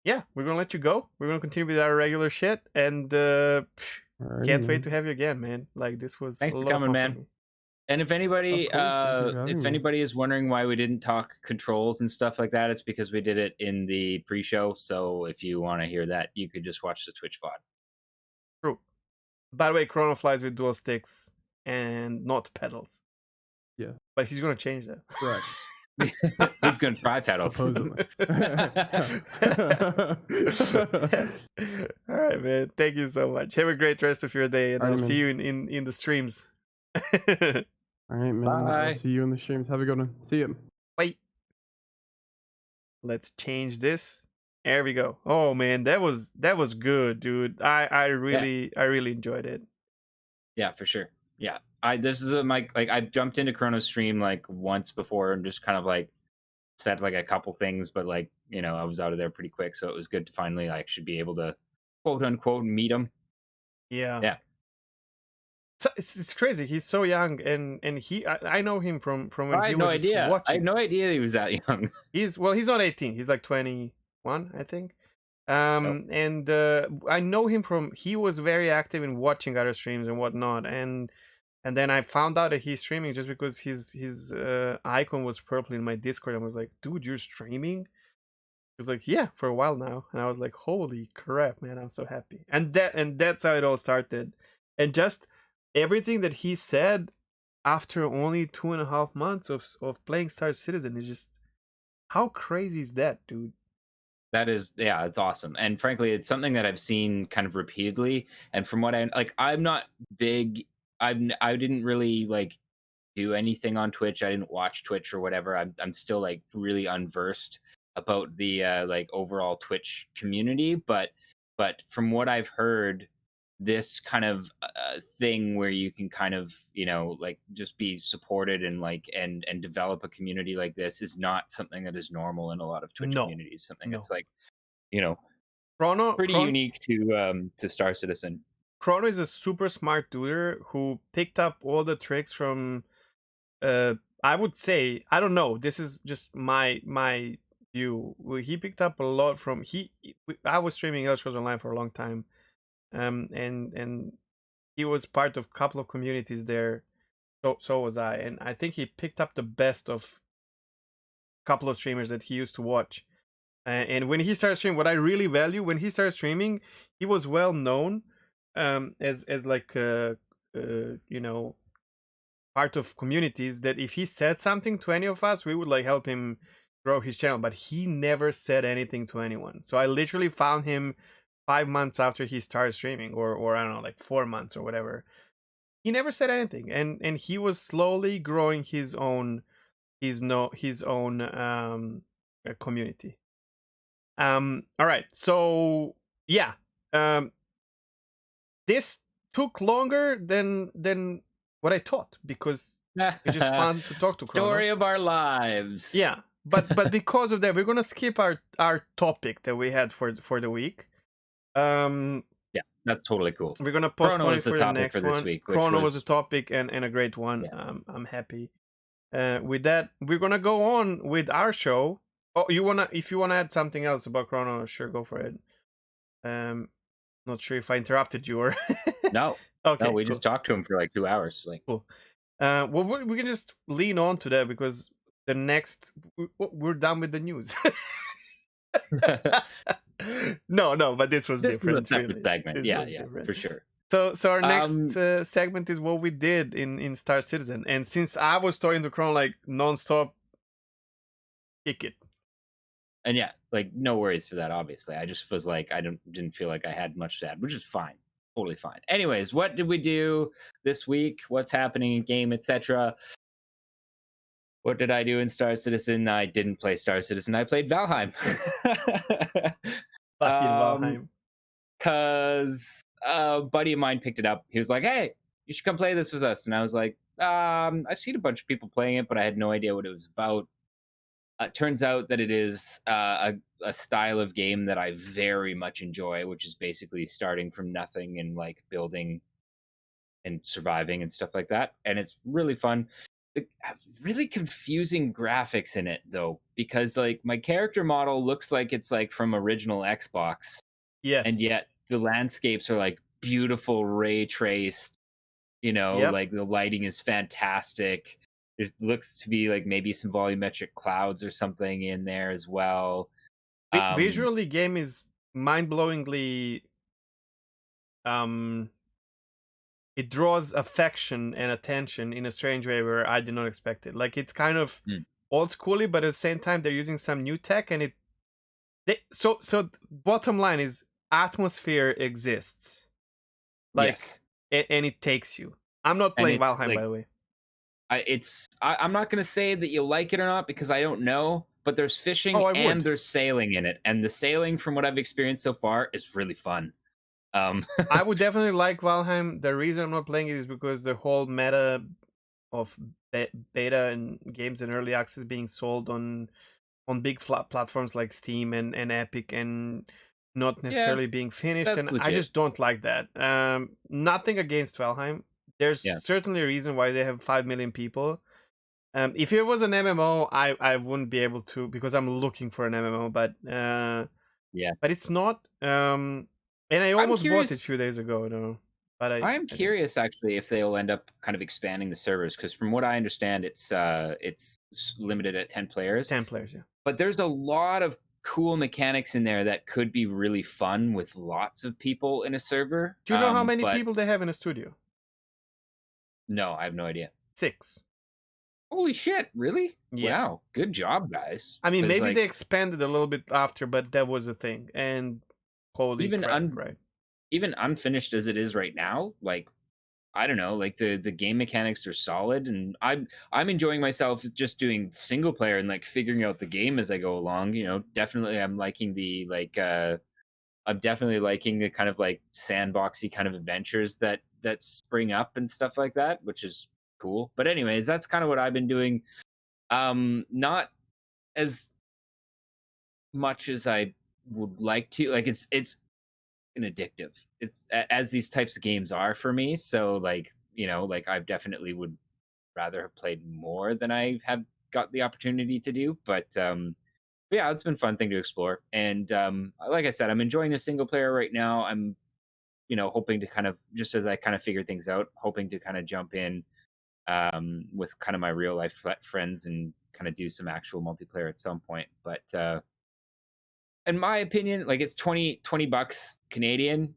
Yeah, we're gonna let you go. We're gonna continue with our regular shit, and can't wait to have you again, man. Like this was. Thanks for coming, man. And if anybody is wondering why we didn't talk controls and stuff like that, it's because we did it in the pre-show. So if you want to hear that, you could just watch the Twitch VOD. True. By the way, Chrono flies with dual sticks and not pedals. Yeah. But he's going to change that. Correct. He's going to try pedals. Supposedly. All right, man. Thank you so much. Have a great rest of your day, and I'll see you in the streams. All right, man. Bye. I'll see you in the streams. Have a good one. See you. Bye. Let's change this. There we go. Oh man, that was good, dude. I really enjoyed it. Yeah, for sure. Yeah. This is I jumped into Chrono's stream like once before and just kind of like said like a couple things, but like, I was out of there pretty quick, so it was good to finally like should be able to quote unquote meet him. Yeah. Yeah. It's crazy. He's so young, and I know him from when he was watching. I had no idea he was that young. He's not 18. He's like 21, I think. And I know him from, he was very active in watching other streams and whatnot, and then I found out that he's streaming just because his icon was purple in my Discord. I was like, dude, you're streaming? He was like, yeah, for a while now. And I was like, holy crap, man, I'm so happy. And that's how it all started. And just everything that he said after only 2.5 months of playing Star Citizen is just, how crazy is that, dude? That is, yeah, it's awesome. And frankly, it's something that I've seen kind of repeatedly. And from what I'm not big. I didn't really like do anything on Twitch. I didn't watch Twitch or whatever. I'm still like really unversed about the like overall Twitch community. But from what I've heard, this kind of thing where you can kind of, you know, like just be supported and like and develop a community like this is not something that is normal in a lot of Twitch communities. Something that's like, you know, pretty unique to Star Citizen. Chrono is a super smart duder who picked up all the tricks from I would say, I don't know, this is just my view. He picked up a lot from I was streaming Elder Scrolls Online for a long time. And he was part of a couple of communities there. So was I, and I think he picked up the best of a couple of streamers that he used to watch. And when he started streaming, what I really value, when he started streaming, he was well known as like you know, part of communities that if he said something to any of us, we would like help him grow his channel. But he never said anything to anyone. So I literally found him 5 months after he started streaming, or I don't know, like 4 months or whatever. He never said anything, and he was slowly growing his own community. All right, so yeah, this took longer than what I thought, because it's just fun to talk to Chrono. Story of our lives. Yeah, but because of that, we're gonna skip our topic that we had for the week. Yeah, that's totally cool. We're gonna postpone it for the next one. This week, Chrono was a topic and a great one. Yeah. I'm happy. With that, we're gonna go on with our show. Oh, if you wanna add something else about Chrono, sure, go for it. Not sure if I interrupted you or no. Okay, no, we just talked to him for like 2 hours. Like, cool. Well, we can just lean on to that because the next we're done with the news. No, but this was different. Really. Segment. Yeah, for sure. So our next segment is what we did in Star Citizen, and since I was talking to Chrono like nonstop, kick it. And yeah, like no worries for that. Obviously, I just was like I didn't feel like I had much to add, which is fine, totally fine. Anyways, what did we do this week? What's happening in game, etc. What did I do in Star Citizen? I didn't play Star Citizen. I played Valheim. Valheim. Because a buddy of mine picked it up. He was like, "Hey, you should come play this with us." And I was like, "I've seen a bunch of people playing it, but I had no idea what it was about." It turns out that it is a style of game that I very much enjoy, which is basically starting from nothing and like building and surviving and stuff like that. And it's really fun. Really confusing graphics in it though, because like my character model looks like it's like from original Xbox. Yes. And yet the landscapes are like beautiful ray traced, you know, like the lighting is fantastic. There looks to be like maybe some volumetric clouds or something in there as well. Visually, game is mind-blowingly it draws affection and attention in a strange way where I did not expect it. Like it's kind of old schooly, but at the same time they're using some new tech, and so bottom line is atmosphere exists. Like and it takes you. I'm not playing Valheim, like, by the way. I'm not gonna say that you like it or not because I don't know, but there's fishing and there's sailing in it, and the sailing from what I've experienced so far is really fun. I would definitely like Valheim. The reason I'm not playing it is because the whole meta of beta and games in early access being sold on big platforms like Steam and Epic and not necessarily being finished, and legit. I just don't like that. Nothing against Valheim. There's certainly a reason why they have 5 million people. If it was an MMO, I wouldn't be able to, because I'm looking for an MMO, but Yeah. But it's not. And I almost bought it a few days ago, though. But I'm I curious actually if they'll end up kind of expanding the servers, because from what I understand, it's limited at 10 players. 10 players, yeah. But there's a lot of cool mechanics in there that could be really fun with lots of people in a server. Do you know how many people they have in a studio? No, I have no idea. 6. Holy shit, really? Yeah. Wow, good job, guys. I mean, maybe they expanded a little bit after, but that was the thing. And holy crap, right? Even unfinished as it is right now, like, I don't know, like the game mechanics are solid, and I'm enjoying myself just doing single player and like figuring out the game as I go along. You know, definitely I'm liking the I'm definitely liking the kind of like sandboxy kind of adventures that spring up and stuff like that, which is cool. But anyways, that's kind of what I've been doing. Not as much as I would like to. Like it's an addictive. It's as these types of games are for me. So like, you know, like I definitely would rather have played more than I have got the opportunity to do. But yeah, it's been a fun thing to explore. And like I said, I'm enjoying the single player right now. I'm, you know, hoping to kind of, just as I kind of figure things out, hoping to kind of jump in with kind of my real life friends and kind of do some actual multiplayer at some point. But in my opinion, like it's 20 bucks Canadian.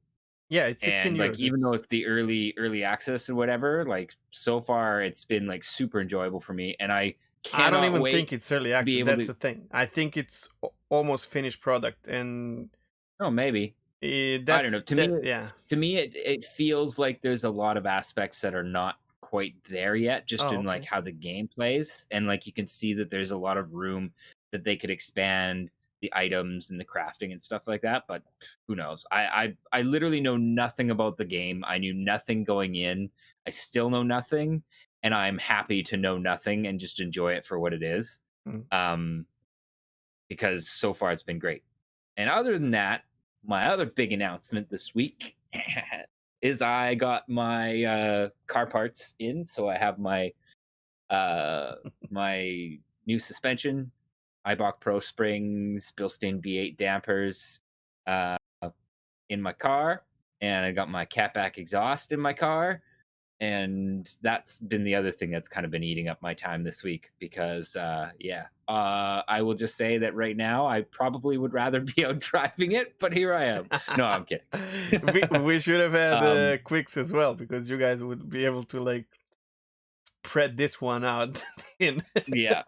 Yeah, it's 16 and euros. Like even though it's the early access or whatever, like so far it's been like super enjoyable for me, and I don't even think it's early access. That's the thing. I think it's almost finished product, and maybe I don't know. To me, it feels like there's a lot of aspects that are not quite there yet, just in like how the game plays, and like you can see that there's a lot of room that they could expand the items and the crafting and stuff like that. But who knows? I literally know nothing about the game. I knew nothing going in. I still know nothing, and I'm happy to know nothing and just enjoy it for what it is. Because so far it's been great. And other than that, my other big announcement this week is I got my car parts in. So I have my my new suspension, Eibach Pro springs, Bilstein B8 dampers in my car, and I got my catback exhaust in my car. And that's been the other thing that's kind of been eating up my time this week, because I will just say that right now I probably would rather be out driving it, but here I am. No, I'm kidding. we should have had quicks as well, because you guys would be able to like spread this one out. Yeah.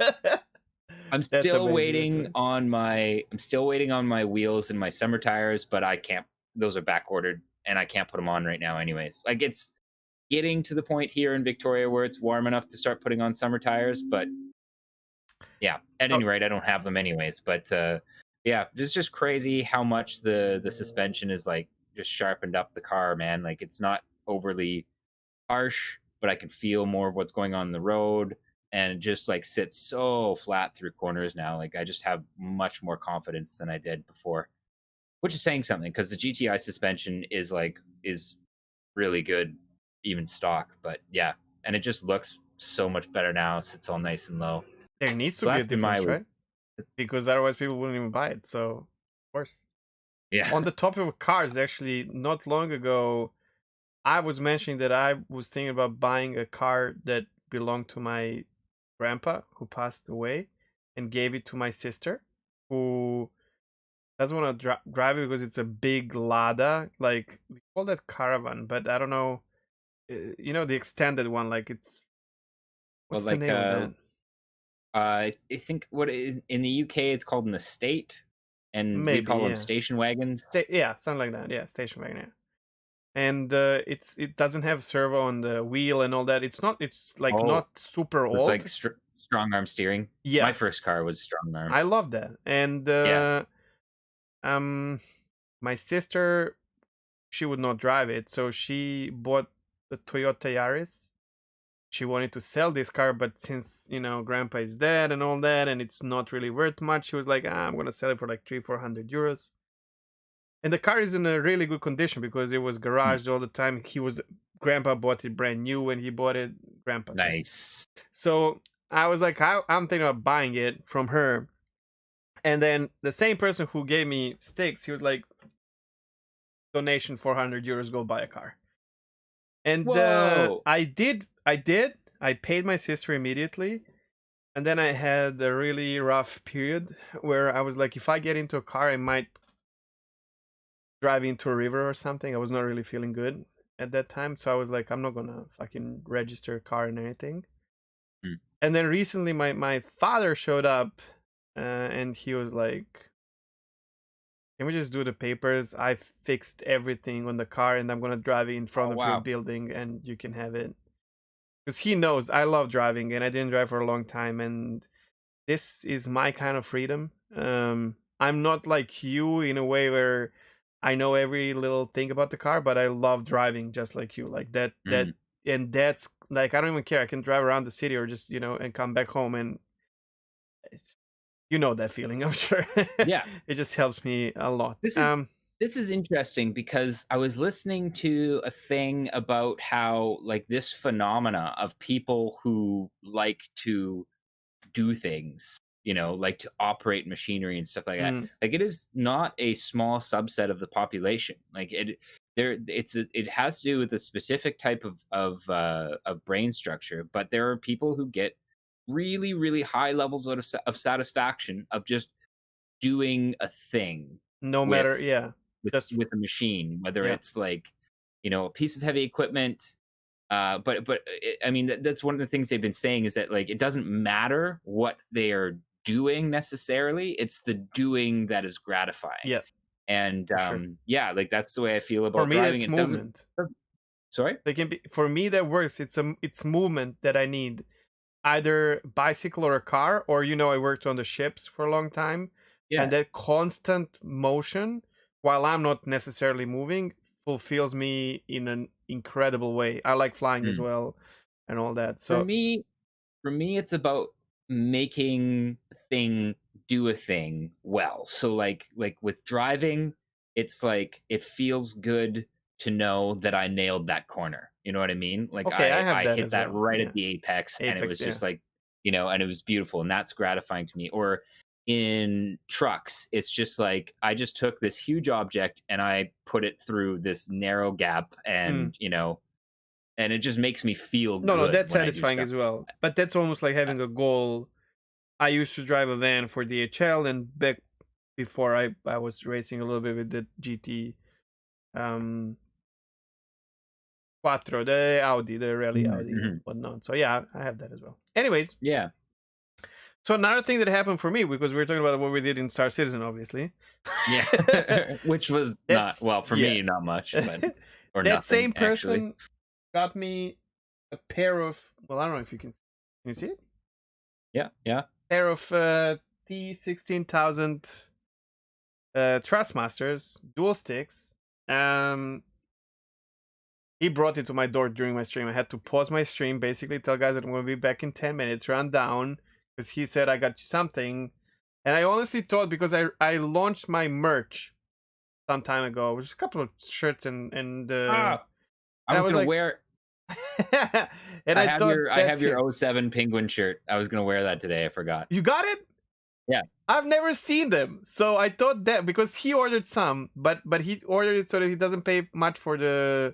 I'm still waiting on my wheels and my summer tires, but I can't. Those are back ordered, and I can't put them on right now anyways. Like it's getting to the point here in Victoria where it's warm enough to start putting on summer tires, but yeah, at any rate, I don't have them anyways. But yeah, it's just crazy how much the suspension is like just sharpened up the car, man. Like it's not overly harsh, but I can feel more of what's going on the road, and it just like sits so flat through corners now. Like I just have much more confidence than I did before, which is saying something, because the GTI suspension is really good, even stock. But yeah, and it just looks so much better now. Sits all nice and low. There needs to be a difference, right? Because otherwise people wouldn't even buy it. So of course, yeah. On the topic of cars, actually, not long ago, I was mentioning that I was thinking about buying a car that belonged to my grandpa, who passed away, and gave it to my sister, who doesn't want to drive it because it's a big Lada. Like, we call that caravan, but I don't know. You know, the extended one. Like, it's what's the name of that? I think what is in the UK it's called an estate, and we call them station wagons. Yeah, something like that. Yeah, station wagon. Yeah. And it doesn't have servo on the wheel and all that. It's not super old. It's like strong arm steering. Yeah, my first car was strong arm. I love that. And my sister, she would not drive it, so she bought the Toyota Yaris. She wanted to sell this car, but since grandpa is dead and all that, and it's not really worth much, she was like, I'm gonna sell it for like 300-400 euros. And the car is in a really good condition because it was garaged all the time. Grandpa bought it brand new when he bought it. Grandpa. Nice. So I was like, I'm thinking about buying it from her. And then the same person who gave me sticks, he was like, donation 400 euros, go buy a car. And I did. I paid my sister immediately. And then I had a really rough period where I was like, if I get into a car, I might drive into a river or something. I was not really feeling good at that time. So I was like, I'm not going to fucking register a car and anything. Mm. And then recently my father showed up and he was like, can we just do the papers? I fixed everything on the car and I'm going to drive it in front of your building and you can have it. Because he knows I love driving and I didn't drive for a long time. And this is my kind of freedom. I'm not like you in a way where I know every little thing about the car, but I love driving just like you. Like that, and that's like, I don't even care. I can drive around the city or just, and come back home and that feeling, I'm sure. Yeah. It just helps me a lot. This is interesting because I was listening to a thing about how like this phenomena of people who like to do things, like to operate machinery and stuff like that. Like it is not a small subset of the population. Like it has to do with a specific type of brain structure, but there are people who get really, really high levels of satisfaction of just doing a thing. No matter, with a machine, whether it's like, a piece of heavy equipment. But I mean, that's one of the things they've been saying is that like, it doesn't matter what they are doing necessarily. It's the doing that is gratifying. Yeah. And like that's the way I feel about for me, driving. it's movement. Sorry? They can be, for me, that works. It's movement that I need. Either bicycle or a car, or I worked on the ships for a long time. Yeah. And that constant motion, while I'm not necessarily moving, fulfills me in an incredible way. I like flying as well and all that. So for me it's about making a thing do a thing well. So like with driving, it's like it feels good to know that I nailed that corner. You know what I mean? Like I hit that right at the apex, and it was just like, and it was beautiful, and that's gratifying to me. Or in trucks, it's just like I just took this huge object and I put it through this narrow gap, and and it just makes me feel good. No, that's satisfying as well. But that's almost like having a goal. I used to drive a van for DHL, and back before I was racing a little bit with the GT Quattro, the Audi, the rally Audi and whatnot. So yeah, I have that as well. Anyways. Yeah. So another thing that happened for me, because we were talking about what we did in Star Citizen, obviously. Yeah. Which was not, well, for me, not much. But, or that nothing, same person actually got me a pair of, well, I don't know if you can you see it? Yeah. Pair of T16000 Thrustmasters, dual sticks. He brought it to my door during my stream. I had to pause my stream, basically tell guys that I'm going to be back in 10 minutes, run down, because he said I got you something. And I honestly thought, because I launched my merch some time ago, which is a couple of shirts and I'm going to wear... and I have your 07 penguin shirt. I was going to wear that today. I forgot. You got it? Yeah. I've never seen them. So I thought that, because he ordered some, but he ordered it so that he doesn't pay much for the...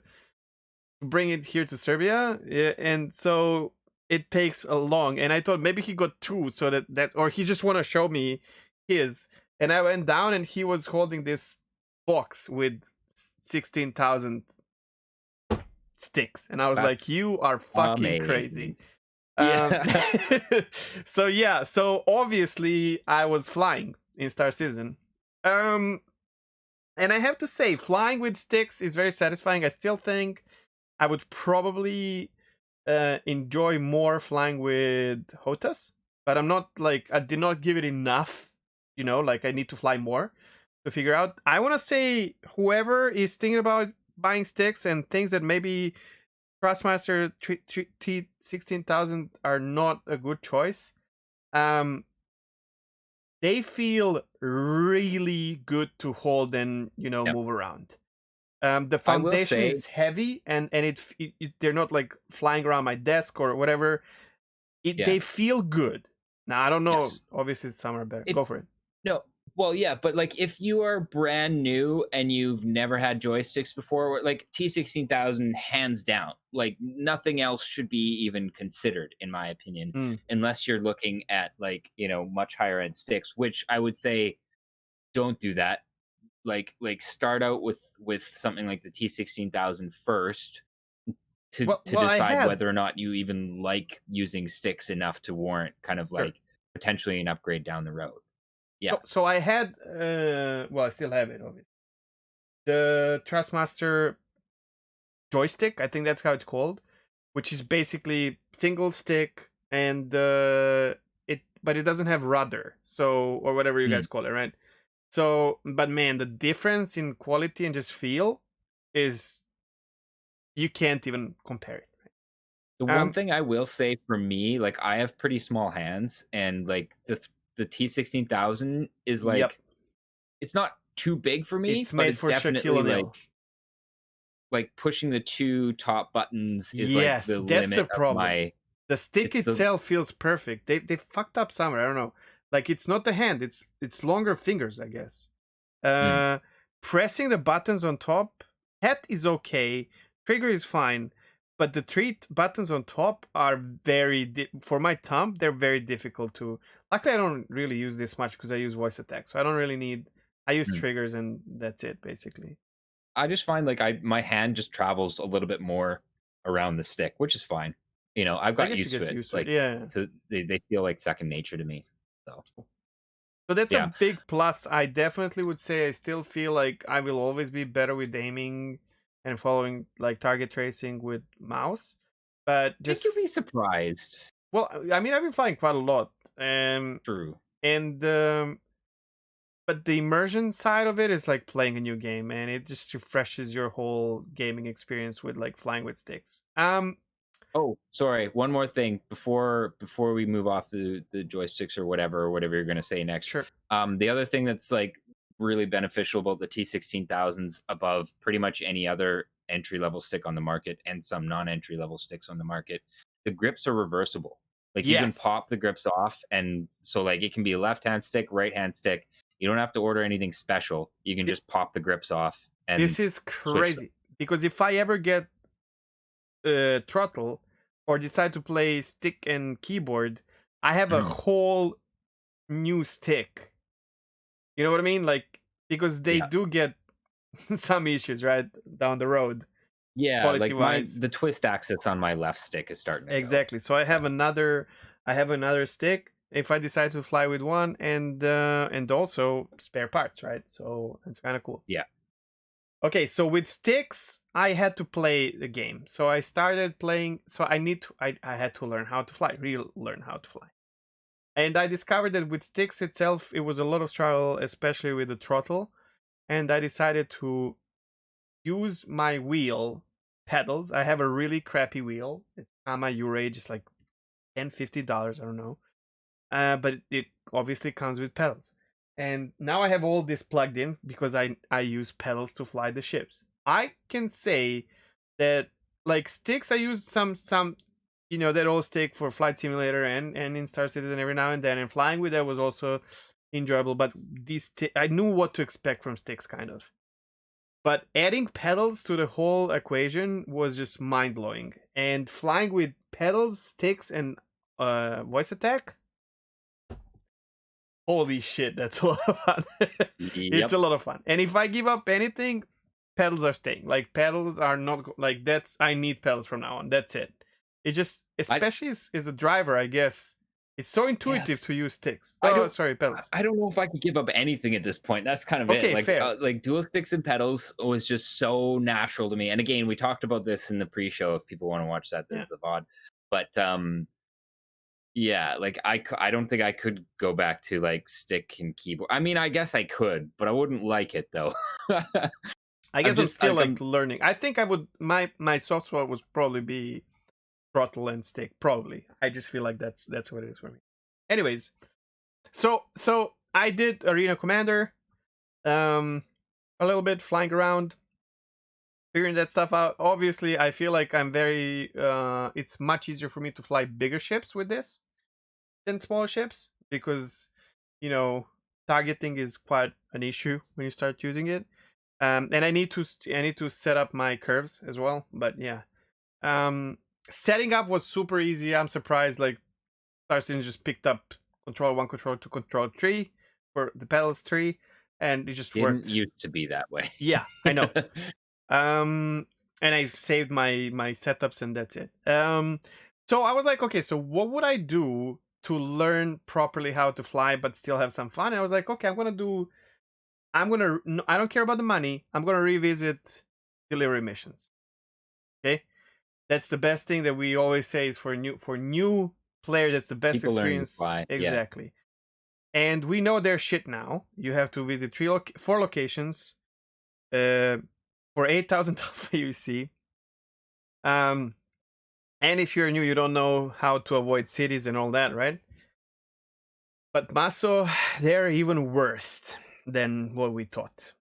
bring it here to Serbia, and so it takes a long, and I thought maybe he got two, so that or he just want to show me his. And I went down and he was holding this box with 16,000 sticks, and I was like, you are fucking amazing. Crazy. So obviously I was flying in Star Citizen, and I have to say, flying with sticks is very satisfying. I still think I would probably enjoy more flying with HOTAS, but I'm not like, I did not give it enough, like I need to fly more to figure out. I want to say, whoever is thinking about buying sticks and thinks that maybe Thrustmaster T16000 are not a good choice, they feel really good to hold and, move around. The foundation is heavy, and they're not like flying around my desk or whatever. They feel good. Now, I don't know. Yes. Obviously, some are better. Go for it. No, well, yeah, but like if you are brand new and you've never had joysticks before, like T16,000, hands down, like nothing else should be even considered, in my opinion, Mm. unless you're looking at like much higher end sticks, which I would say don't do that. Like start out with something like the T16,000 first to Well, I decide had whether or not you even like using sticks enough to warrant kind of sure. like potentially an upgrade down the road. Yeah. So I had well, I still have it, obviously. The Trustmaster joystick, I think that's how it's called, which is basically single stick and but it doesn't have rudder, so or whatever you guys call it, right? So, but man, the difference in quality and just feel is you can't even compare it. The one thing I will say for me, like I have pretty small hands, and like the T16,000 is Yep, like it's not too big for me, it's but made it's for Shaquille definitely O'Neal. like pushing the two top buttons is like Yes, the that's the limit of problem. my. The stick It's the itself feels perfect. They fucked up somewhere. I don't know. Like it's not the hand. It's longer fingers, I guess. Pressing the buttons on top, head is okay. Trigger is fine, but the three buttons on top are very for my thumb. They're very difficult to. Luckily, I don't really use this much because I use voice attack, so I don't really need. I use triggers and that's it basically. I just find like my hand just travels a little bit more around the stick, which is fine. I've I got guess you used to get it. used to it. Like Yeah. they feel like second nature to me. So So that's a yeah. big plus. I definitely would say I still feel like I will always be better with aiming and following like target tracing with mouse. But I think just you'll be surprised. well, I mean, I've been flying quite a lot, True. and but the immersion side of it is like playing a new game, and it just refreshes your whole gaming experience with like flying with sticks. Oh, sorry. One more thing before we move off the joysticks or whatever you're gonna say next. Sure. The other thing that's like really beneficial about the T16,000s above pretty much any other entry level stick on the market and some non-entry level sticks on the market, the grips are reversible. Like you can Yes. pop the grips off, and so like it can be a left hand stick, right hand stick. You don't have to order anything special. You can just pop the grips off and This is switch them. crazy because if I ever get throttle or decide to play stick and keyboard, I have a whole new stick. You know what I mean? Like because they do get some issues right down the road. Yeah, like quality-wise. the twist axis on my left stick is starting to Exactly. So I have another stick if I decide to fly with one and also spare parts, right? So it's kind of cool. Yeah. Okay, so with sticks, I had to play the game. So I started playing. So I had to learn how to fly, learn how to fly. And I discovered that with sticks itself, it was a lot of struggle, especially with the throttle. And I decided to use my wheel pedals. I have a really crappy wheel. It's Ama Urage. It's like $10-$50. I don't know. But it obviously comes with pedals. And now I have all this plugged in because I use pedals to fly the ships. I can say that like sticks, I use some that old stick for Flight Simulator and in Star Citizen every now and then. And flying with that was also enjoyable. But I knew what to expect from sticks, kind of. But adding pedals to the whole equation was just mind blowing. And flying with pedals, sticks, and voice attack. Holy shit, that's a lot of fun. It's a lot of fun. And if I give up anything, pedals are staying. Like pedals are not like that's. I need pedals from now on. That's it. It just, especially as a driver, I guess. It's so intuitive to use sticks. Pedals. I don't know if I could give up anything at this point. That's kind of okay, it. Like, fair. Like dual sticks and pedals was just so natural to me. And again, we talked about this in the pre-show. If people want to watch that, there's the VOD. But yeah, like I don't think I could go back to like stick and keyboard. I mean, I guess I could, but I wouldn't like it though. I guess I'm still like learning. I think I would. My soft spot would probably be throttle and stick. Probably. I just feel like that's what it is for me. Anyways, so I did Arena Commander, a little bit flying around, figuring that stuff out. Obviously, I feel like I'm very. It's much easier for me to fly bigger ships with this than smaller ships because, targeting is quite an issue when you start using it. And I need to set up my curves as well. But yeah, setting up was super easy. I'm surprised. Like, Star Citizen just picked up control 1, control 2, control 3 for the pedals 3, and it just worked. Didn't used to be that way. Yeah, I know. And I saved my setups, and that's it. So I was like, okay, so what would I do to learn properly how to fly but still have some fun? And I was like, okay, I don't care about the money. I'm gonna revisit delivery missions. Okay, that's the best thing that we always say is for new player. That's the best People experience. learn to fly. Exactly. Yeah. And we know their shit now. You have to visit 4 locations, for 8,000 alpha UC. And if you're new, you don't know how to avoid cities and all that, right? But Maso, they're even worse than what we thought.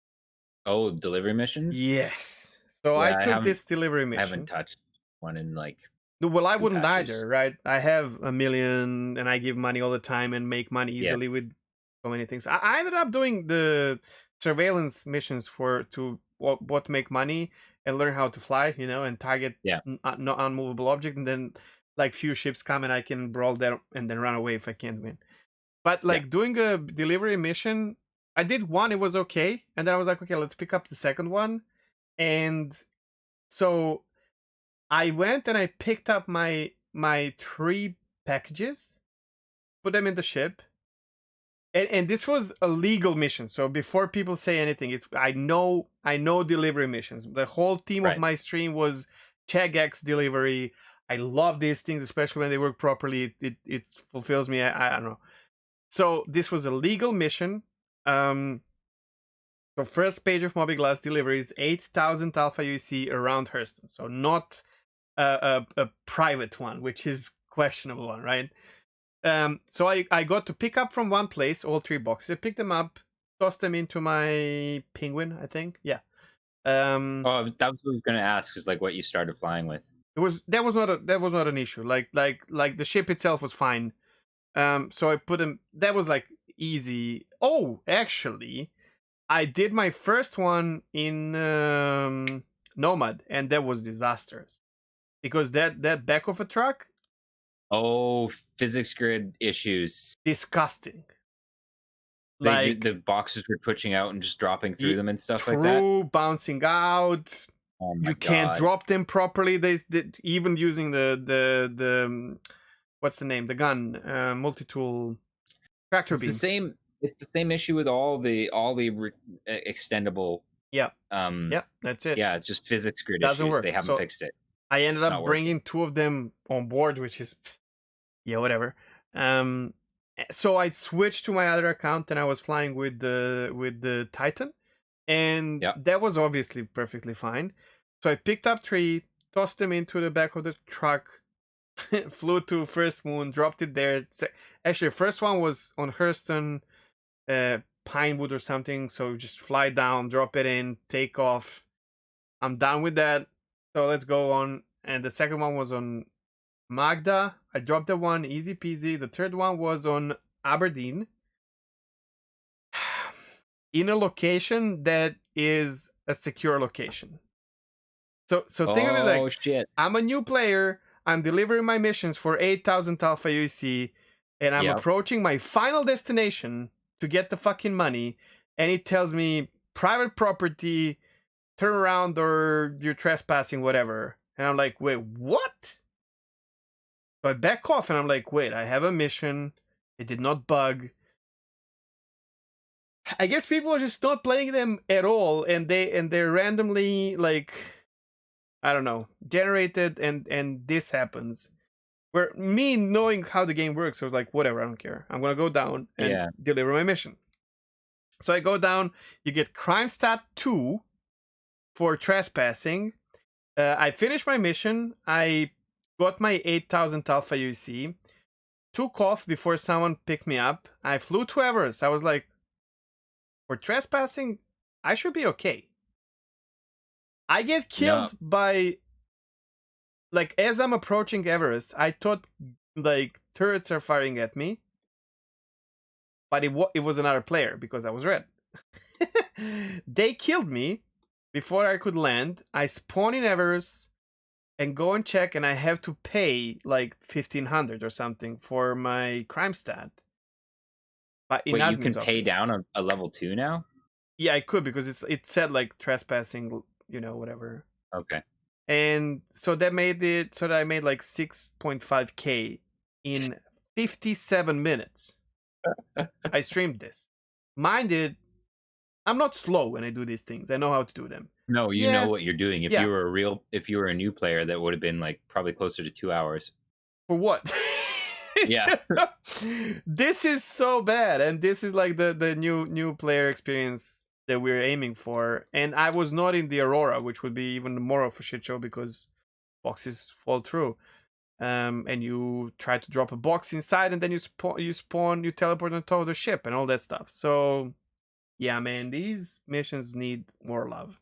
Oh, delivery missions? Yes. So yeah, I took this delivery mission. I haven't touched one in like. Well, I wouldn't either, right? I have 1 million and I give money all the time and make money easily with so many things. I ended up doing the surveillance missions to make money and learn how to fly, and target not unmovable object, and then like few ships come and I can brawl there and then run away if I can't win. But like doing a delivery mission, I did one, it was okay, and then I was like, okay, let's pick up the second one. And so I went and I picked up my 3 packages, put them in the ship, and this was a legal mission. So before people say anything, I know delivery missions. The whole theme of my stream was ChegX delivery. I love these things, especially when they work properly. It fulfills me. I don't know. So this was a legal mission. The first page of Moby Glass delivery is 8,000 alpha UC around Hurston. So not a private one, which is questionable one, right? So I got to pick up from one place all 3 boxes. I picked them up, tossed them into my Penguin, I think. Yeah. That was what I was going to ask, is like what you started flying with. That was not an issue. Like the ship itself was fine. So I put them. That was like easy. Oh, actually, I did my first one in Nomad, and that was disastrous because that back of a truck. Oh, physics grid issues. Disgusting. Like the boxes were pushing out and just dropping through them and stuff like that. Bouncing out. Oh my God. Can't drop them properly. They even using the what's the name? The gun, multi-tool tractor beam. It's the same issue with all the extendable. Yeah. That's it. Yeah, it's just physics grid Doesn't issues. Work. They haven't fixed it. I ended up bringing 2 of them on board, which is whatever. So I switched to my other account and I was flying with the Titan, and that was obviously perfectly fine. So I picked up 3, tossed them into the back of the truck, flew to first moon, dropped it there. Actually, the first one was on Hurston, Pinewood or something. So just fly down, drop it in, take off. I'm done with that. So let's go on. And the second one was on Magda. I dropped that one, easy peasy. The third one was on Aberdeen, in a location that is a secure location. So think of it like, shit. I'm a new player. I'm delivering my missions for 8,000 alpha UC, and I'm approaching my final destination to get the fucking money, and it tells me private property, turn around, or you're trespassing, whatever. And I'm like, wait, what? So I back off and I'm like, wait, I have a mission. It did not bug. I guess people are just not playing them at all, and they're randomly like, I don't know, generated, and this happens. Where me knowing how the game works, I was like, whatever, I don't care. I'm gonna go down and deliver my mission. So I go down, you get crime stat 2 for trespassing. I finished my mission. I got my 8,000 alpha UC. Took off before someone picked me up. I flew to Everest. I was like, for trespassing, I should be okay. I get killed by, like, as I'm approaching Everest, I thought like turrets are firing at me. but it was another player because I was red. They killed me before I could land. I spawn in Everest and go and check, and I have to pay like 1,500 or something for my crime stat. But Wait, you can pay down a level 2 now? Yeah, I could, because it said like trespassing, whatever. Okay. And so that made it so that I made like 6.5k in 57 minutes. I streamed this. Mind it, I'm not slow when I do these things. I know how to do them. No, you know what you're doing. If you were a new player, that would have been like probably closer to 2 hours. For what? Yeah. This is so bad, and this is like the new player experience that we're aiming for. And I was not in the Aurora, which would be even more of a shit show because boxes fall through. And you try to drop a box inside, and then you teleport on top of the ship and all that stuff. So yeah, man, these missions need more love.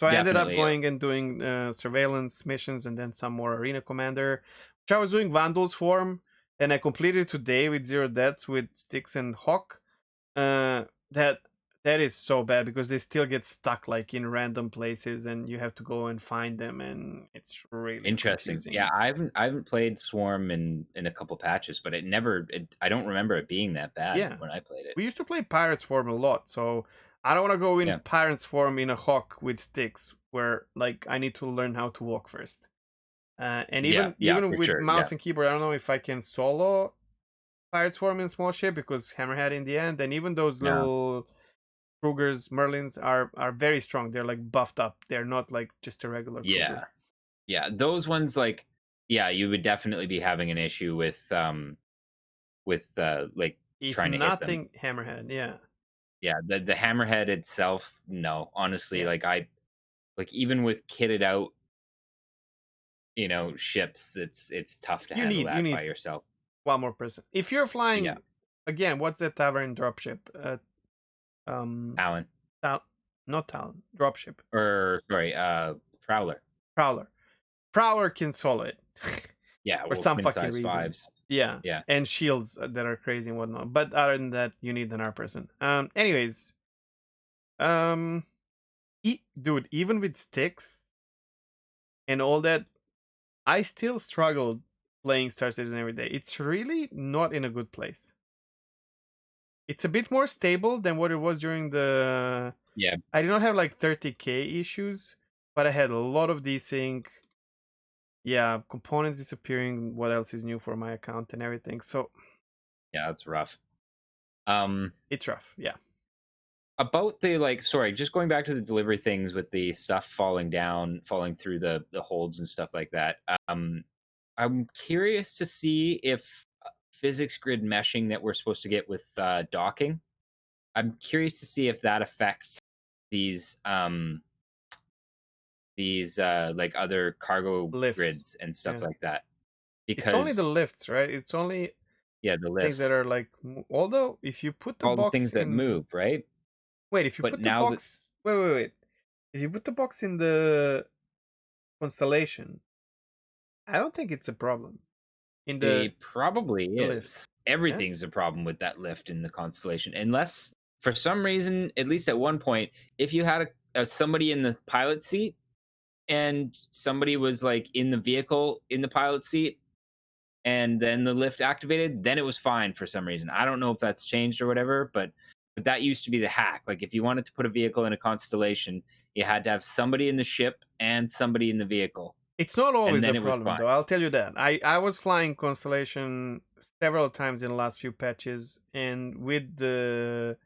So I ended up going and doing surveillance missions, and then some more arena commander, which I was doing Vandal's form, and I completed today with 0 deaths with Styx and Hawk. That is so bad because they still get stuck like in random places, and you have to go and find them, and it's really interesting. confusing. Yeah, I haven't played Swarm in a couple patches, but I don't remember it being that bad when I played it. We used to play Pirates Form a lot, so I don't want to go in Pirates Form in a Hawk with Styx, where like I need to learn how to walk first. And even with mouse and keyboard, I don't know if I can solo Pirates Form in small ship, because Hammerhead in the end, and even those little Krugers, Merlins are very strong. They're like buffed up. They're not like just a regular Kruger. Yeah, those ones, like, you would definitely be having an issue with like if trying to hit them. Hammerhead, yeah, the Hammerhead itself, no, honestly, like even with kitted out ships, it's tough to handle that by yourself. One more person. If you're flying again, what's that Tavern dropship? Talon. Not Talon. Dropship. Or sorry, Prowler. Prowler can solo it. Yeah, for some fucking reason. 5s. Yeah. And shields that are crazy and whatnot. But other than that, you need an R person. Anyways, dude, even with Styx and all that, I still struggled playing Star Citizen every day. It's really not in a good place. It's a bit more stable than what it was during the... Yeah. I did not have like 30k issues, but I had a lot of desync. Yeah, components disappearing. What else is new for my account and everything? So yeah, that's rough. It's rough, yeah. About the just going back to the delivery things with the stuff falling through the holds and stuff like that. I'm curious to see if physics grid meshing that we're supposed to get with docking, I'm curious to see if that affects these like other cargo lifts. grids and stuff like that. Because it's only the lifts, right? It's only the lifts, things that are like, although if you put the all box the things that move, right? Wait, if you put the box wait. If you put the box in the constellation, I don't think it's a problem. It probably is. Everything's a problem with that lift in the constellation, unless for some reason, at least at one point, if you had somebody in the pilot seat and somebody was like in the vehicle in the pilot seat, and then the lift activated, then it was fine for some reason. I don't know if that's changed or whatever, but that used to be the hack. Like if you wanted to put a vehicle in a constellation, you had to have somebody in the ship and somebody in the vehicle. It's not always a problem, though. I'll tell you that. I was flying Constellation several times in the last few patches, and with the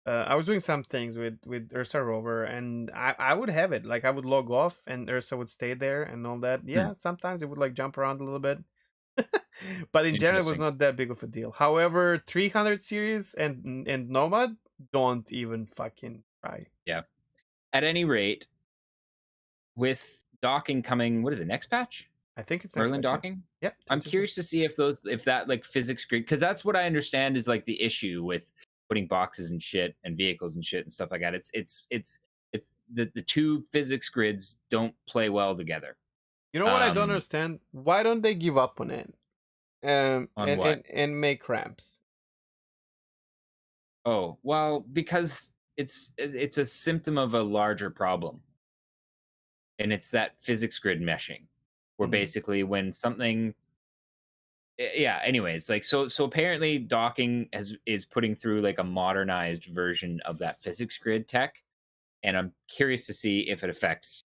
I was doing some things with Ursa Rover, and I would have it. Like I would log off, and Ursa would stay there and all that. Yeah, sometimes it would like jump around a little bit, but in general, it was not that big of a deal. However, 300 series and Nomad, don't even fucking try. Yeah. At any rate, with docking coming, what is it, next patch? I think it's Merlin docking. Yeah. I'm curious to see if that like physics grid, because that's what I understand is like the issue with putting boxes and shit and vehicles and shit and stuff like that. It's the two physics grids don't play well together. You know what I don't understand? Why don't they give up on it? On what? And make ramps? Oh, well, because it's a symptom of a larger problem, and it's that physics grid meshing, where Mm. basically when something yeah, anyways, like so apparently docking is putting through like a modernized version of that physics grid tech, and I'm curious to see if it affects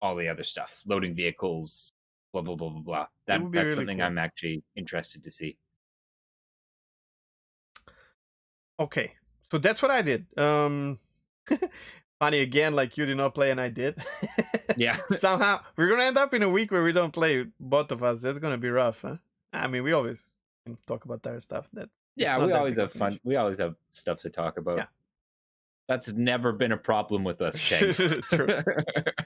all the other stuff, loading vehicles, blah blah blah blah blah. It would be That's really something cool. I'm actually interested to see. Okay, so that's what I did. Funny again, like you did not play and I did. Yeah. Somehow we're gonna end up in a week where we don't play, both of us. That's gonna be rough, huh? I mean, we always can talk about that stuff. That's Yeah, not we that always big of have an fun. We always have stuff to talk about. Yeah. That's never been a problem with us, Cheg. True.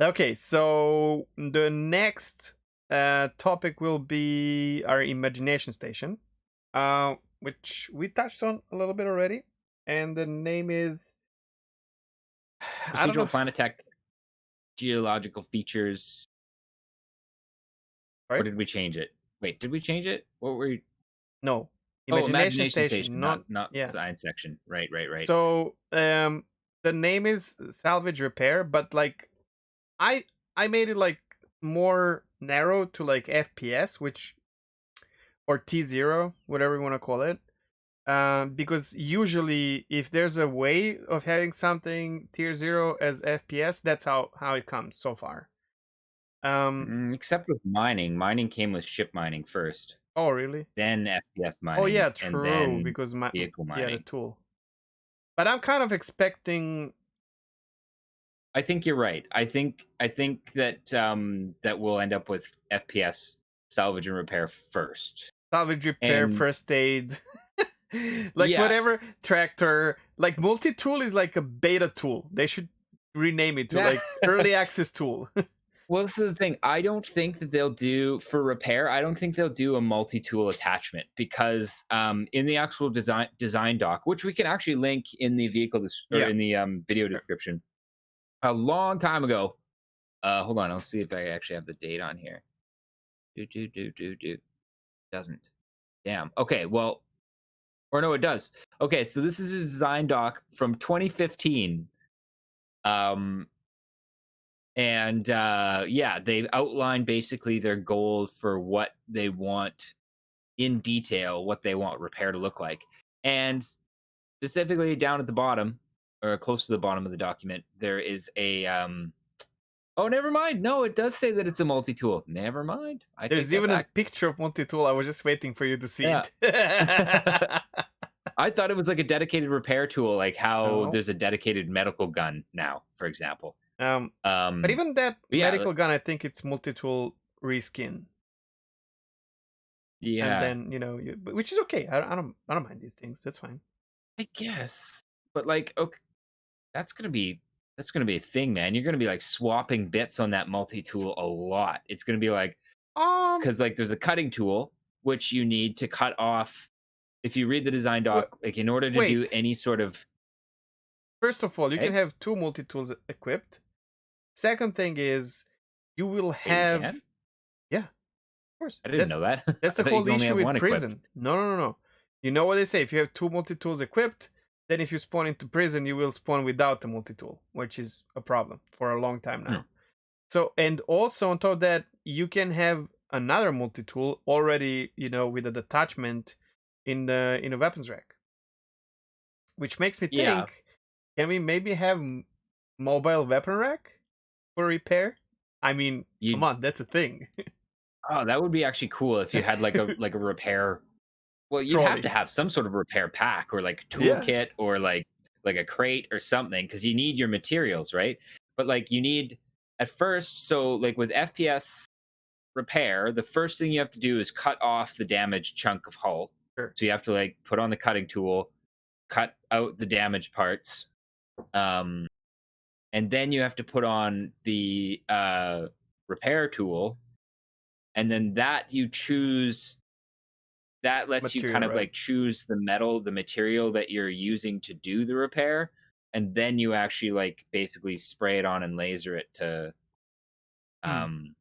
Okay, so the next topic will be our imagination station, which we touched on a little bit already, and the name is I don't Procedural know. planet tech, geological features. Or Right? did we change it? Wait, did we change it? What were we? No, Oh, imagination imagination station, station, not not yeah. science section. Right, right, right. So the name is salvage repair, but like I I made it like more narrow to like FPS, which or T0, whatever you want to call it. Because usually if there's a way of having something tier 0 as FPS, that's how it comes so far. Except with mining. Mining came with ship mining first, Oh really? then FPS Oh mining, yeah, and true, then because my vehicle yeah, the mining. tool. But I'm kind of expecting I think you're right. I think that that we'll end up with FPS salvage and repair first. salvage repair, And first aid, like yeah, whatever tractor. Like multi-tool is like a beta tool. They should rename it to nah. like early access tool. Well, this is the thing. I don't think that they'll do for repair. I don't think they'll do a multi-tool attachment because in the actual design doc, which we can actually link in the vehicle or Yeah. in the video description, a long time ago. Hold on, I'll see if I actually have the date on here. Do doesn't. Damn. Okay. Well, or no, it does. Okay, so this is a design doc from 2015. Um, and yeah, they outline basically their goal for what they want in detail, what they want repair to look like, and specifically down at the bottom or close to the bottom of the document, there is a oh, never mind. No, it does say that it's a multi-tool. Never mind. I take There's that even a back. picture of multi-tool. I was just waiting for you to see Yeah. it. I thought it was like a dedicated repair tool, like how No. there's a dedicated medical gun now, for example. But even that Yeah, medical gun, I think it's multi-tool reskin. And yeah, then which is okay. I don't mind these things. That's fine. I guess. But like, okay, that's gonna be a thing, man. You're gonna be like swapping bits on that multi-tool a lot. It's gonna be like Um, because like there's a cutting tool which you need to cut off. If you read the design w- doc, like in order to do wait. any sort of First of all, you can hey, have two multi-tools equipped. Second thing is you will hey, you have can. yeah, of course. I didn't know that. That's I the thought you whole can only issue have with one equipped. prison. No. You know what they say? If you have two multi-tools equipped, then if you spawn into prison, you will spawn without the multi-tool, which is a problem for a long time now. So, and also on top of that, you can have another multi-tool already, with a detachment in a weapons rack, which makes me Yeah. think, can we maybe have mobile weapon rack for repair? I mean, come on, that's a thing. Oh, that would be actually cool if you had like a repair. Well, you'd have to Trolley. have some sort of repair pack or like Yeah. toolkit or like a crate or something because you need your materials, right? But like you need at first, so like with FPS repair, the first thing you have to do is cut off the damaged chunk of hull. Sure. So you have to like put on the cutting tool, cut out the damaged parts, and then you have to put on the repair tool, and then that you choose. That lets you kind Material, of right? like choose the material that you're using to do the repair, and then you actually like basically spray it on and laser it um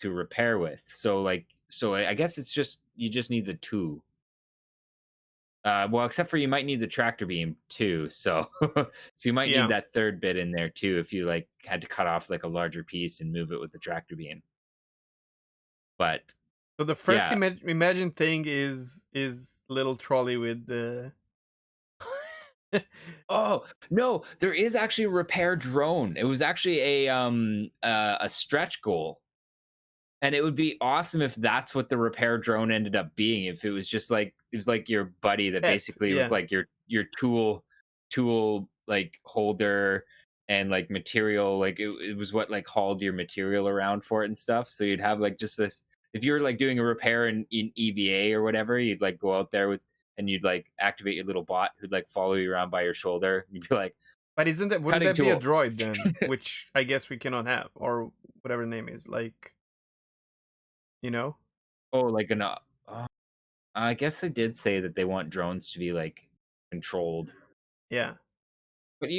to repair with. So like, so I guess it's just you just need the two. Well, except for you might need the tractor beam too, so so you might Yeah. need that third bit in there too if you like had to cut off like a larger piece and move it with the tractor beam. But So the first yeah, imagine thing is little trolley with the. oh no, there is actually a repair drone. It was actually a stretch goal. And it would be awesome if that's what the repair drone ended up being. If it was just like it was like your buddy that Pet, basically was yeah. like your tool like holder and like material, like it was what like hauled your material around for it and stuff. So you'd have like just this if you were like doing a repair in EVA or whatever, you'd like go out there with and you'd like activate your little bot who'd like follow you around by your shoulder. You'd be like, But wouldn't cutting that be a tool. droid then? Which I guess we cannot have, or whatever the name is. Like, you know? Oh, like I guess they did say that they want drones to be like controlled. Yeah. But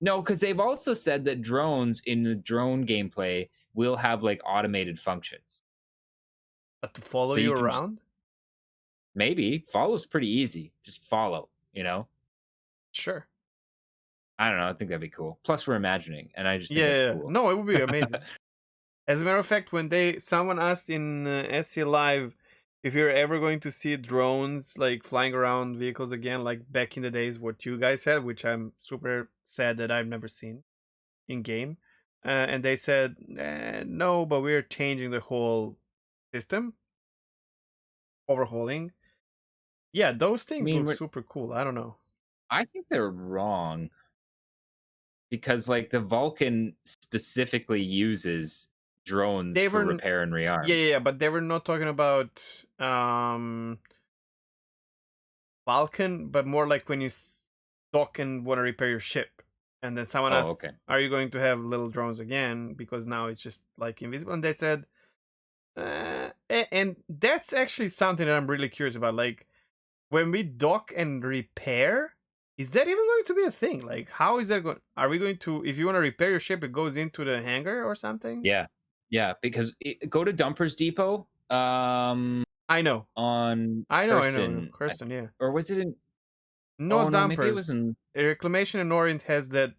no, because they've also said that drones in the drone gameplay will have like automated functions. But to follow So you you can around? maybe follow's pretty easy. Just follow, you know? Sure. I don't know. I think that'd be cool. Plus, we're imagining, and I just think Yeah, it's yeah. cool. No, it would be amazing. As a matter of fact, when someone asked in SC Live if you're ever going to see drones like flying around vehicles again, like back in the days, what you guys had, which I'm super sad that I've never seen in game, and they said no, but we're changing the whole system, overhauling. Yeah, those I things look mean, super cool. I don't know. I think they're wrong because like the Vulcan specifically uses drones They for were repair and rearm. yeah, but they were not talking about Falcon, but more like when you dock and want to repair your ship, and then someone Oh, asked, okay. "Are you going to have little drones again?" Because now it's just like invisible, and they said, and that's actually something that I'm really curious about. Like when we dock and repair, is that even going to be a thing? Like, how is that going? Are we going to, if you want to repair your ship, it goes into the hangar or something? Yeah, because go to Dumpers Depot. I know. On I know. Kirsten, Kirsten, yeah. or was it in? No Oh no, maybe it was dumpers. in Reclamation in Orient has that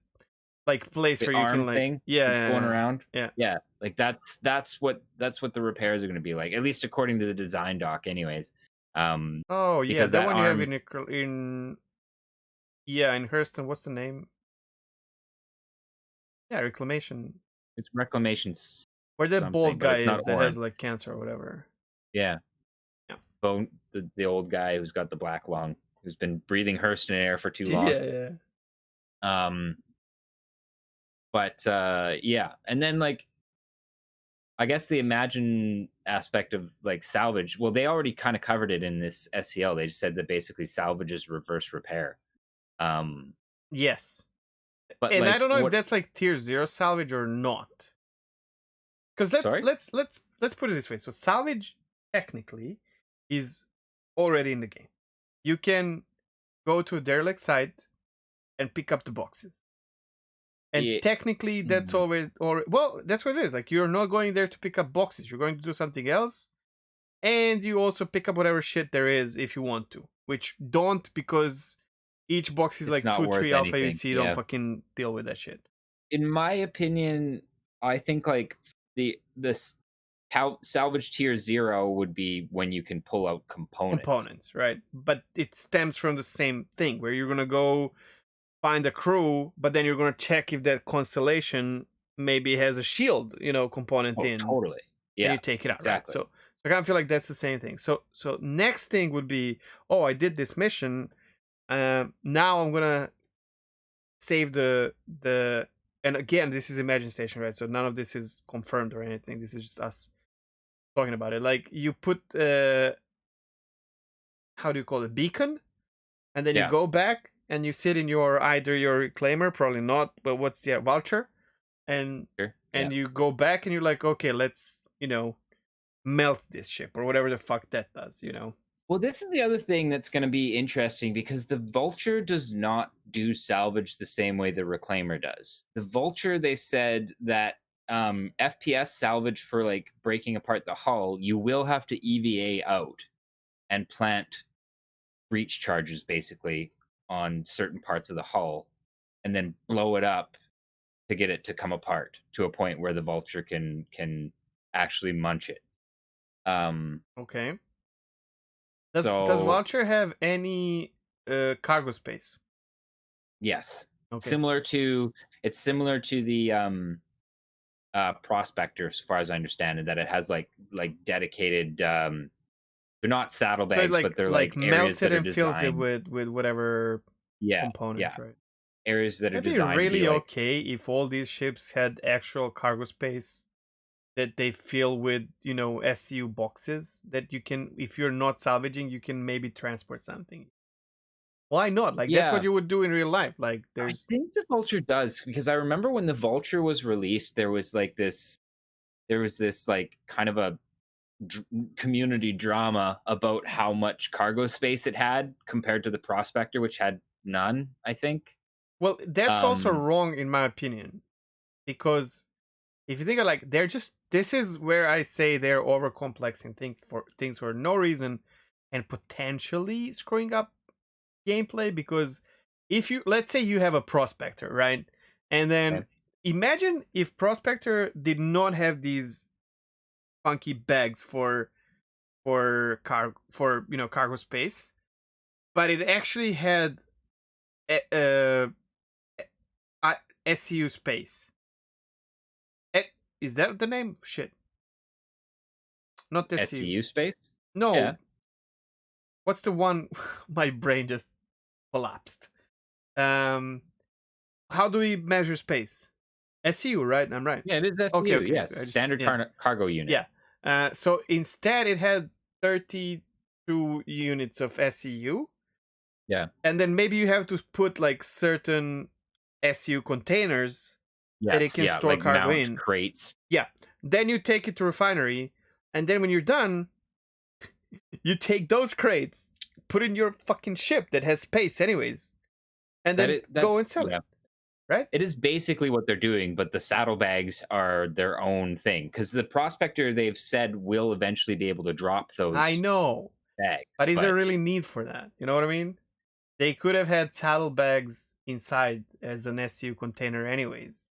like place the where you arm can like thing. That's going around. Yeah. Like that's what the repairs are going to be like, at least according to the design doc, anyways. Oh yeah, because that that one arm, you have in in Hurston. What's the name? Yeah, Reclamation. it's Reclamation. Where that bald guy it's not is that orange. has like cancer or whatever. Yeah. Yeah. Bone, the old guy who's got the black lung, who's been breathing Hurston air for too long. Yeah. But yeah, and then like I guess the imagine aspect of like salvage, well, they already kind of covered it in this SCL. They just said that basically salvage is reverse repair. Yes. But And like, I don't know if that's like tier 0 salvage or not. Because let's put it this way. So salvage technically is already in the game. You can go to a derelict site and pick up the boxes. And technically that's always, or well, that's what it is. Like you're not going there to pick up boxes. You're going to do something else. And you also pick up whatever shit there is if you want to. Which don't, because each box is it's like 2-3 alpha anything. UC. Don't fucking deal with that shit. In my opinion, I think like this salvage tier 0 would be when you can pull out components, right? But it stems from the same thing where you're gonna go find a crew, but then you're gonna check if that constellation maybe has a shield, component in. Totally. Yeah. And you take it out, exactly. Right? So I kind of feel like that's the same thing. So next thing would be, oh, I did this mission. Now I'm gonna save the and again, this is Imagine Station, right? So none of this is confirmed or anything. This is just us talking about it. Like you put how do you call it, beacon, and then you go back and you sit in either your reclaimer, probably not, but what's the vulture, and you go back and you're like, okay, let's melt this ship or whatever the fuck that does. Well, this is the other thing that's going to be interesting because the Vulture does not do salvage the same way the Reclaimer does. The Vulture, they said that FPS salvage for like breaking apart the hull, you will have to EVA out. and plant breach charges basically on certain parts of the hull, and then blow it up to get it to come apart to a point where the vulture can actually munch it. Okay. Does So Vulture have any cargo space? yes, Okay. it's similar to the Prospector, as far as I understand it, that it has like dedicated. They're not So it saddlebags, but they're like areas melts it that are and fills it designed. with whatever Yeah, component, right? areas that are That'd be designed to be really like. okay if all these ships had actual cargo space that they fill with, SCU boxes that you can, if you're not salvaging, you can maybe transport something. Why not? Like that's what Yeah, you would do in real life. Like I there's think the Vulture does, because I remember when the Vulture was released, there was this like kind of a community drama about how much cargo space it had compared to the Prospector, which had none, I think. well, that's also Um, wrong in my opinion because if you think of like this is where I say they're over complexing things for no reason and potentially screwing up gameplay because if you let's say you have a prospector, right? And then okay. imagine if prospector did not have these funky bags for cargo space, but it actually had a, SCU space. Is that the name? Shit. Not SCU. SCU space? No. Yeah. What's the one? My brain just collapsed. Um, how do we measure space? SCU, right? I'm right. Yeah, it is Okay, SCU. okay. Yes, standard cargo unit. Yeah. So instead, it had 32 units of SCU. Yeah. And then maybe you have to put like certain SCU containers that it Yes. can Yeah. store Like cargo mount in. crates. Yeah. Then you take it to refinery, and then when you're done, you take those crates, put in your fucking ship that has space anyways, and then go and sell it. Right? It is basically what they're doing, but the saddlebags are their own thing. Because the Prospector, they've said, will eventually be able to drop those I know. bags. But is there really need for that? You know what I mean? They could have had saddlebags inside as an SU container anyways.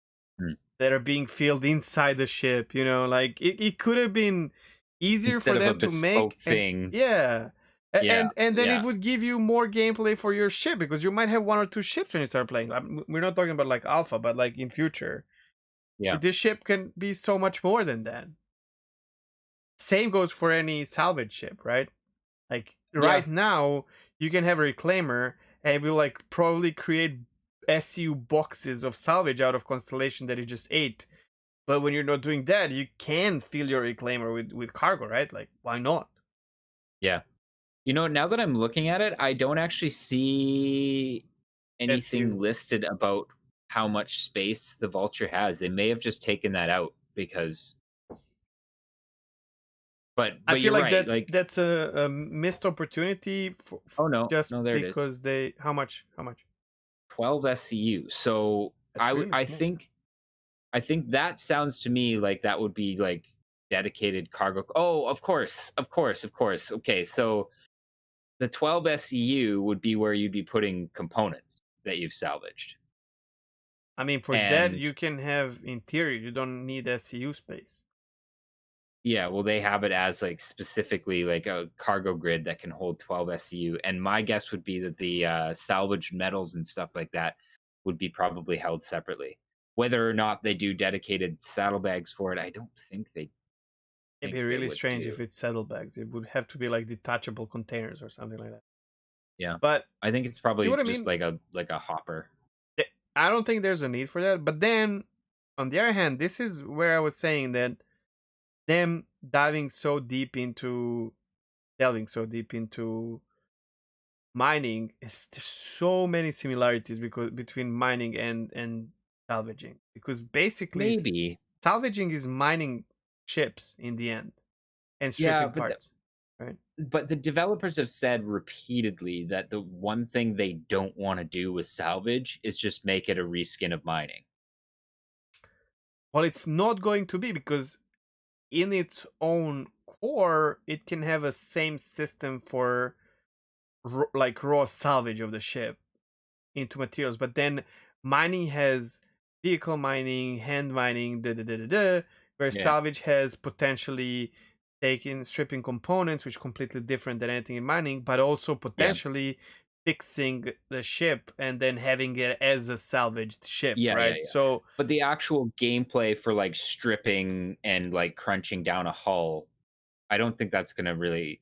That are being filled inside the ship, like it could have been easier instead for of a them to make thing. yeah. And then it would give you more gameplay for your ship because you might have one or two ships when you start playing. We're not talking about like alpha, but like in future. Yeah. This ship can be so much more than that. Same goes for any salvage ship, right? Like right now, you can have a reclaimer and it will like probably create SU boxes of salvage out of Constellation that you just ate. But when you're not doing that, you can fill your reclaimer with cargo, right? Like, why not? Yeah. Now that I'm looking at it, I don't actually see anything listed about how much space the Vulture has. They may have just taken that out because. But I feel you're like right. that's a missed opportunity. Oh no! Just no, there because it is. how much? 12 SCU. So I think that sounds to me like that would be like dedicated cargo. Oh, of course. Okay, so the 12 SCU would be where you'd be putting components that you've salvaged. I mean, for that you can have interior. You don't need SCU space. Yeah, well, they have it as like specifically like a cargo grid that can hold 12 SCU. And my guess would be that the salvaged metals and stuff like that would be probably held separately. Whether or not they do dedicated saddlebags for it, I don't think they. It'd be really strange if it's saddlebags. It would have to be like detachable containers or something like that. Yeah, but I think it's probably just mean? like a hopper. I don't think there's a need for that. But then, on the other hand, this is where I was saying that them delving so deep into mining there's so many similarities between mining and salvaging because basically Maybe salvaging is mining ships in the end and stripping parts, right? But the developers have said repeatedly that the one thing they don't want to do with salvage is just make it a reskin of mining. Well, it's not going to be because in its own or it can have a same system for like raw salvage of the ship into materials. But then mining has vehicle mining, hand mining, where salvage has potentially stripping components, which is completely different than anything in mining, but also potentially fixing the ship and then having it as a salvaged ship, right? So, but the actual gameplay for like stripping and like crunching down a hull, I don't think that's going to really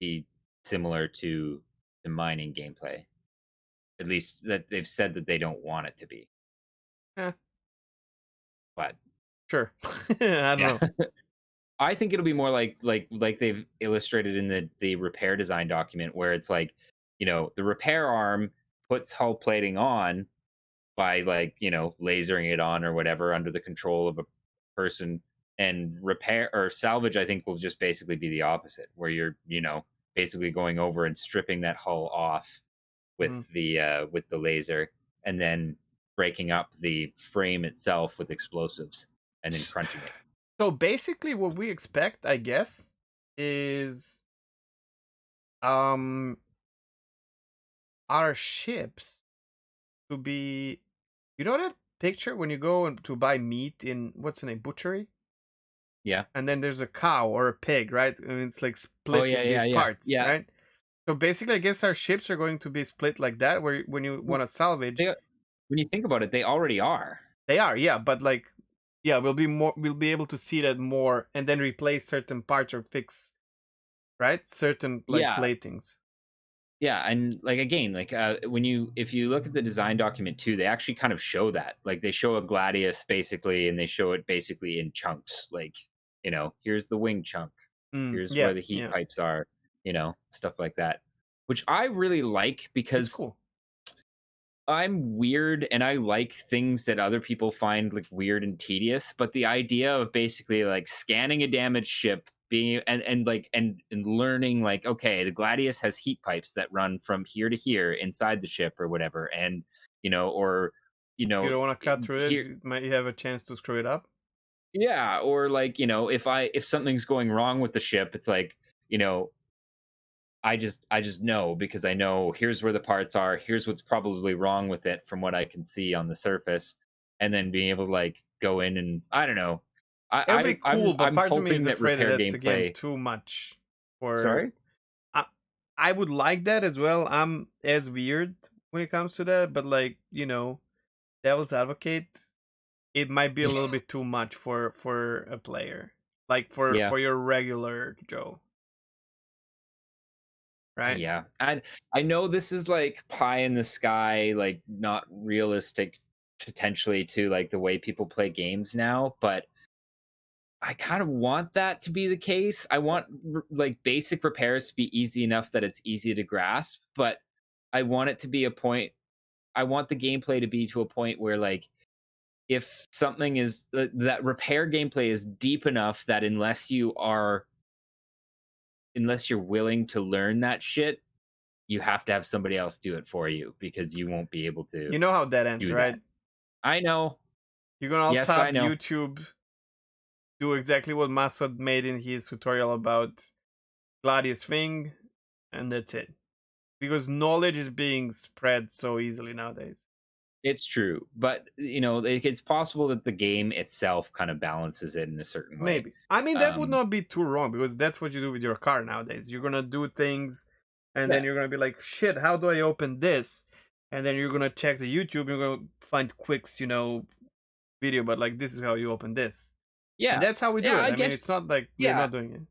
be similar to the mining gameplay. At least that they've said that they don't want it to be. But sure. I don't know. I think it'll be more like they've illustrated in the repair design document, where it's like, you know, the repair arm puts hull plating on by like, you know, lasering it on or whatever under the control of a person, and repair or salvage I think will just basically be the opposite, where you're, you know, basically going over and stripping that hull off with the laser, and then breaking up the frame itself with explosives and then crunching it. So basically what we expect, I guess, is our ships to be, you know that picture when you go to buy meat in, what's the name, butchery? Yeah. And then there's a cow or a pig, right? And it's like split in these parts, right? So basically, I guess our ships are going to be split like that, where when you want to salvage, when you think about it, they already are. They are, yeah, but like, yeah, we'll be able to see that more, and then replace certain parts or fix, right? Certain like platings. Yeah, and like again, like if you look at the design document too, they actually kind of show that. Like they show a Gladius basically, and they show it basically in chunks. Like, you know, here's the wing chunk, here's where the heat pipes are, you know, stuff like that, which I really like because it's cool. I'm weird and I like things that other people find like weird and tedious, but the idea of basically like scanning a damaged ship, being and learning like, okay, the Gladius has heat pipes that run from here to here inside the ship or whatever, and you know, or you know, you don't want to cut through it, you might have a chance to screw it up. Yeah, or like, you know, if something's going wrong with the ship, it's like, you know, I just know, because I know here's where the parts are, here's what's probably wrong with it from what I can see on the surface, and then being able to like go in and I don't know. It'll be cool, but I'm part of me hoping is that afraid repair that's gameplay again too much for. Sorry? I would like that as well. I'm as weird when it comes to that, but like, you know, devil's advocate, it might be a little bit too much for a player, like for your regular Joe. Right? Yeah. And I know this is like pie in the sky, like not realistic potentially to like the way people play games now, but I kind of want that to be the case. I want like basic repairs to be easy enough that it's easy to grasp, but I want it to be a point. I want the gameplay to be to a point where like if something is that repair gameplay is deep enough that unless you're willing to learn that shit, you have to have somebody else do it for you, because you won't be able to. You know how that ends, right? I know. You're gonna all top YouTube, do exactly what Maso made in his tutorial about Gladius thing, and that's it. Because knowledge is being spread so easily nowadays. It's true, but you know, it's possible that the game itself kind of balances it in a certain way. Maybe. I mean, that would not be too wrong, because that's what you do with your car nowadays. You're gonna do things, and then you're gonna be like, "Shit, how do I open this?" And then you're gonna check the YouTube. You're gonna find Quick's, you know, video, but like, this is how you open this. Yeah, and that's how we do it. I mean, it's not like we're not doing it.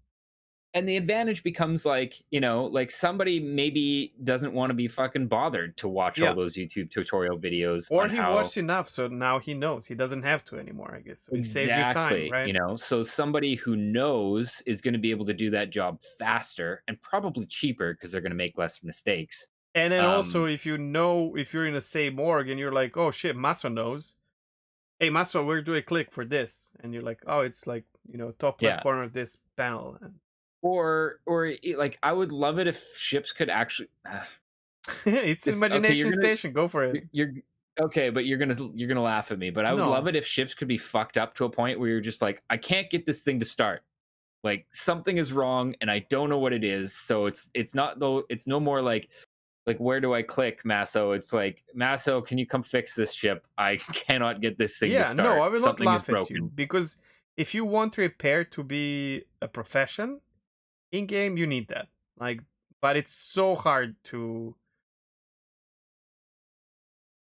And the advantage becomes like, you know, like somebody maybe doesn't want to be fucking bothered to watch all those YouTube tutorial videos. Or he watched enough, so now he knows. He doesn't have to anymore, I guess. So exactly. It saves you time, right? You know, so somebody who knows is going to be able to do that job faster and probably cheaper, because they're going to make less mistakes. And then also, if you know, if you're in the same org and you're like, oh shit, Maso knows. Hey, Maso, where do I click for this? And you're like, oh, it's like, you know, top left corner of this panel. Or like, I would love it if ships could actually. It's Imagination Station. Go for it. You're okay, but you're gonna laugh at me. But I would love it if ships could be fucked up to a point where you're just like, I can't get this thing to start. Like something is wrong and I don't know what it is. So it's not though. It's no more like where do I click, Maso? It's like, Maso, can you come fix this ship? I cannot get this thing to Yeah, no, I start. will not Something is laugh at you broken. because if you want repair to be a profession in game, you need that. Like, but it's so hard to.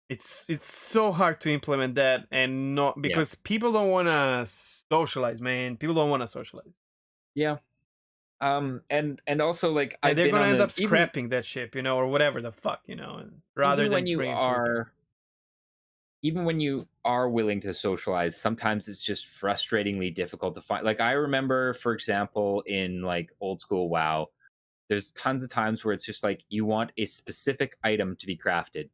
It's so hard to implement that and not because people don't want to socialize, man. People don't want to socialize. Yeah. And also like And they're been gonna on end the up scrapping that ship, you know, or whatever the fuck, you know, and rather even than when you bring it to are even when you are willing to socialize, sometimes it's just frustratingly difficult to find. Like I remember, for example, in like old school WoW, there's tons of times where it's just like you want a specific item to be crafted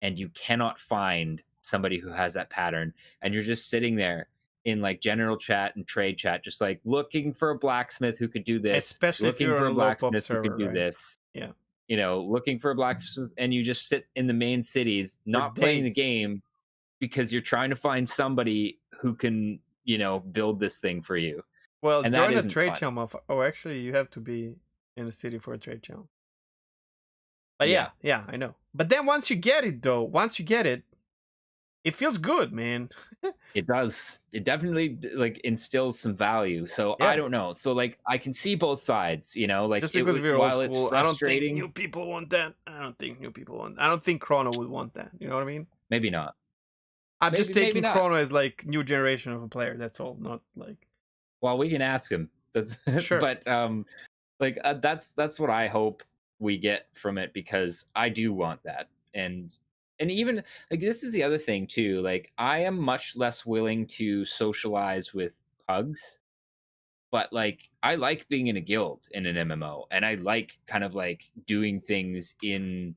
and you cannot find somebody who has that pattern, and you're just sitting there in like general chat and trade chat just like looking for a blacksmith who could do this, especially if looking you're for on a a low pop blacksmith who server, could do right? this, Yeah. you know, looking for a blacksmith, and you just sit in the main cities not playing the days. game because you're trying to find somebody who can, you know, build this thing for you. Well, And that join a isn't trade fun. channel. Oh, actually, you have to be in a city for a trade channel. But Yeah. yeah, I know. But then once you get it, though, it feels good, man. It does. It definitely like instills some value. So Yeah. I don't know. So like I can see both sides, you know, like just because we're while old it's school, I don't think frustrating. new people want that. I don't think Chrono would want that. You know what I mean? Maybe not. I'm just taking not. Chrono as like new generation of a player. That's all. Not like. Well, we can ask him. That's Sure. But like that's what I hope we get from it, because I do want that. And even like this is the other thing too. Like I am much less willing to socialize with pugs, but like I like being in a guild in an MMO, and I like kind of like doing things in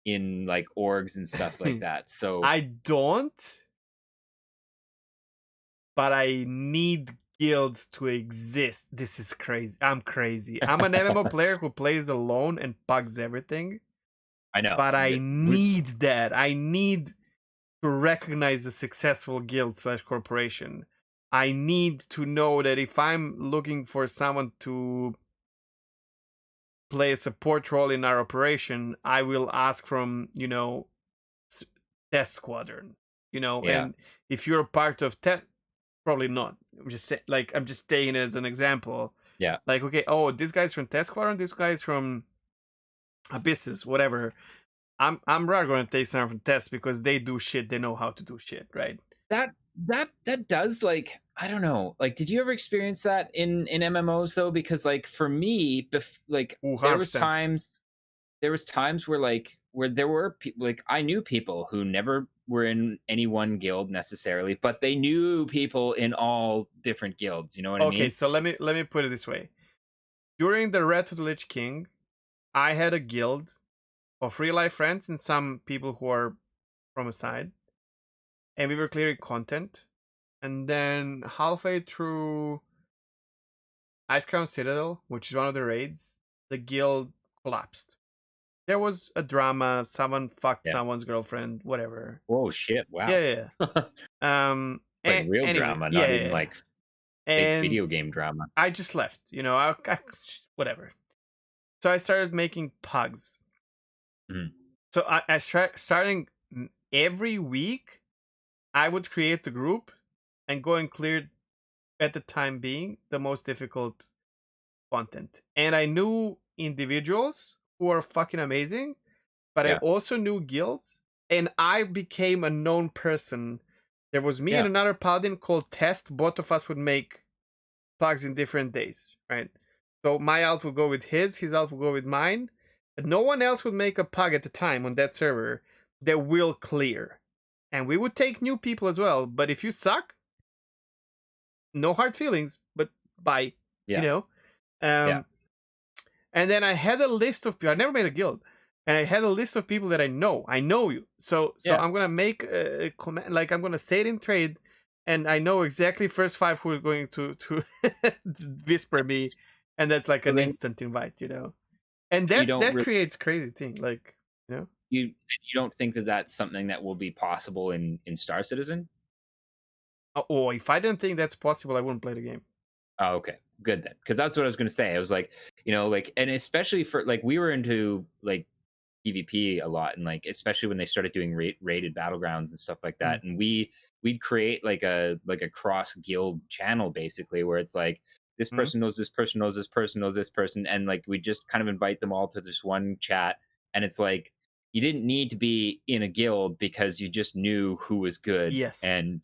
like orgs and stuff like that. So I don't, but I need guilds to exist. This is crazy. I'm crazy. I'm an MMO player who plays alone and pugs everything. I know, but I need that. I need to recognize a successful guild / corporation. I need to know that if I'm looking for someone to play a support role in our operation, I will ask from, you know, test squadron, you know, and if you're a part of test, probably not. I'm just saying, like, I'm just staying as an example. Yeah. Like, okay, oh, this guy's from test squadron, this guy's from Abysses, whatever. I'm rather going to take someone from test because they do shit. They know how to do shit, right? That does, like, I don't know. Like, did you ever experience that in MMOs though? Because like for me, like there was times where there were people, like I knew people who never were in any one guild necessarily, but they knew people in all different guilds. You know what I mean? Okay, so let me put it this way. During the Red to the Lich King, I had a guild of real life friends and some people who are from a side, and we were clearing content. And then halfway through Ice Crown Citadel, which is one of the raids, the guild collapsed. There was a drama. Someone fucked someone's girlfriend. Whatever. Whoa, shit! Wow. Yeah. Like real anyway, drama, not even like fake and video game drama. I just left. You know, I whatever. So I started making pugs. So I starting every week, I would create the group and go and clear, at the time being, the most difficult content. And I knew individuals who are fucking amazing, but I also knew guilds, and I became a known person. There was me and another paladin called Test. Both of us would make pugs in different days, right? So my alt would go with his alt would go with mine. But no one else would make a pug at the time on that server that will clear. And we would take new people as well. But if you suck, no hard feelings, but bye. You know? And then I had a list of people. I never made a guild. And I had a list of people that I know. I know you. So I'm going to make a comment. Like, I'm going to say it in trade. And I know exactly first 5 who are going to whisper me. And that's like an instant invite, you know? And that creates crazy thing. Like, you know? You don't think that that's something that will be possible in Star Citizen? Oh, if I didn't think that's possible, I wouldn't play the game. Oh, okay. good then, because that's what I was going to say. I was like, like, and especially for like we were into like PvP a lot, and like especially when they started doing rated battlegrounds and stuff like that, and we'd create like a cross guild channel basically where it's like this person knows this person knows this person knows this person, and like we just kind of invite them all to this one chat, and it's like you didn't need to be in a guild because you just knew who was good. Yes. And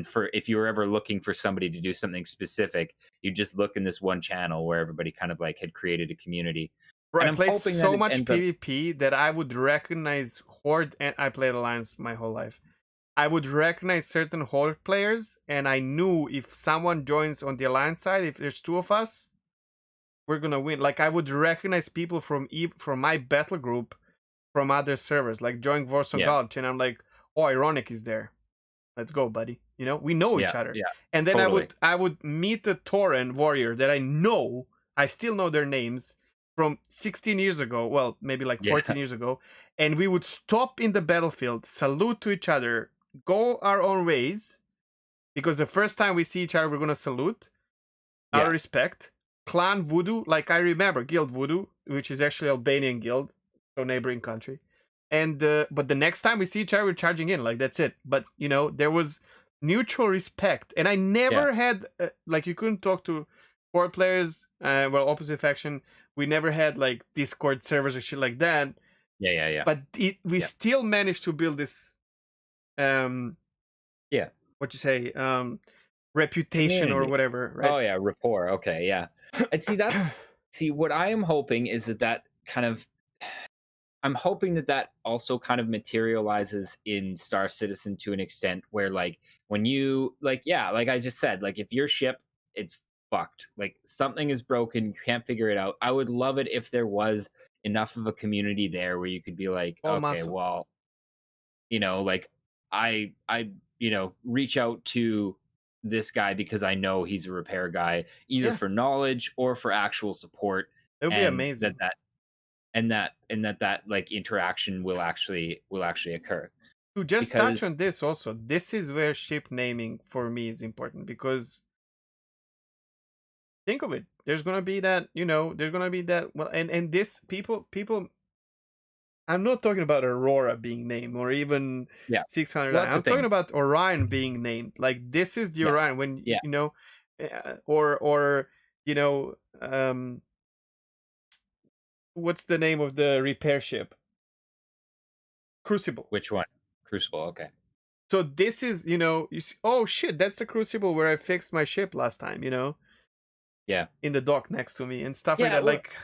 for if you were ever looking for somebody to do something specific, you just look in this one channel where everybody kind of like had created a community. Bro, I played so much PvP that I would recognize Horde, and I played Alliance my whole life. I would recognize certain Horde players, and I knew if someone joins on the Alliance side, if there's 2 of us, we're gonna win. Like I would recognize people from my battle group from other servers, like join Warzone College, and I'm like, oh, Ironic is there. Let's go, buddy. We know each other. Yeah, and then I would meet a Tauren warrior that I still know their names from 16 years ago, well, maybe like 14 years ago, and we would stop in the battlefield, salute to each other, go our own ways, because the first time we see each other, we're going to salute, our respect. Clan Voodoo, like I remember Guild Voodoo, which is actually Albanian guild, so neighboring country. And but the next time we see each other, we're charging in, like that's it. But there was mutual respect, and I never had like you couldn't talk to 4 players, opposite faction. We never had like Discord servers or shit like that. Yeah. But we still managed to build this, what you say, reputation community or whatever, right? Oh yeah, rapport. Okay, yeah. And see what I am hoping is that kind of. I'm hoping that also kind of materializes in Star Citizen to an extent where like when you like I just said, like if your ship it's fucked, like something is broken, you can't figure it out. I would love it if there was enough of a community there where you could be like, okay, Maso. well, like I reach out to this guy because I know he's a repair guy, either for knowledge or for actual support. It would be amazing. That like interaction will actually occur. To just touch on this also, this is where ship naming for me is important, because think of it, there's gonna be that, well, and this people I'm not talking about Aurora being named or even 600. I'm talking about Orion being named. Like this is the Orion when or what's the name of the repair ship? Crucible. Which one? Crucible, okay. So this is, you see, oh shit, that's the Crucible where I fixed my ship last time, Yeah. In the dock next to me and stuff like that. Well, like,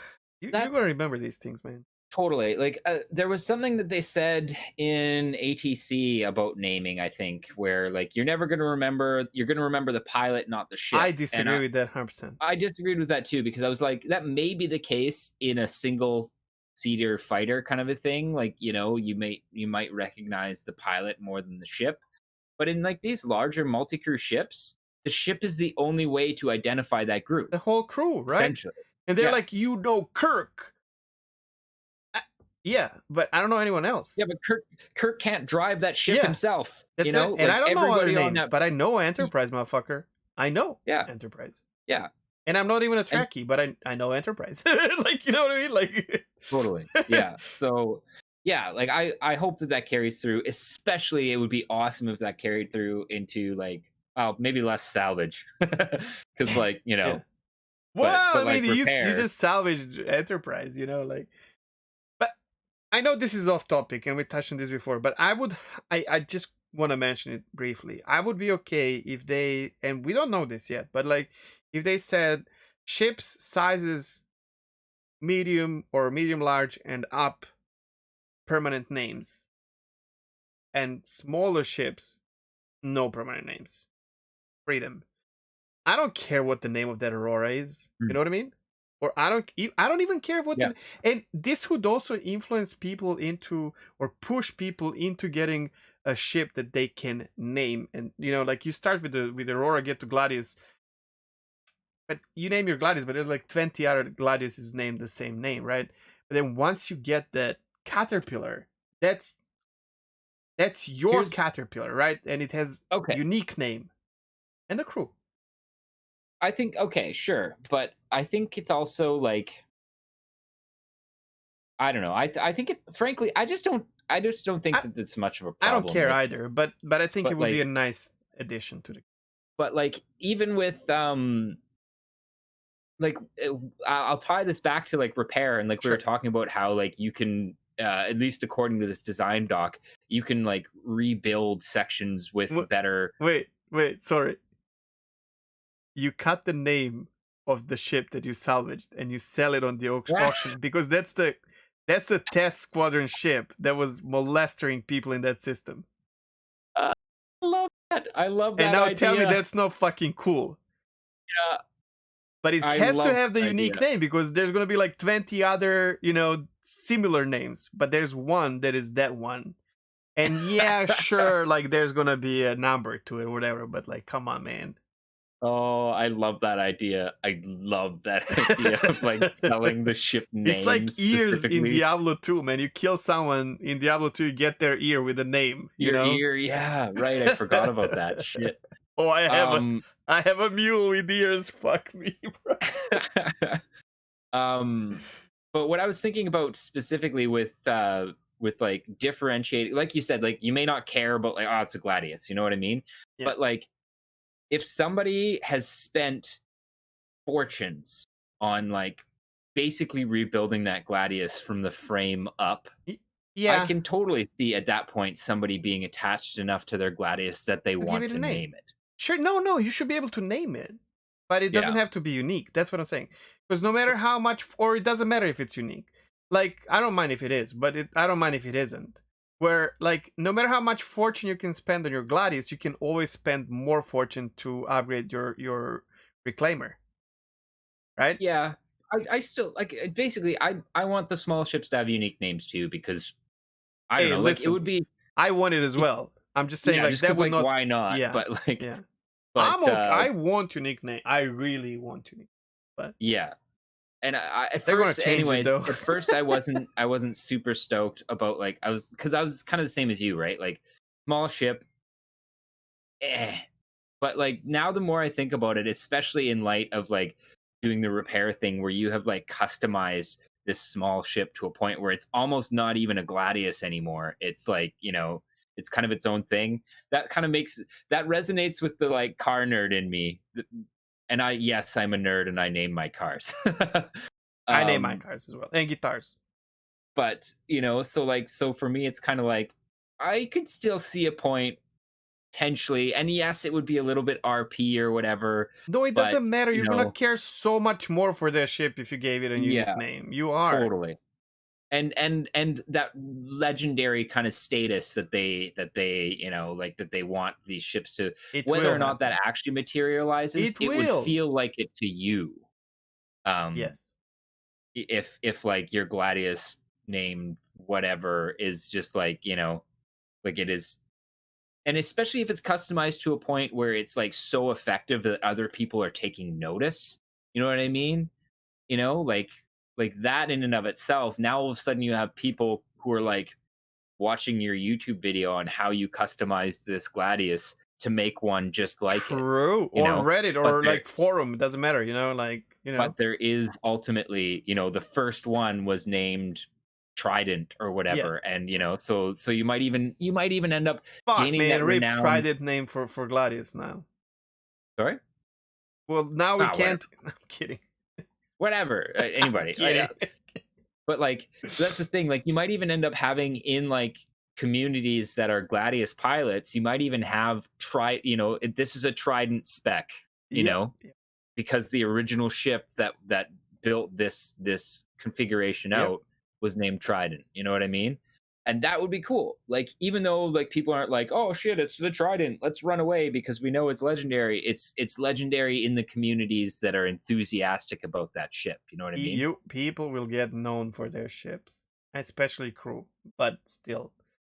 you're going to remember these things, man. Totally. Like, there was something that they said in ATC about naming, I think, where, like, you're going to remember the pilot, not the ship. I disagree with that 100%. I disagreed with that, too, because I was like, that may be the case in a single-seater fighter kind of a thing. Like, you might recognize the pilot more than the ship. But in, like, these larger multi-crew ships, the ship is the only way to identify that group. The whole crew, right? Essentially. And they're like, Kirk. Yeah, but I don't know anyone else. Yeah, but Kirk can't drive that ship himself. That's it. And like, I don't know other names, but I know Enterprise, motherfucker. I know Enterprise. Yeah. And I'm not even a Trekkie, but I know Enterprise. Like, you know what I mean? Like totally. Yeah. So yeah, like I hope that carries through. Especially, it would be awesome if that carried through into like, maybe less salvage, because like Well, but I mean, you just salvaged Enterprise, like. But I know this is off topic, and we touched on this before. But I just want to mention it briefly. I would be okay if they, and we don't know this yet, but like if they said ships sizes medium or medium large and up, permanent names, and smaller ships, no permanent names. Freedom. I don't care what the name of that Aurora is. You know what I mean? Or I don't even care what and this would also influence people into, or push people into getting a ship that they can name. And like you start with Aurora, get to Gladius, but you name your Gladius, but there's like 20 other Gladiuses named the same name, right? But then once you get that Caterpillar, that's your Caterpillar, right? And it has a unique name and a crew. I think okay, sure, but I think it's also like I don't know. I think it. Frankly, I just don't. I just don't think that it's much of a I problem. don't care either, but I think it would be a like, nice addition to the. But like even with like I'll tie this back to like repair and like we were talking about how like you can at least according to this design doc you can like rebuild sections with better. Wait, sorry. You cut the name of the ship that you salvaged and you sell it on the auction because that's the test squadron ship that was molesting people in that system. I love that. I love that. And now idea. tell me that's not fucking cool. Yeah. But it has to have the unique name because there's going to be like 20 other, similar names. But there's one that is that one. And yeah, sure, like there's going to be a number to it or whatever. But like, come on, man. Oh, I love that idea. I love that idea of like selling the ship name. It's like ears in Diablo 2, man. You kill someone in Diablo 2, you get their ear with a name. Ear, yeah, right. I forgot about that shit. Oh, I have a mule with ears. Fuck me, bro. But what I was thinking about specifically with like differentiating, like you said, like you may not care about like, oh, it's a Gladius, you know what I mean? Yeah. But like if somebody has spent fortunes on like basically rebuilding that Gladius from the frame up, I can totally see at that point somebody being attached enough to their Gladius that they want to name it. Sure, no, you should be able to name it, but it doesn't have to be unique. That's what I'm saying. Because no matter how much, or it doesn't matter if it's unique. Like, I don't mind if it is, but I don't mind if it isn't. Where, like, no matter how much fortune you can spend on your Gladius, you can always spend more fortune to upgrade your Reclaimer. Right? Yeah. I still, like, basically, I want the small ships to have unique names, too, because, I don't know, listen, like, it would be... I want it as well. I'm just saying, like, just that would not... why not? Yeah, but, like... Yeah. But, I want unique name. I really want unique. But... Yeah. And at first, anyways, at first I wasn't super stoked about like I was kind of the same as you, right? Like small ship, but like now the more I think about it, especially in light of like doing the repair thing where you have like customized this small ship to a point where it's almost not even a Gladius anymore. It's like it's kind of its own thing. That kind of that resonates with the like car nerd in me. And I'm a nerd and I name my cars. I name my cars as well. And guitars. But, so for me, it's kind of like, I could still see a point potentially. And yes, it would be a little bit RP or whatever. No, it doesn't matter. You're going to care so much more for their ship if you gave it a unique name. You are. Totally. And that legendary kind of status that they like that they want these ships to, whether or not that actually materializes, it would feel like it to you. Yes. If like your Gladius named whatever is just like like it is, and especially if it's customized to a point where it's like so effective that other people are taking notice. You know what I mean? Like that in and of itself, now all of a sudden you have people who are like watching your YouTube video on how you customized this Gladius to make one just like it. True. Or Reddit or like forum. It doesn't matter, But there is ultimately, the first one was named Trident or whatever. Yeah. And so you might even end up gaining that renown. Trident name for Gladius now. Sorry? Well, now we can't. Whatever. I'm kidding. Whatever. Anybody. But like that's the thing. Like you might even end up having in like communities that are Gladius pilots, you might even have this is a Trident spec, because the original ship that built this configuration out was named Trident. You know what I mean? And that would be cool. Like, even though like people aren't like, oh shit, it's the Trident, let's run away because we know it's legendary. It's legendary in the communities that are enthusiastic about that ship. You know what I mean? People will get known for their ships, especially crew, but still.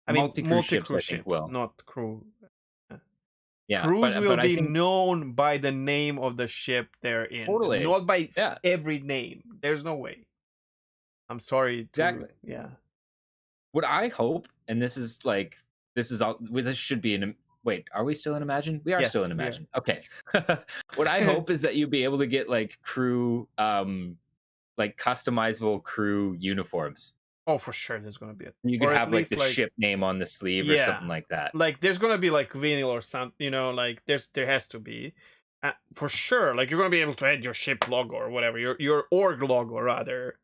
I mean, multi-crew ships, not crew. Yeah, crews will be known by the name of the ship they're in, not by every name. There's no way. I'm sorry. Exactly. Yeah. What I hope, and this should be wait, are we still in Imagine? We are still in we are. Imagine. Okay. What I hope is that you'll be able to get like crew, like customizable crew uniforms. Oh, for sure, there's gonna be a. You or could at have like least, the ship name on the sleeve or something like that. Like there's gonna be like vinyl or something, you know, like there has to be, for sure. Like you're gonna be able to add your ship logo or whatever, your org logo rather.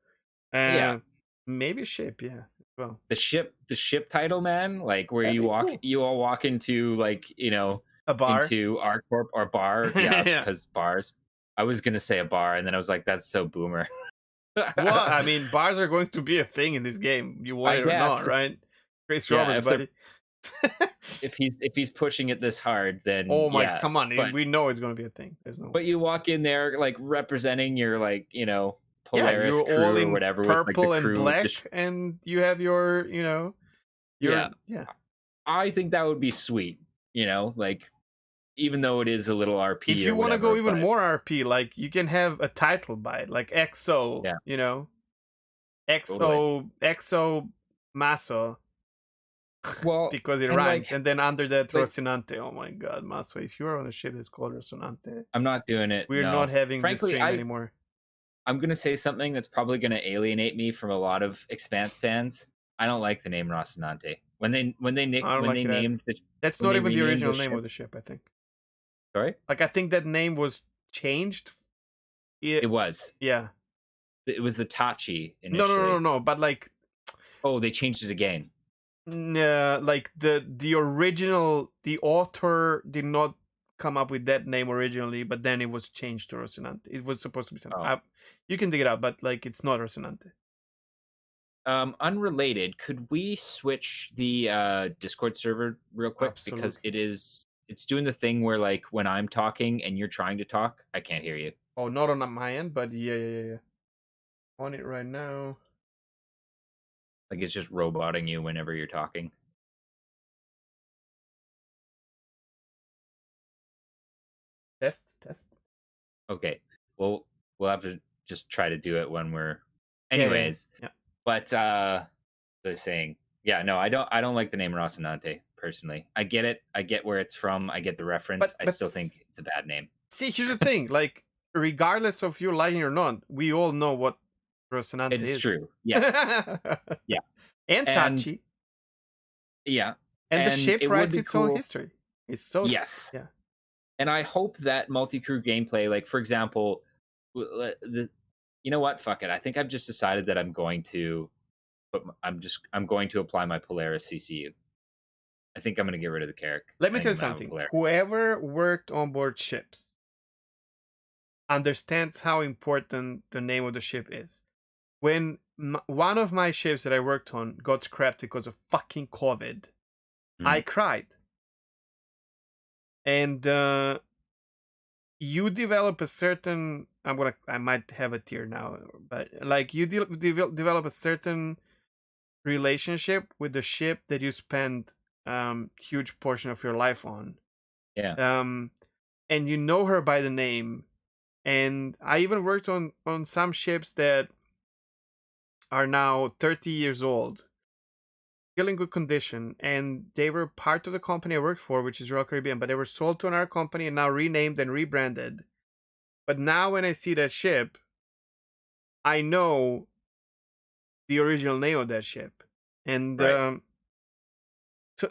Yeah. Maybe ship, yeah. Well, The ship title, man, like where That'd you be walk, cool. you all walk into like, you know, a bar. into our corp or bar. Yeah, Yeah. because bars. I was gonna say a bar, and then I was like, that's so boomer. Well, I mean, bars are going to be a thing in this game. You want it or not, right? Chris Yeah, Roberts, buddy. if he's pushing it this hard, then Oh my, yeah, come on, but, we know it's going to be a thing. There's no. But you walk in there like representing your like, you know, Polaris you're crew all in or whatever, purple with like the crew and black, and you have your, you know, yeah. I think that would be sweet. You know, like even though it is a little RP. If you want to go even more RP, like you can have a title by it, like XO. Yeah. You know, XO Maso. Well, because it rhymes, and then under that Rocinante. Oh my God, Maso! If you are on a ship that's called Rocinante, I'm not doing it. We're not having this stream anymore. I'm gonna say something that's probably gonna alienate me from a lot of Expanse fans. I don't like the name Rocinante. When they named the. That's not even the original name of the ship, I think. Sorry? Like, I think that name was changed. It was. Yeah. It was the Tachi initially. No. But like. Oh, they changed it again. Like the original, the author did not come up with that name originally, but then it was changed to Rocinante. It was supposed to be something. You can dig it out, but like it's not Rocinante. Unrelated, could we switch the Discord server real quick? Absolutely. Because it's doing the thing where like when I'm talking and you're trying to talk, I can't hear you. Oh, not on my end, but yeah. On it right now. Like it's just roboting you whenever you're talking. Test. Okay. Well, we'll have to just try to do it when we're. Anyways. Yeah. But they're saying, yeah, no, I don't like the name Rocinante personally. I get it. I get where it's from. I get the reference. But I still think it's a bad name. See, here's the thing. Like, regardless of you liking or not, we all know what Rocinante is. It's true. Yeah. Yeah. And Tachi. Yeah. And the ship writes its own history. It's so. Yes. Yeah. And I hope that multi-crew gameplay, like for example, you know what? Fuck it. I think I've just decided that I'm going to apply my Polaris CCU. I think I'm going to get rid of the character. Let me tell you something. Whoever worked on board ships understands how important the name of the ship is. When one of my ships that I worked on got scrapped because of fucking COVID, I cried. And you develop a certain. I might have a tear now, but like you develop a certain relationship with the ship that you spend huge portion of your life on. Yeah. And you know her by the name. And I even worked on some ships that are now 30 years old, still in good condition, and they were part of the company I worked for, which is Royal Caribbean, but they were sold to another company and now renamed and rebranded. But now when I see that ship, I know the original name of that ship. And right.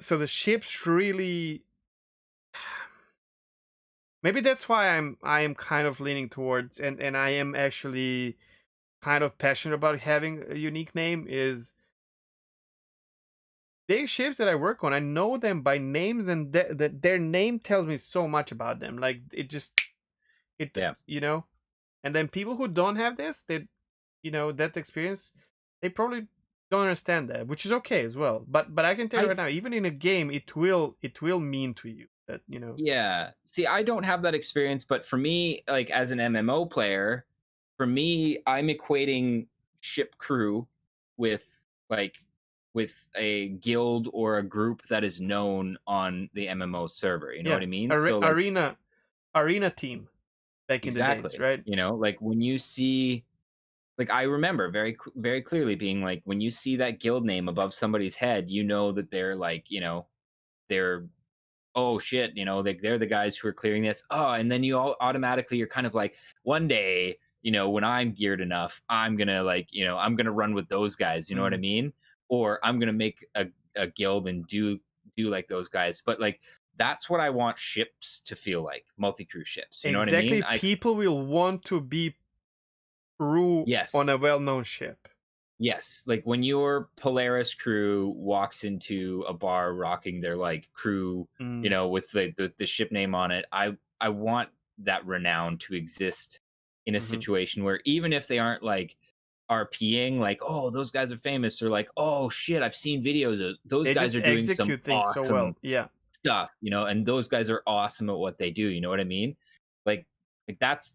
So the ships really, maybe that's why I am kind of leaning towards, and I am actually kind of passionate about having a unique name, is the ships that I work on, I know them by names, and their name tells me so much about them. Like you know. And then people who don't have this, that experience, they probably don't understand that, which is okay as well. But I can tell you right now, even in a game, it will mean to you that, you know. Yeah. See, I don't have that experience, but for me, like as an MMO player, for me, I'm equating ship crew with a guild or a group that is known on the MMO server. You know what I mean? So like, arena team. Back in the days, right? You know, like when you see, like I remember very, very clearly being like, when you see that guild name above somebody's head, you know that they're like, you know, they're oh shit, like they're the guys who are clearing this. Oh, and then you all automatically you're kind of like, one day, when I'm geared enough, I'm gonna I'm gonna run with those guys. You know what I mean? Or I'm gonna make a guild and do like those guys. But like that's what I want ships to feel like, multi-crew ships. You know what I mean? People will want to be crew Yes. on a well-known ship. Yes, like when your Polaris crew walks into a bar rocking their like crew, with the ship name on it, I want that renown to exist in a situation where even if they aren't like RPing, like, oh, those guys are famous, or like, oh shit, I've seen videos of those guys are doing some awesome so well. stuff, and those guys are awesome at what they do. You know what I mean? Like that's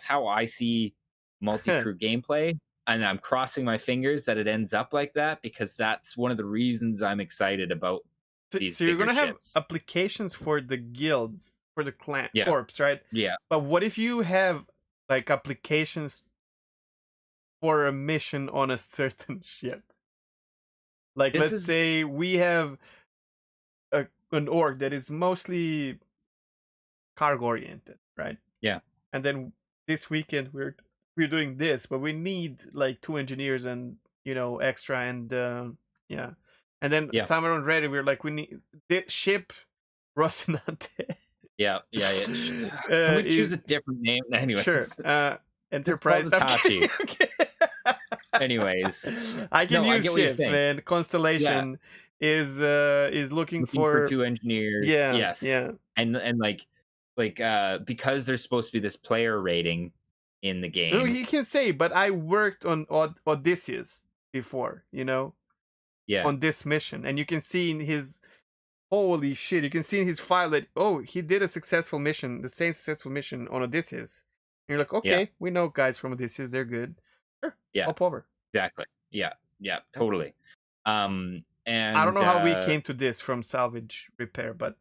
how I see multi-crew gameplay. And I'm crossing my fingers that it ends up like that, because that's one of the reasons I'm excited about these. So you're gonna have applications for the guilds, for the clan corps, right? Yeah. But what if you have like applications for a mission on a certain ship? Like let's say we have an org that is mostly cargo oriented, right? Yeah. And then this weekend we're doing this, but we need like 2 engineers and extra, and and then somewhere on Reddit we're like, we need the ship Rocinante. Yeah. Can we choose a different name anyway? Sure. Enterprise. Okay. Anyways, I can use ships, man. Constellation is looking for 2 engineers. Yeah. Yes. Yeah. And like because there's supposed to be this player rating in the game. No, he can say, but I worked on Odysseus before, on this mission, and you can see in his holy shit, you can see in his file that he did a successful mission, the same successful mission on Odysseus. And you're like, okay, we know guys from Odysseus, they're good. Sure, hop over. Exactly. Yeah, totally. And I don't know how we came to this from Salvage Repair, but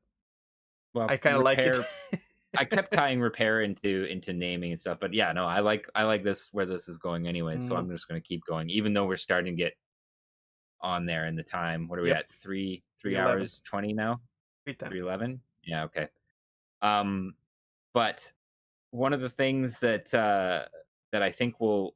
I kind of like it. I kept tying repair into naming and stuff, but yeah, no, I like this where this is going anyway. So I'm just going to keep going, even though we're starting to get on there in the time. What are we at? 3 hours 20 now? 3:11. Yeah, okay. But one of the things that I think will,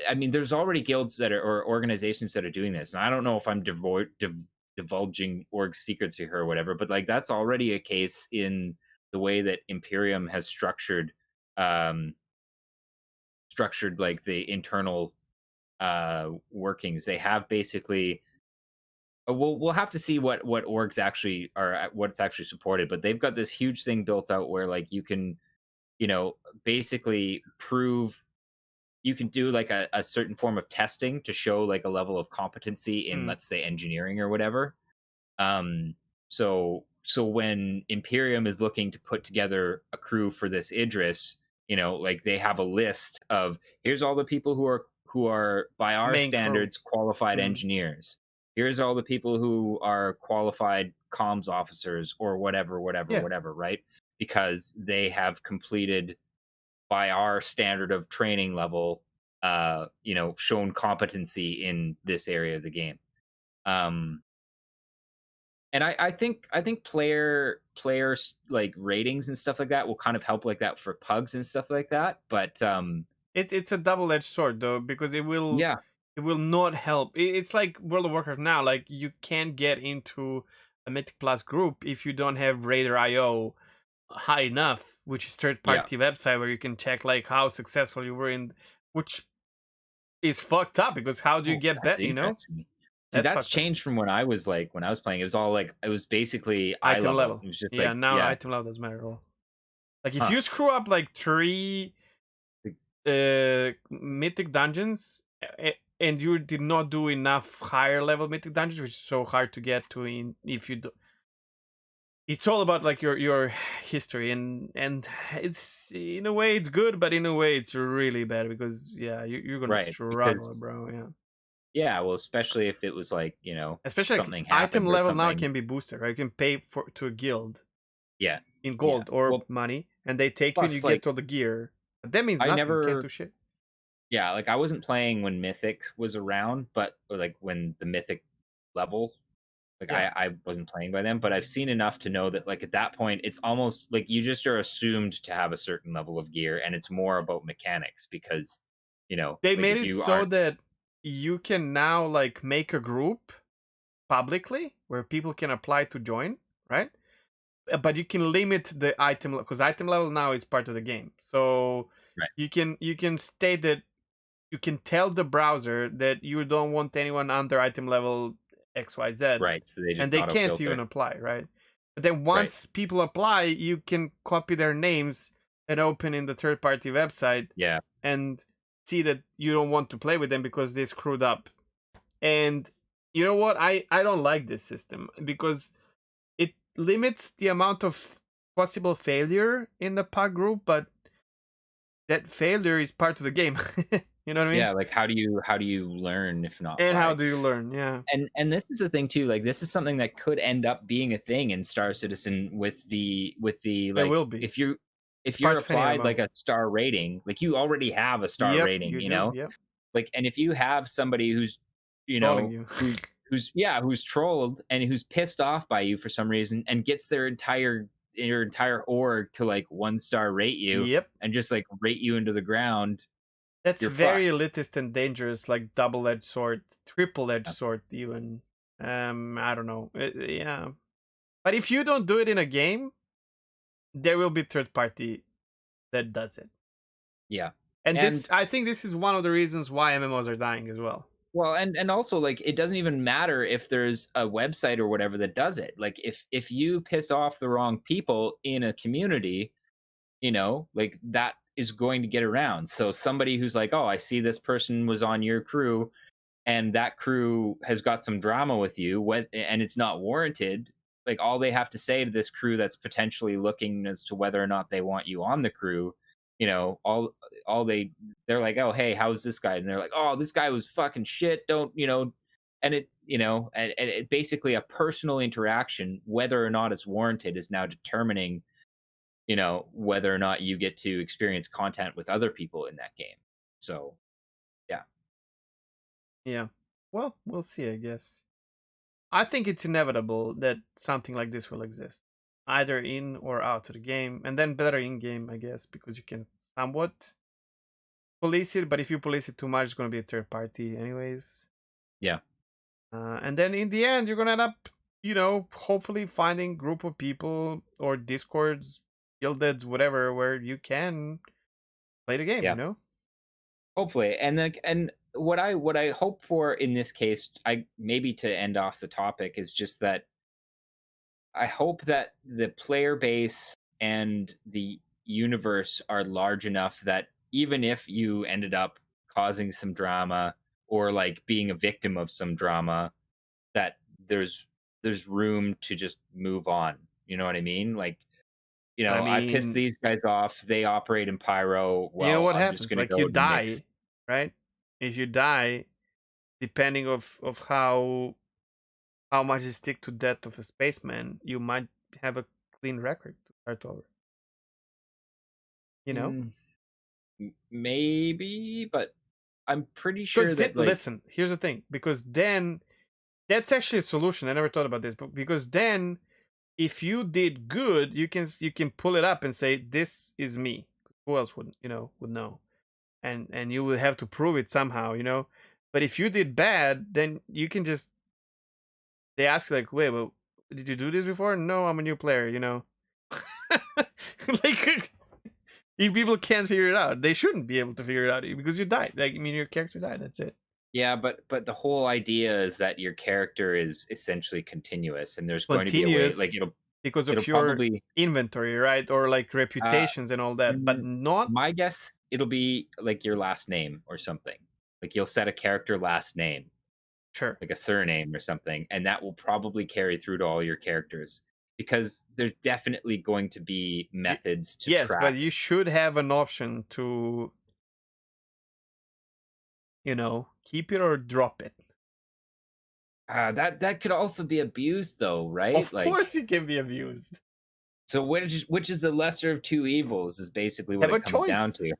I mean, there's already guilds that are, or organizations that are doing this, and I don't know if I'm divulging org secrets here or whatever, but like that's already a case in the way that Imperium has structured like the internal workings. They have basically we'll have to see what orgs actually are, what's actually supported, but they've got this huge thing built out where like you can basically prove, you can do like a certain form of testing to show like a level of competency in let's say engineering or whatever. So when Imperium is looking to put together a crew for this Idris, like they have a list of, here's all the people who are by our standards qualified engineers. Here's all the people who are qualified comms officers or whatever, right? Because they have completed by our standard of training level, shown competency in this area of the game. And I think players like ratings and stuff like that will kind of help like that for pugs and stuff like that. But it's a double-edged sword though, because it will not help. It's like World of Warcraft now. Like you can't get into a Mythic Plus group if you don't have Raider.io high enough, which is third-party website where you can check like how successful you were in, which is fucked up because how do you get better? See, that's changed from when I was playing. It was all like, it was basically item level. It was just now item level doesn't matter at all. Like if you screw up like 3 mythic dungeons and you did not do enough higher level mythic dungeons, which is so hard to get to if you do. It's all about like your history, and it's in a way it's good, but in a way it's really bad because you're gonna struggle, bro. Yeah, well, especially if it was like, especially something like item level now can be boosted, right? You can pay to a guild. Yeah. In gold or money, and they take you and you get all the gear. But that means nothing. You can't do shit. Yeah, like I wasn't playing when Mythic was around, but like when the Mythic level Like I wasn't playing by them, but I've seen enough to know that like at that point, it's almost like you just are assumed to have a certain level of gear, and it's more about mechanics because, they like made if it you so aren't that you can now like make a group publicly where people can apply to join, right? But you can limit the item because item level now is part of the game. So right, you can state that you can tell the browser that you don't want anyone under item level XYZ, right, so they just and they auto can't even filter, apply, right? But then right, once people apply, you can copy their names and open in the third party website yeah, and see that you don't want to play with them because they screwed up. And you know what? I don't like this system because it limits the amount of possible failure in the pack group, but that failure is part of the game. You know what I mean? yeah. Like how do you learn if not And how by? do you learn? Yeah. And this is the thing too. Like this is something that could end up being a thing in Star Citizen with the There like will be. if you're It's part of any applied MMO. like a star rating, like you already have a star Yep, rating, you do. Yep. like, and if you have somebody who's Calling you. who's trolled and who's pissed off by you for some reason and gets your entire org to like 1-star rate you Yep. and just like rate you into the ground, That's you're very fucked. elitist and dangerous, like double-edged sword, triple-edged Yeah. sword, even. I don't know. Yeah. But if you don't do it in a game, there will be third party that does it. Yeah. And this, I think this is one of the reasons why MMOs are dying as well. Well, and also like it doesn't even matter if there's a website or whatever that does it. Like if you piss off the wrong people in a community, like that is going to get around. So somebody who's like, "Oh, I see this person was on your crew and that crew has got some drama with you, and it's not warranted." Like all they have to say to this crew that's potentially looking as to whether or not they want you on the crew, all they're like, "Oh, hey, how's this guy?" And they're like, "Oh, this guy was fucking shit. Don't." And it's and it basically a personal interaction, whether or not it's warranted, is now determining whether or not you get to experience content with other people in that game. So yeah. Yeah. Well, we'll see, I guess. I think it's inevitable that something like this will exist, either in or out of the game, and then better in game, I guess, because you can somewhat police it. But if you police it too much, it's going to be a third party, anyways. Yeah. And then in the end, you're going to end up, hopefully finding group of people or discords, guildeds, whatever, where you can play the game. Yeah. Hopefully, and what I hope for in this case, I maybe to end off the topic, is just that I hope that the player base and the universe are large enough that even if you ended up causing some drama or like being a victim of some drama, that there's room to just move on. You know what I mean? Like, I pissed these guys off. They operate in pyro. You know Well, what I'm happens? just gonna Like go you to die, mix. right? If you die, depending of how much you stick to death of a spaceman, you might have a clean record to start over. Maybe, but I'm pretty sure that like listen, here's the thing. Because then that's actually a solution. I never thought about this, but because then if you did good, you can pull it up and say this is me. Who else would know? And you will have to prove it somehow, But if you did bad, then you can just they ask you like, wait, well, did you do this before? No, I'm a new player, Like if people can't figure it out, they shouldn't be able to figure it out because you died. Like, I mean, your character died. That's it. Yeah, but the whole idea is that your character is essentially continuous, and there's going to be a way, like because it'll of your probably inventory, right, or like reputations and all that. But not my guess. It'll be like your last name or something. Like you'll set a character last name, sure, like a surname or something, and that will probably carry through to all your characters because there's definitely going to be methods to yes, track. but you should have an option to keep it or drop it. That could also be abused, though, right? Of course, it can be abused. So which is the lesser of two evils is basically what it comes down to.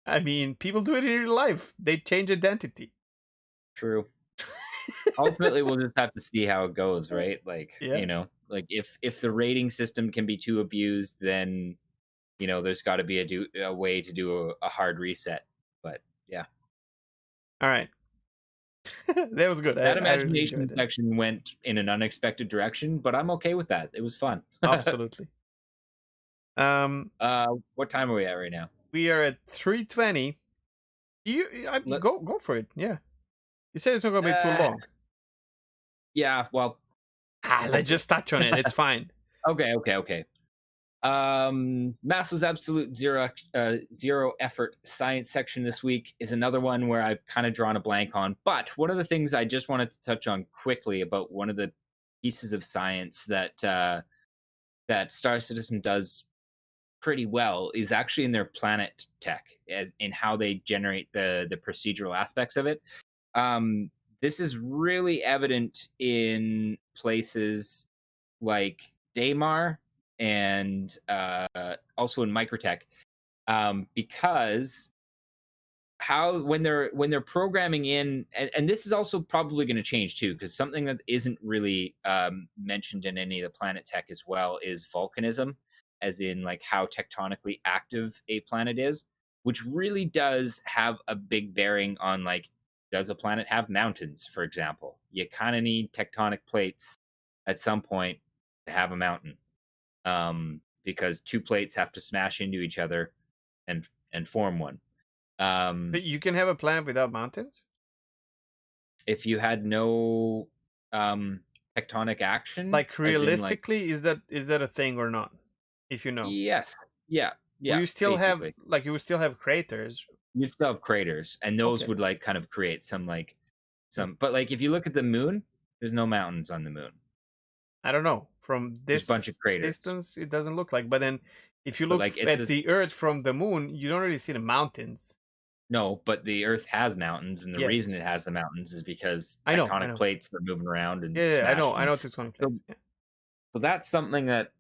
I mean, people do it in real life. They change identity. True. ultimately, we'll just have to see how it goes, right? Like, Yeah. like if the rating system can be too abused, then there's got to be a way to do a hard reset. But yeah, All right. That was good. that I really enjoyed imagination that. section went in an unexpected direction, but I'm okay with that. It was fun. Absolutely. What time are we at right now? We are at 3:20. Let, Go for it. Yeah. You said it's not gonna be too uh, long. yeah, well, Let's just touch on it. It's fine. okay. Maso's absolute zero effort science section this week is another one where I've kind of drawn a blank on. But one of the things I just wanted to touch on quickly about one of the pieces of science that Star Citizen does pretty well is actually in their planet tech, as in how they generate the procedural aspects of it. Um, this is really evident in places like Daymar and also in Microtech, because when they're programming in, and this is also probably going to change too, because something that isn't really mentioned in any of the planet tech as well is volcanism, as in like how tectonically active a planet is, which really does have a big bearing on like, does a planet have mountains, for example? You kind of need tectonic plates at some point to have a mountain, because two plates have to smash into each other and form one. But you can have a planet without mountains? If you had no tectonic action, Like as in like, realistically, is that a thing or not? If you know. yes, yeah, Will yeah, you still have basically you will still have craters? you'd still have craters, and those Okay. would like kind of create some like Hmm. but like if you look at the moon, there's no mountains on the moon. I don't know. From There's a bunch of this craters, distance, it doesn't look like. But then, if you but look like it's at a the Earth from the moon, you don't really see the mountains. no, but the Earth has mountains, and the reason Yes, it has the mountains is because I know. I tectonic know. plates are moving around and Yeah, I know. I smashing. know. Tectonic So, plates. Yeah. so that's something that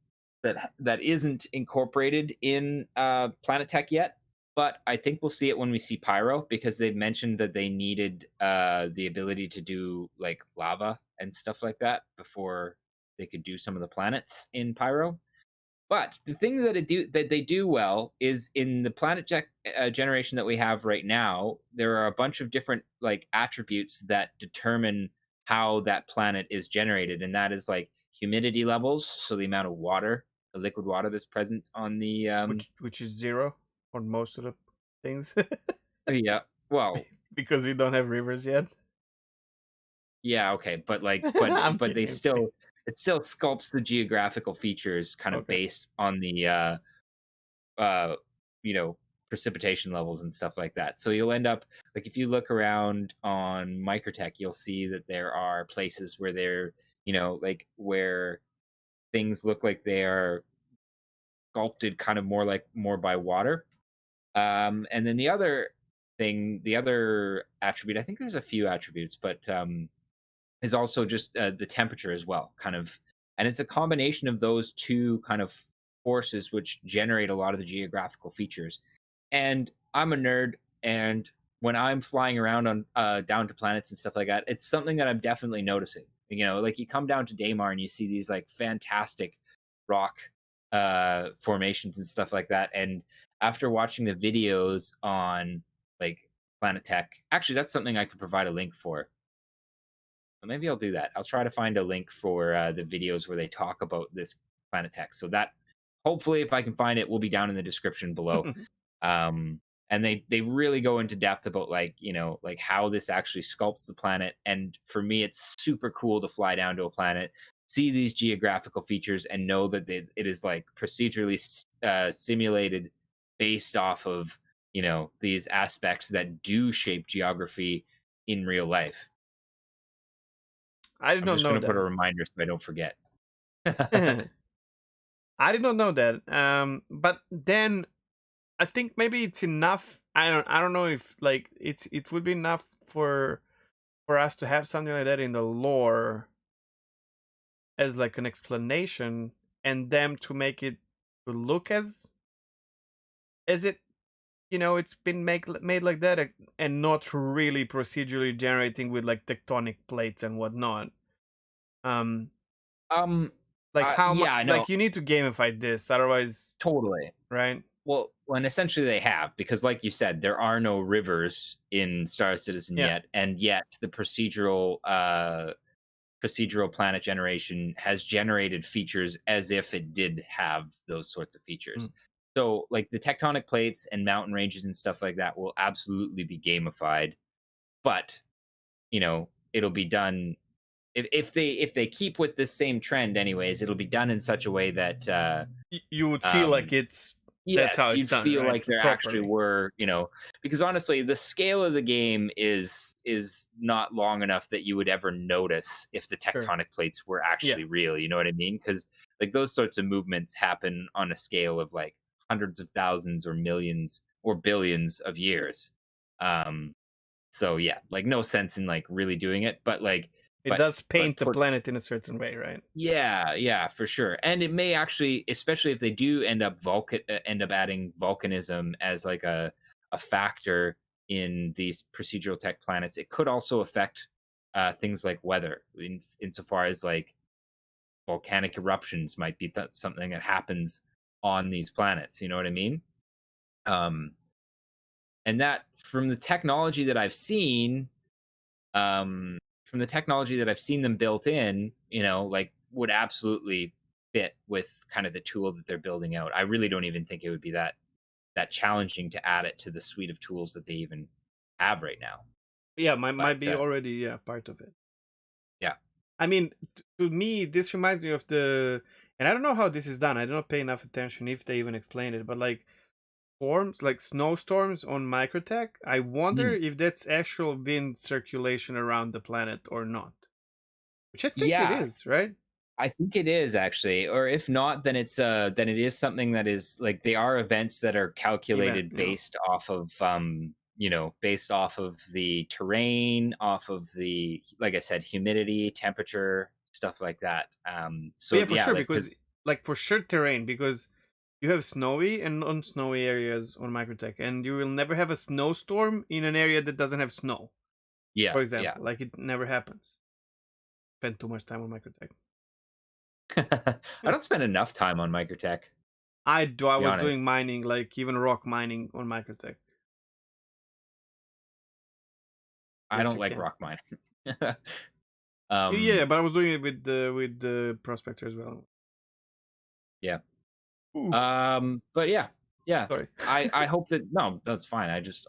isn't incorporated in Planet Tech yet, but I think we'll see it when we see Pyro, because they've mentioned that they needed the ability to do like lava and stuff like that before they could do some of the planets in Pyro. But the thing that they do well is in the Planet Tech generation that we have right now, there are a bunch of different like attributes that determine how that planet is generated, and that is like humidity levels, so the amount of water, the liquid water that's present on the Which is zero on most of the things yeah, well, because we don't have rivers yet. yeah, okay, but like I'm but they kidding. I'm kidding. still it still sculpts the geographical features kind of Okay. based on the uh you know precipitation levels and stuff like that. So you'll end up like, if you look around on Microtech, you'll see that there are places where they're like where things look like they are sculpted kind of more by water. And then the other attribute, I think there's a few attributes, but is also just the temperature as well, kind of. And it's a combination of those two kind of forces which generate a lot of the geographical features. And I'm a nerd, and when I'm flying around on down to planets and stuff like that, it's something that I'm definitely noticing. Like you come down to Daymar and you see these like fantastic rock formations and stuff like that. And after watching the videos on like Planet Tech, actually that's something I could provide a link for. Maybe I'll do that. I'll try to find a link for the videos where they talk about this Planet Tech. So that hopefully, if I can find it, will be down in the description below. And they really go into depth about like how this actually sculpts the planet. And for me, it's super cool to fly down to a planet, see these geographical features, and know that it is like procedurally simulated based off of these aspects that do shape geography in real life. I did I'm not just know gonna put a that. reminder so I don't forget. I did not know that. But then I think maybe it's enough. I don't know if like it would be enough for us to have something like that in the lore as like an explanation, and them to make it to look as it it's been made like that, and not really procedurally generating with like tectonic plates and whatnot. Like how much? Yeah, no, Like you need to gamify this, otherwise, totally. right? Well, and essentially they have, because like you said, there are no rivers in Star Citizen Yeah. yet, and yet the procedural planet generation has generated features as if it did have those sorts of features. So like the tectonic plates and mountain ranges and stuff like that will absolutely be gamified, but it'll be done if they keep with this same trend anyways, it'll be done in such a way that You would feel like that's how yes, it's you'd done, feel right? like there actually were, because honestly, the scale of the game is not long enough that you would ever notice if the tectonic plates were actually real. You know what I mean? Because like those sorts of movements happen on a scale of like hundreds of thousands or millions or billions of years. So yeah, like no sense in like really doing it, but like it does paint the planet in a certain way, right? Yeah, for sure. And it may actually, especially if they do end up adding volcanism as like a factor in these procedural tech planets, it could also affect things like weather, insofar as like volcanic eruptions might be something that happens on these planets. You know what I mean? And that from the technology that I've seen, them built in, like would absolutely fit with kind of the tool that they're building out. I really don't even think it would be that challenging to add it to the suite of tools that they even have right now. Yeah, might be already part of it. Yeah. I mean, to me, this reminds me of and I don't know how this is done. I don't pay enough attention if they even explain it, but like storms, like snowstorms on Microtech, I wonder if that's actual wind circulation around the planet or not. Which I think it is, right? I think it is actually, or if not, then it is something that is like they are events that are calculated based off of based off of the terrain, off of the, like I said, humidity, temperature, stuff like that. So yeah, for sure, because like for sure terrain, because you have snowy and non-snowy areas on Microtech, and you will never have a snowstorm in an area that doesn't have snow. Yeah, for example, like it never happens. Spend too much time on Microtech. I don't spend enough time on Microtech. I do. I was doing mining, like even rock mining on Microtech. I don't like rock mining. Yeah, but I was doing it with the prospector as well. Yeah. But yeah. Sorry. I hope that that's fine. I just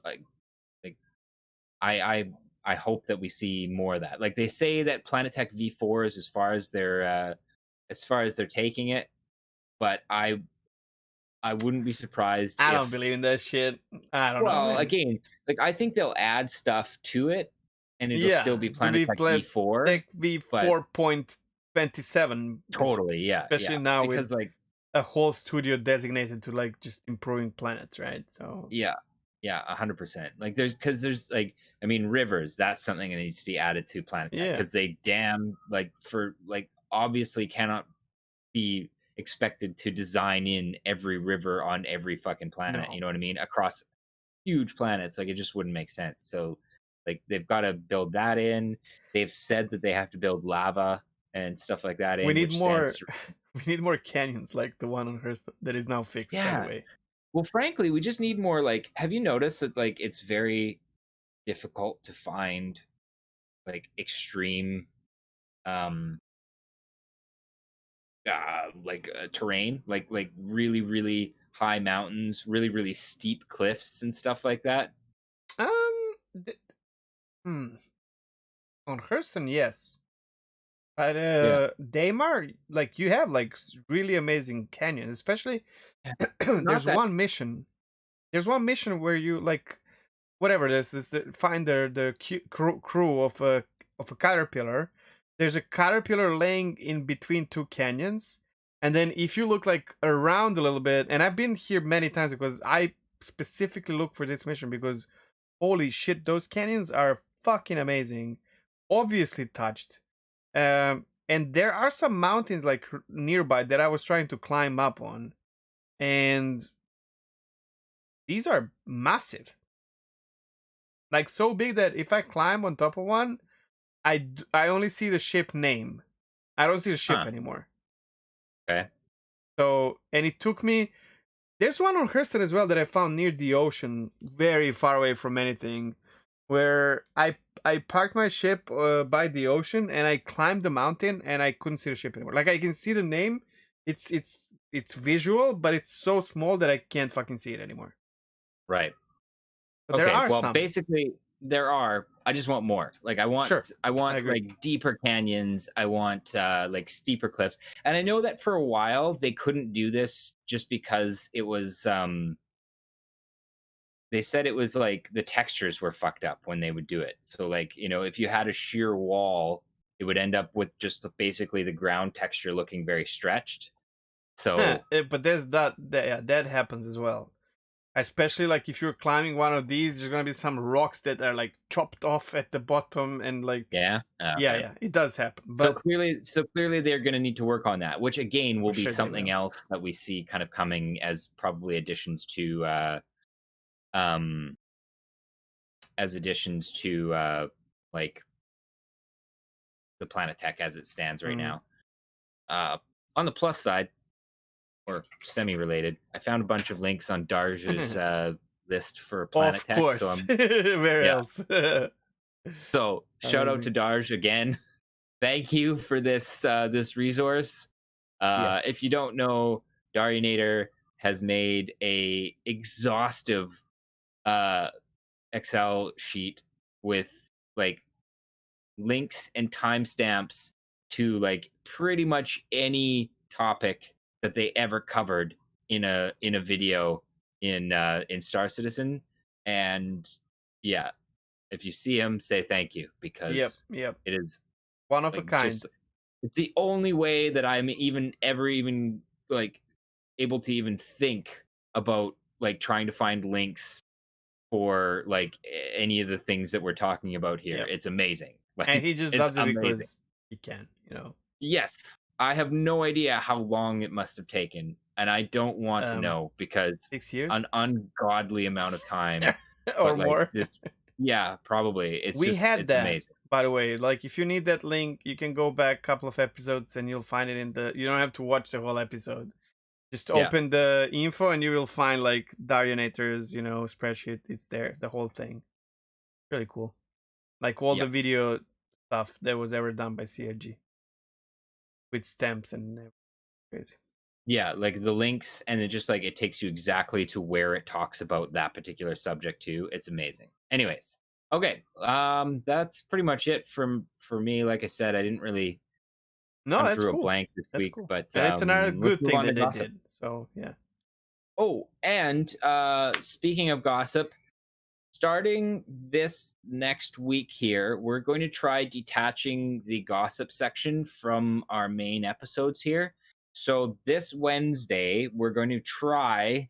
I hope that we see more of that. Like they say that Planetech V4 is as far as they're taking it, but I wouldn't be surprised. I don't believe in that shit. I don't know. Well, again, like I think they'll add stuff to it, and it'll still be Planetech V4. Like V4.27. Totally, yeah. Especially now because with like a whole studio designated to like just improving planets, right? So yeah, 100%. Like there's like, I mean, rivers. That's something that needs to be added to Planetech because they obviously cannot be expected to design in every river on every fucking planet. No. You know what I mean? Across huge planets, like it just wouldn't make sense. So like they've got to build that in. They've said that they have to build lava and stuff like that in. We need more. We need more canyons like the one on Hearst that is now fixed. Yeah. By the way. Well, frankly, we just need more. Like, have you noticed that like it's very difficult to find like extreme terrain, like really really high mountains, really really steep cliffs and stuff like that? On Hurston, yes. But Daymar, like you have like really amazing canyons, especially there's one mission. There's one mission where you like whatever find the crew of a caterpillar. There's a caterpillar laying in between two canyons, and then if you look like around a little bit, and I've been here many times because I specifically look for this mission because holy shit, those canyons are fucking amazing, obviously touched. And there are some mountains like nearby that I was trying to climb up on, and these are massive. Like so big that if I climb on top of one, I only see the ship name. I don't see the ship anymore. Okay. So, and it took me. There's one on Hurston as well that I found near the ocean, very far away from anything, where I parked my ship by the ocean and I climbed the mountain and I couldn't see the ship anymore. Like I can see the name, it's visual, but it's so small that I can't fucking see it anymore. Right. But there are some. Basically there are. I just want more. Like I want like deeper canyons. I want like steeper cliffs. And I know that for a while they couldn't do this just because it was they said it was like the textures were fucked up when they would do it. So like, you know, if you had a sheer wall, it would end up with just basically the ground texture looking very stretched. So but there's that happens as well. Especially like if you're climbing one of these, there's gonna be some rocks that are like chopped off at the bottom and like yeah, it does happen. But so clearly they're gonna need to work on that, which again will be something else that we see kind of coming as probably additions to like the Planet Tech as it stands right now. On the plus side, or semi-related, I found a bunch of links on Darj's list for Planet Tech. Course. So where else? So shout out to Darj again. Thank you for this this resource. Yes. If you don't know, Darinator has made a exhaustive Excel sheet with like links and timestamps to like pretty much any topic that they ever covered in a video in Star Citizen. And yeah, if you see him, say thank you, because it is one of a kind. It's the only way that I'm ever like able to even think about like trying to find links for like any of the things that we're talking about here. It's amazing. Like, and he just does it because he can, you know. Yes. I have no idea how long it must have taken, and I don't want to know, because 6 years, an ungodly amount of time or more. Yeah, probably. It's amazing. By the way, like if you need that link, you can go back a couple of episodes and you'll find it in the. You don't have to watch the whole episode. Just open the info and you will find like Darionator's, you know, spreadsheet. It's there, the whole thing. Really cool. Like all the video stuff that was ever done by CRG. With stamps and crazy. Yeah, like the links, and it just like it takes you exactly to where it talks about that particular subject too. It's amazing. Anyways, okay, that's pretty much it for me. Like I said, I didn't really drew a blank this week, but and it's another good thing that they did. So yeah. Oh, and speaking of gossip, starting this next week here, we're going to try detaching the gossip section from our main episodes here. So this Wednesday, we're going to try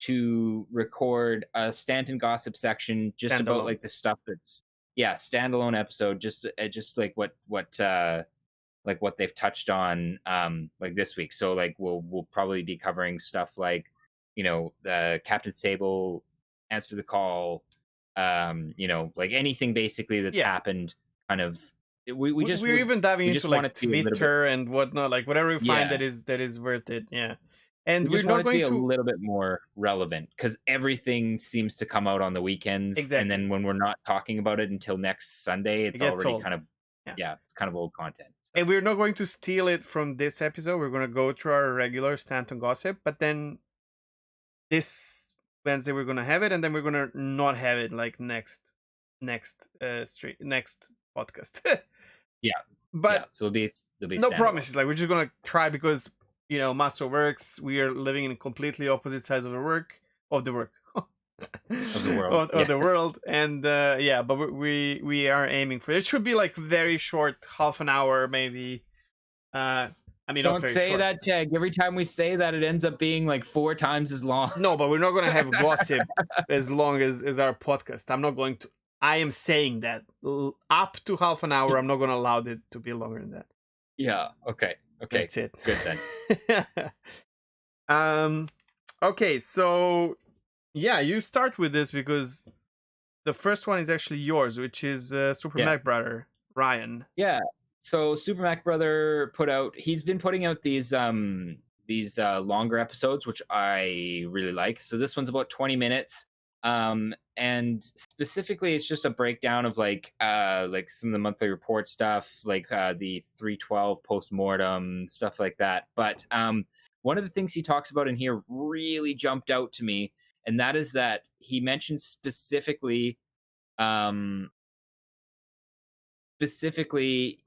to record a Stanton Gossip section just about like the stuff that's standalone episode, just like what they've touched on like this week. So like we'll probably be covering stuff like, you know, the Captain's Table, Answer the Call, you know, like anything basically that's happened kind of. We're even diving into like Twitter and whatnot, like whatever we find that is worth it. And we're not going to be a little bit more relevant, because everything seems to come out on the weekends. Exactly. And then when we're not talking about it until next Sunday, it's already old. Kind of it's kind of old content. So. And we're not going to steal it from this episode. We're going to go through our regular Stanton Gossip, but then this Wednesday we're going to have it, and then we're going to not have it like next podcast. But so there'll be no promises. Like we're just gonna try, because you know Maso works. We are living in completely opposite sides of the world, of the world, of the world, and but we are aiming for it. It should be like very short, half an hour maybe. I mean, don't say that, Cheg. Every time we say that, it ends up being like 4 times as long. No, but we're not gonna have gossip as long as our podcast. I'm not going to. I am saying that up to half an hour. I'm not going to allow it to be longer than that. Yeah. Okay. That's it. Good then. Okay. So Yeah, you start with this because the first one is actually yours, which is Super Mac Brother Ryan. Yeah. So Super Mac Brother he's been putting out these longer episodes, which I really like. So this one's about 20 minutes. And specifically it's just a breakdown of like some of the monthly report stuff, like the 312 postmortem, stuff like that. But one of the things he talks about in here really jumped out to me, and that is that he mentions um specifically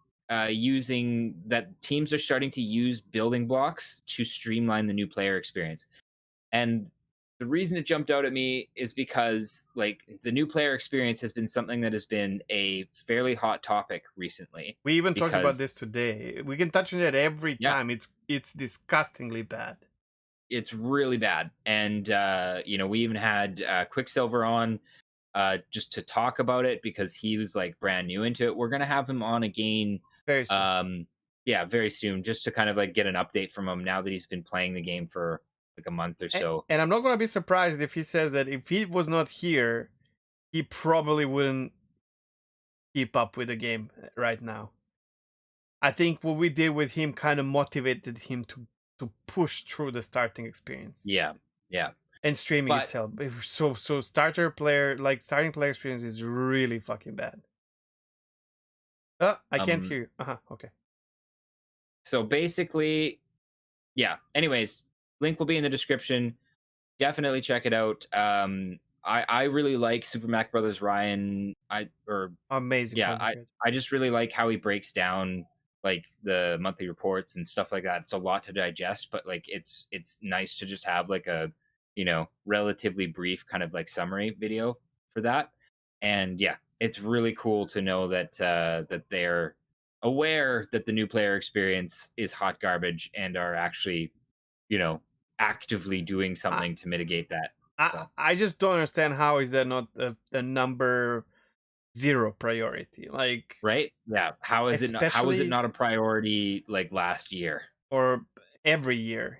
using that teams are starting to use building blocks to streamline the new player experience. And the reason it jumped out at me is because like the new player experience has been something that has been a fairly hot topic recently. We even talked about this today. We can touch on it every time. It's disgustingly bad. It's really bad. And we even had Quicksilver on just to talk about it because he was like brand new into it. We're gonna have him on again very soon. Very soon, just to kind of like get an update from him now that he's been playing the game for like a month or so. And I'm not gonna be surprised if he says that if he was not here, he probably wouldn't keep up with the game right now. I think what we did with him kind of motivated him to push through the starting experience. Yeah. And streaming itself. So starting player experience is really fucking bad. I can't hear you. Okay. So basically, yeah. Anyways, link will be in the description. Definitely check it out. I really like Super Mac Brothers Ryan. Amazing. Yeah, I just really like how he breaks down like the monthly reports and stuff like that. It's a lot to digest, but like it's nice to just have like a relatively brief kind of like summary video for that. And yeah, it's really cool to know that that they're aware that the new player experience is hot garbage and are actually actively doing something to mitigate that. I just don't understand how is that not the number 0 priority, like, right? Yeah, how is it not a priority like last year or every year?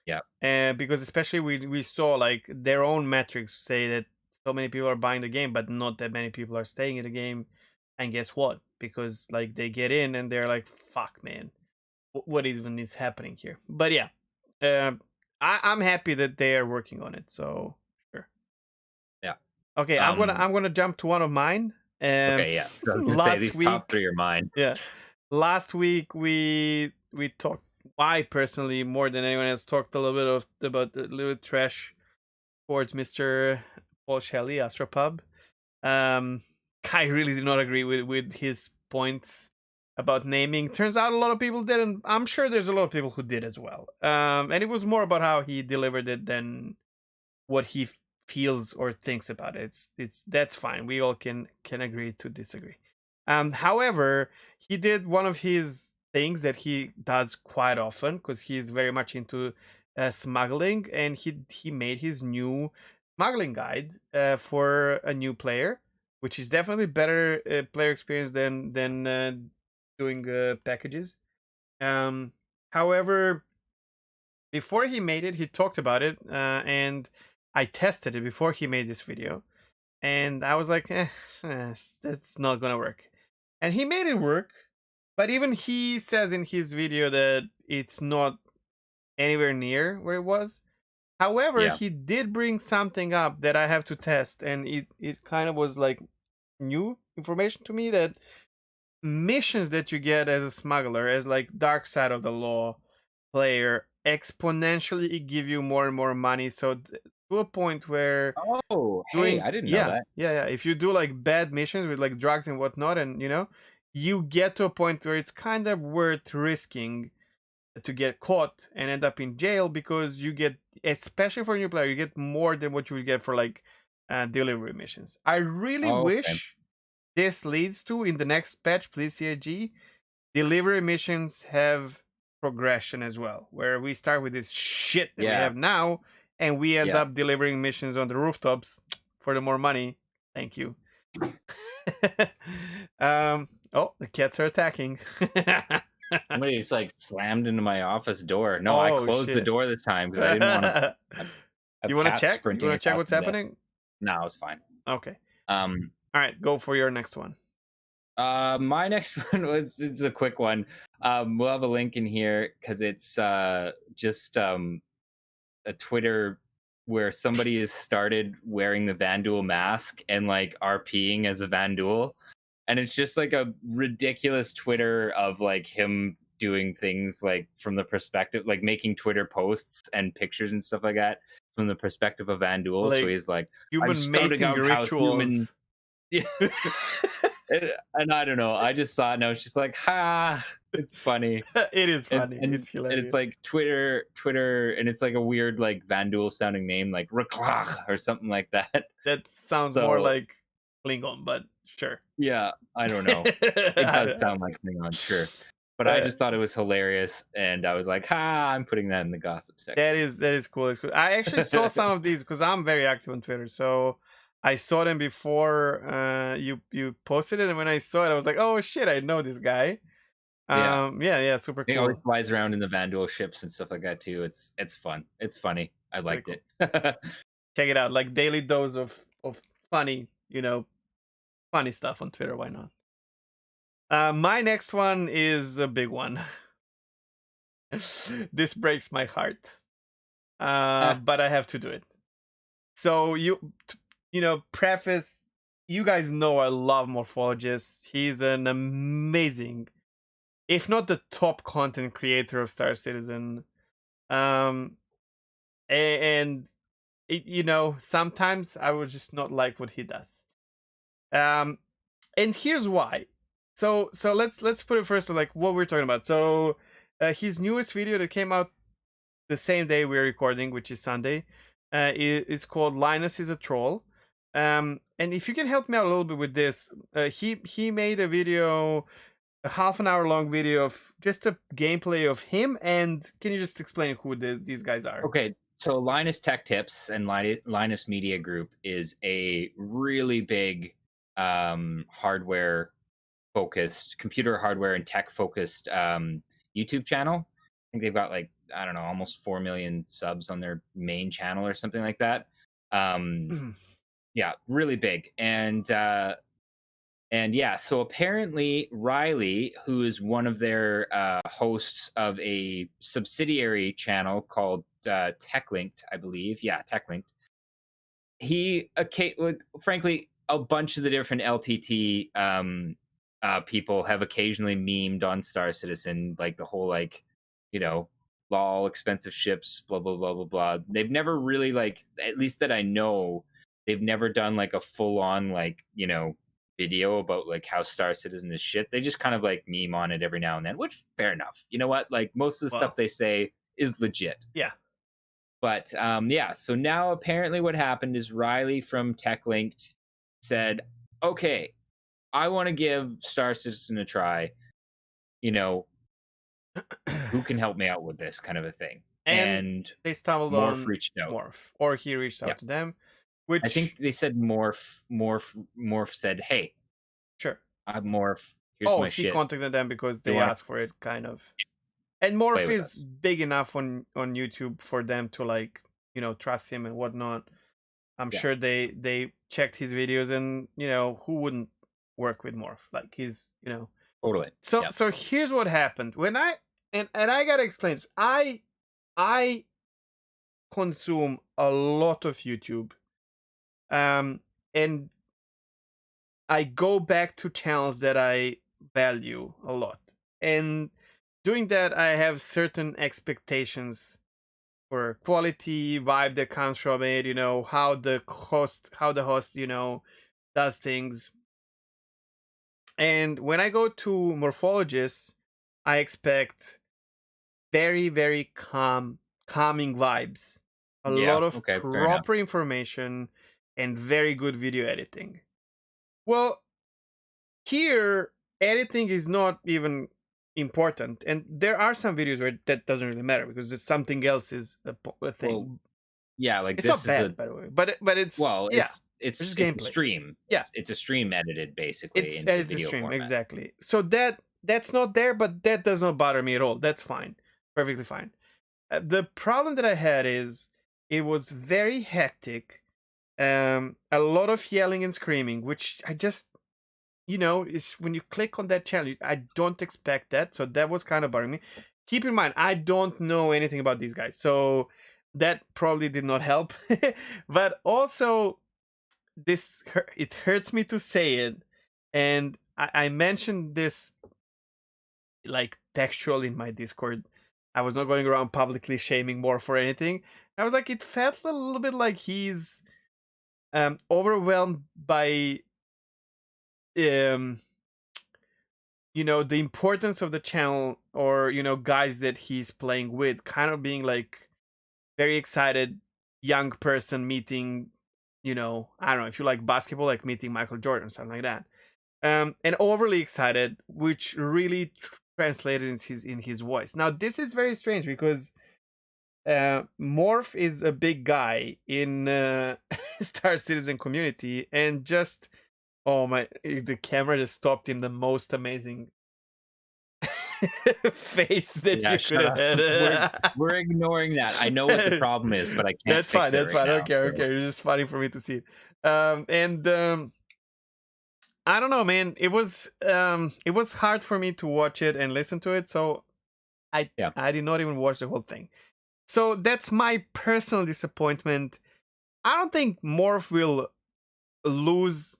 Yeah. And because especially we saw like their own metrics say that so many people are buying the game, but not that many people are staying in the game. And guess what? Because like they get in and they're like, "Fuck, man, what even is happening here?" But yeah, I'm happy that they are working on it. So sure. Yeah. Okay, I'm gonna jump to one of mine. Okay, yeah. Last these week, top 3 are mine. Yeah. Last week we talked. I personally, more than anyone else, talked a little bit about a little trash towards Mr. Paul Shelley, Astropub. I really did not agree with his points about naming. Turns out a lot of people didn't. I'm sure there's a lot of people who did as well. And it was more about how he delivered it than what he feels or thinks about it. That's fine. We all can agree to disagree. However, he did one of his things that he does quite often because he's very much into smuggling, and he made his new smuggling guide for a new player, which is definitely better player experience than doing packages. However, before he made it, he talked about it, and I tested it before he made this video, and I was like, that's not gonna work. And he made it work, but even he says in his video that it's not anywhere near where it was. However, he did bring something up that I have to test, and it kind of was like new information to me, that missions that you get as a smuggler, as like Dark Side of the Law player, exponentially give you more and more money. So to a point where I didn't know that. Yeah. If you do like bad missions with like drugs and whatnot, and you get to a point where it's kind of worth risking to get caught and end up in jail, because you get, especially for a new player, you get more than what you would get for like delivery missions. I really wish this leads to, in the next patch, please CIG, delivery missions have progression as well, where we start with this shit that we have now, and we end up delivering missions on the rooftops for the more money. Thank you. Oh, the cats are attacking. Somebody's like slammed into my office door. No, I closed the door this time because I didn't want to. You want to check? You want to check what's happening? No, it's fine. Okay. All right, go for your next one. My next one it's a quick one. We'll have a link in here because it's just a Twitter where somebody has started wearing the Vanduul mask and like RPing as a Vanduul, and it's just like a ridiculous Twitter of like him doing things like from the perspective, like making Twitter posts and pictures and stuff like that from the perspective of Vanduul. So he's like human mating rituals. Yeah. And I don't know. I just saw it and I was just like, ha! It's funny. It is funny. It's hilarious. And it's like Twitter, and it's like a weird like Vanduul sounding name, like Raklach or something like that. That sounds more like Klingon, but sure. Yeah, I don't know. It does sound like Klingon, sure. But I just thought it was hilarious, and I was like, "Ha! I'm putting that in the gossip section." That is cool. It's cool. I actually saw some of these because I'm very active on Twitter, so I saw them before you posted it, and when I saw it, I was like, "Oh shit! I know this guy." Yeah, super cool. He always flies around in the Vanduul ships and stuff like that too. It's fun. It's funny. I liked it. Check it out, like daily dose of funny, funny stuff on Twitter. Why not? My next one is a big one. This breaks my heart, but I have to do it. So preface. You guys know I love Morphologist. He's an amazing, if not the top content creator of Star Citizen. And sometimes I would just not like what he does. And here's why. So let's put it first, like what we're talking about. So his newest video that came out the same day we're recording, which is Sunday, is called Linus is a Troll. And if you can help me out a little bit with this, he made a video, a half an hour long video of just a gameplay of him. And can you just explain who these guys are? Okay, so Linus Tech Tips and Linus Media Group is a really big computer hardware and tech focused YouTube channel. I think they've got like, I don't know, almost 4 million subs on their main channel or something like that. Yeah, really big. And yeah, so apparently Riley, who is one of their hosts of a subsidiary channel called TechLinked, I believe. Yeah, TechLinked. He, frankly, a bunch of the different LTT people have occasionally memed on Star Citizen, like the whole, like, lol, expensive ships, blah, blah, blah, blah, blah. They've never really, like, at least that I know, they've never done, like, a full-on, like, video about, like, how Star Citizen is shit. They just kind of, like, meme on it every now and then, which, fair enough. You know what? Like, most of the stuff they say is legit. Yeah. But, yeah, so now apparently what happened is Riley from TechLinked said, okay, I want to give Star Citizen a try. Who can help me out with this kind of a thing? And they stumbled Morph on reached out. Morph, or he reached out to them. Which I think they said Morph said, hey, sure, I'm Morph. Here's my shit. He contacted them because they asked for it, kind of. And Morph is big enough on YouTube for them to, like, trust him and whatnot. I'm sure they checked his videos, and who wouldn't work with Morph? Like, he's totally. So here's what happened when I gotta explain this. I consume a lot of YouTube, and I go back to channels that I value a lot, and doing that I have certain expectations for quality, vibe that comes from it, how the host does things. And when I go to Morphologist, I expect very, very calming vibes, a lot of proper information, and very good video editing. Well, here editing is not even important, and there are some videos where that doesn't really matter because it's something else is a thing. Well, yeah, like it's this not bad, is by the way, but it's it's just a gameplay. Stream. Yeah, it's a stream edited basically. It's into edited video stream format. exactly. So that's not there, but that does not bother me at all. That's fine, perfectly fine. The problem that I had is It was very hectic. A lot of yelling and screaming, which I just, is when you click on that channel, I don't expect that. So that was kind of bothering me. Keep in mind, I don't know anything about these guys, so that probably did not help. But also, it hurts me to say it, and I mentioned this like textual in my Discord. I was not going around publicly shaming Morph for anything. I was like, it felt a little bit like he's overwhelmed by the importance of the channel, or guys that he's playing with, kind of being like very excited young person meeting, I don't know, if you like basketball, like meeting Michael Jordan, something like that. And overly excited, which really translated in his voice. Now this is very strange because Morph is a big guy in Star Citizen community, and just oh my, the camera just stopped in the most amazing face that you could have had. We're ignoring that. I know what the problem is, but I can't. That's fine. That's fine. Now, okay. It's just funny for me to see it. And I don't know, man. It was hard for me to watch it and listen to it, so I did not even watch the whole thing. So that's my personal disappointment. I don't think Morph will lose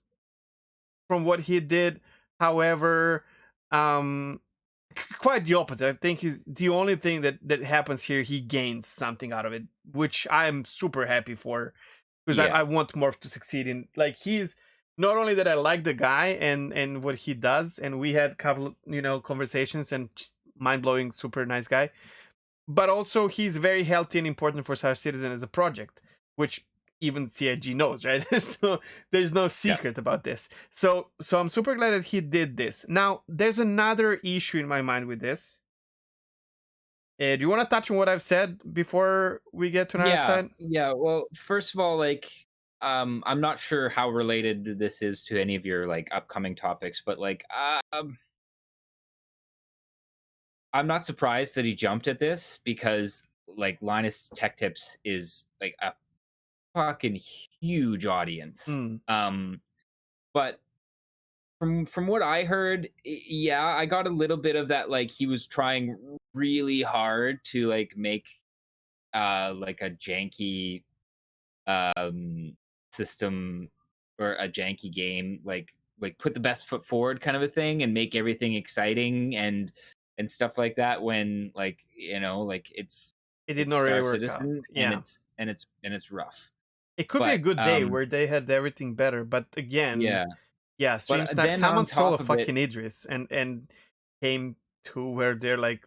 from what he did. However, quite the opposite. I think he's the only thing that happens here, he gains something out of it, which I'm super happy for, because I want Morph to succeed in, like, he's not only that I like the guy and what he does, and we had a couple conversations, and just mind-blowing, super nice guy, but also he's very healthy and important for Star Citizen as a project, which even CIG knows, right? There's no secret about this. So I'm super glad that he did this. Now, there's another issue in my mind with this. Do you want to touch on what I've said before we get to another side? Yeah. Well, first of all, like, I'm not sure how related this is to any of your like upcoming topics, but like, I'm not surprised that he jumped at this, because like Linus Tech Tips is like a fucking huge audience. But from what I heard, I got a little bit of that, like he was trying really hard to like make like a janky system or a janky game, like put the best foot forward kind of a thing, and make everything exciting and stuff like that, when like like it did not really work out. and it's rough. It could be a good day where they had everything better, but again, stream snipes. Someone stole a fucking Idris and came to where they're like,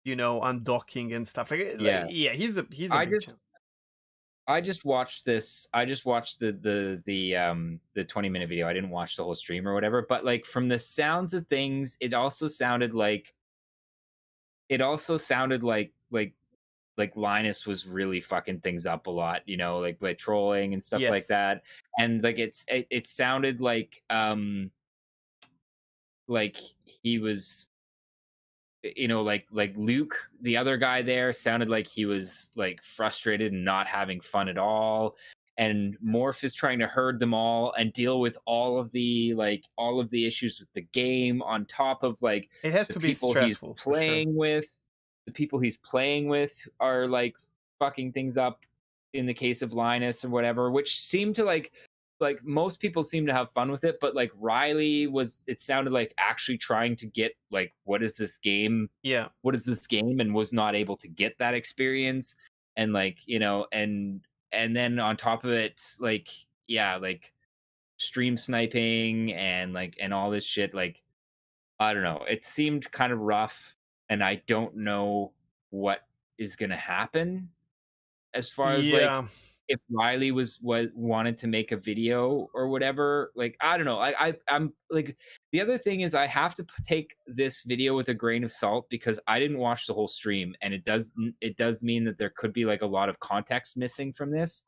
undocking and stuff like he's a I just watched this. I just watched the 20-minute video. I didn't watch the whole stream or whatever. But like from the sounds of things, it also sounded like Linus was really fucking things up a lot, like by trolling and stuff like that. And like it sounded like he was, like Luke, the other guy there, sounded like he was like frustrated and not having fun at all. And Morph is trying to herd them all and deal with all of the issues with the game, on top of like it has to be stressful. The people he's playing with are like fucking things up in the case of Linus or whatever, which seemed to like most people seem to have fun with it, but like Riley it sounded like actually trying to get like, what is this game? Yeah. What is this game? And was not able to get that experience. And like, and then on top of it, like, like stream sniping and all this shit, like, I don't know. It seemed kind of rough, and I don't know what is going to happen as far as like, if Riley wanted to make a video or whatever. Like, I don't know. I'm like, the other thing is I have to take this video with a grain of salt, because I didn't watch the whole stream, and it does mean that there could be like a lot of context missing from this.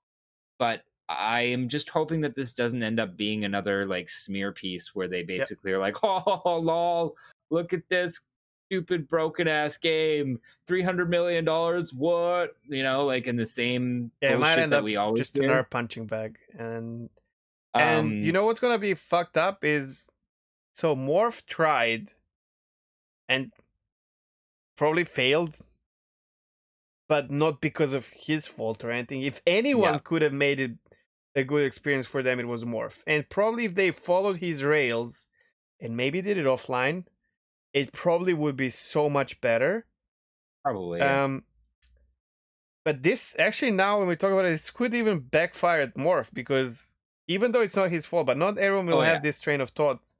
But I am just hoping that this doesn't end up being another like smear piece where they basically are like, oh lol, look at this stupid broken ass game, $300 million. What, you know, like in the same Yeah, it might bullshit end that up we always just hear. another punching bag. And you know what's gonna be fucked up is, so Morph tried and probably failed, but not because of his fault or anything. If anyone could have made it a good experience for them, it was Morph. And probably if they followed his rails and maybe did it offline, it probably would be so much better. Probably. Yeah. But this actually, now when we talk about it, this could even backfire at Morph, because even though it's not his fault, but not everyone will have this train of thoughts.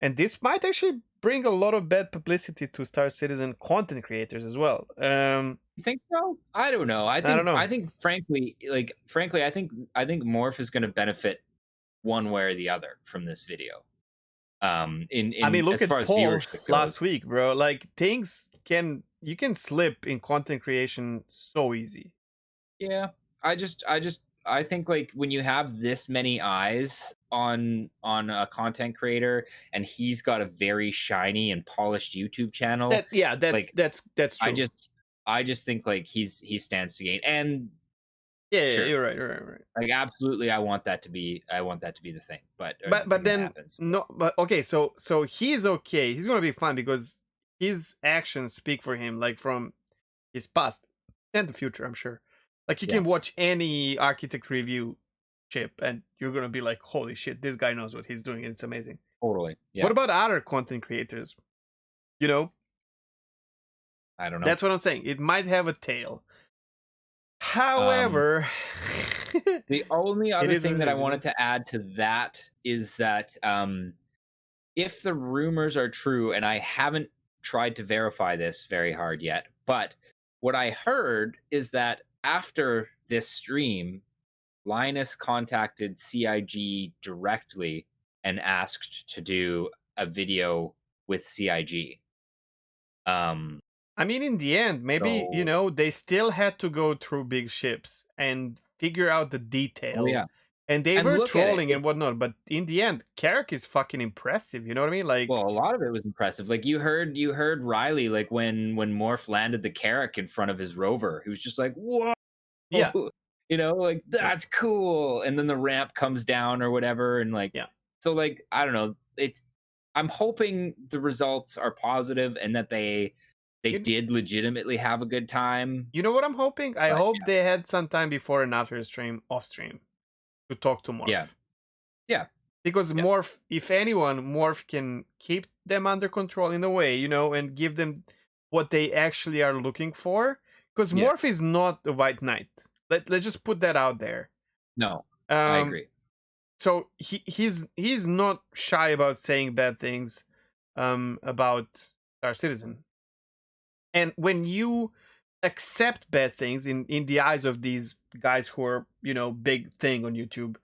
And this might actually bring a lot of bad publicity to Star Citizen content creators as well. You think so? I don't know. I don't know. I think frankly, I think Morph is going to benefit one way or the other from this video. I mean, look as at far Paul as last week, bro. Like, you can slip in content creation so easy. Yeah, I think like when you have this many eyes on a content creator and he's got a very shiny and polished YouTube channel. That's true. I just think like he stands to gain. And yeah, sure. You're right. Like, absolutely, I want that to be the thing. But then happens. No, but okay, so he's okay. He's gonna be fine because his actions speak for him, like from his past and the future, I'm sure. Like, you can watch any architect review chip and you're gonna be like, holy shit, this guy knows what he's doing, and it's amazing. Totally. Yeah. What about other content creators? You know? I don't know. That's what I'm saying. It might have a tail. However, the only other thing that I wanted to add to that is that if the rumors are true, and I haven't tried to verify this very hard yet, but what I heard is that after this stream, Linus contacted CIG directly and asked to do a video with CIG. I mean, in the end, maybe, you know, they still had to go through big ships and figure out the detail. Oh, yeah. And they were trolling and whatnot, but in the end, Carrick is fucking impressive. You know what I mean? Like, well, a lot of it was impressive. Like, you heard Riley, like when Morph landed the Carrick in front of his rover, he was just like, "Whoa!" Yeah, you know, like, that's cool. And then the ramp comes down or whatever, and like, so like, I don't know. I'm hoping the results are positive and that they did legitimately have a good time. You know what I'm hoping? I hope they had some time before and after stream, off stream, to talk to Morph. Yeah. Because Morph, if anyone, Morph can keep them under control in a way, you know, and give them what they actually are looking for. Because Morph is not a white knight. Let's just put that out there. No, I agree. So he's not shy about saying bad things about Star Citizen. And when you accept bad things in the eyes of these guys who are, you know, big thing on YouTube,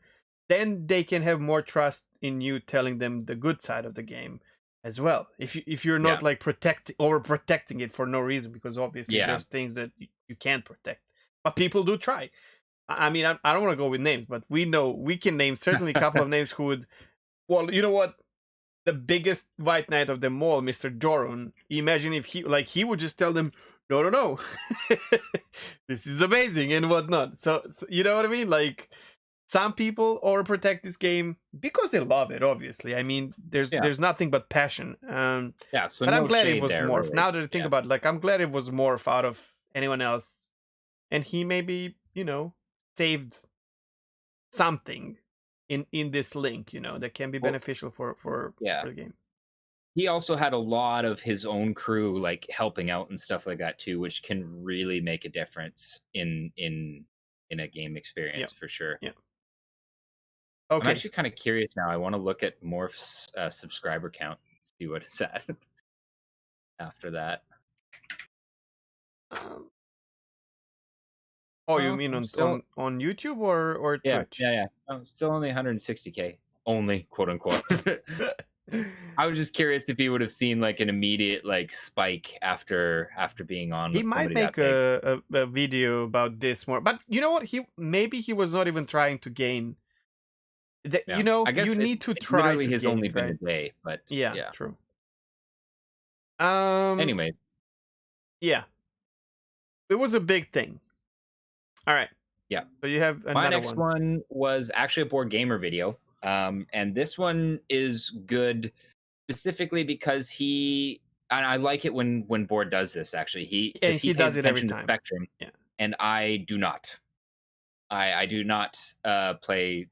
then they can have more trust in you telling them the good side of the game as well. If you're not like overprotecting it for no reason, because obviously there's things that you can't protect, but people do try. I mean, I don't want to go with names, but we can name certainly a couple of names who would. Well, you know what? The biggest white knight of them all, Mr. Jorun. Imagine if he would just tell them, no, this is amazing and whatnot. So you know what I mean? Like, some people overprotect this game because they love it. Obviously, I mean, there's nothing but passion. So but I'm glad it was Morph. Really. Now that I think about it, like, I'm glad it was Morph out of anyone else, and he maybe, you know, saved something in this link, you know, that can be beneficial for the game. He also had a lot of his own crew like helping out and stuff like that too, which can really make a difference in a game experience for sure. Yeah. Okay. I'm actually kind of curious now. I want to look at Morph's subscriber count, see what it's at after that. Oh, you mean on YouTube or Twitch? Yeah. I'm still only 160K. Only, quote unquote. I was just curious if he would have seen like an immediate like spike after being on. He might make a video about this more, but you know what? Maybe he was not even trying to gain. You know, I guess you need to try. Literally, has only been a day, but yeah, true. Anyway, yeah, it was a big thing. All right. Yeah. So you have another my next one was actually a board gamer video. And this one is good specifically because and I like it when Board does this actually. He does pays it every attention to time. spectrum. Yeah. And I do not. I do not play.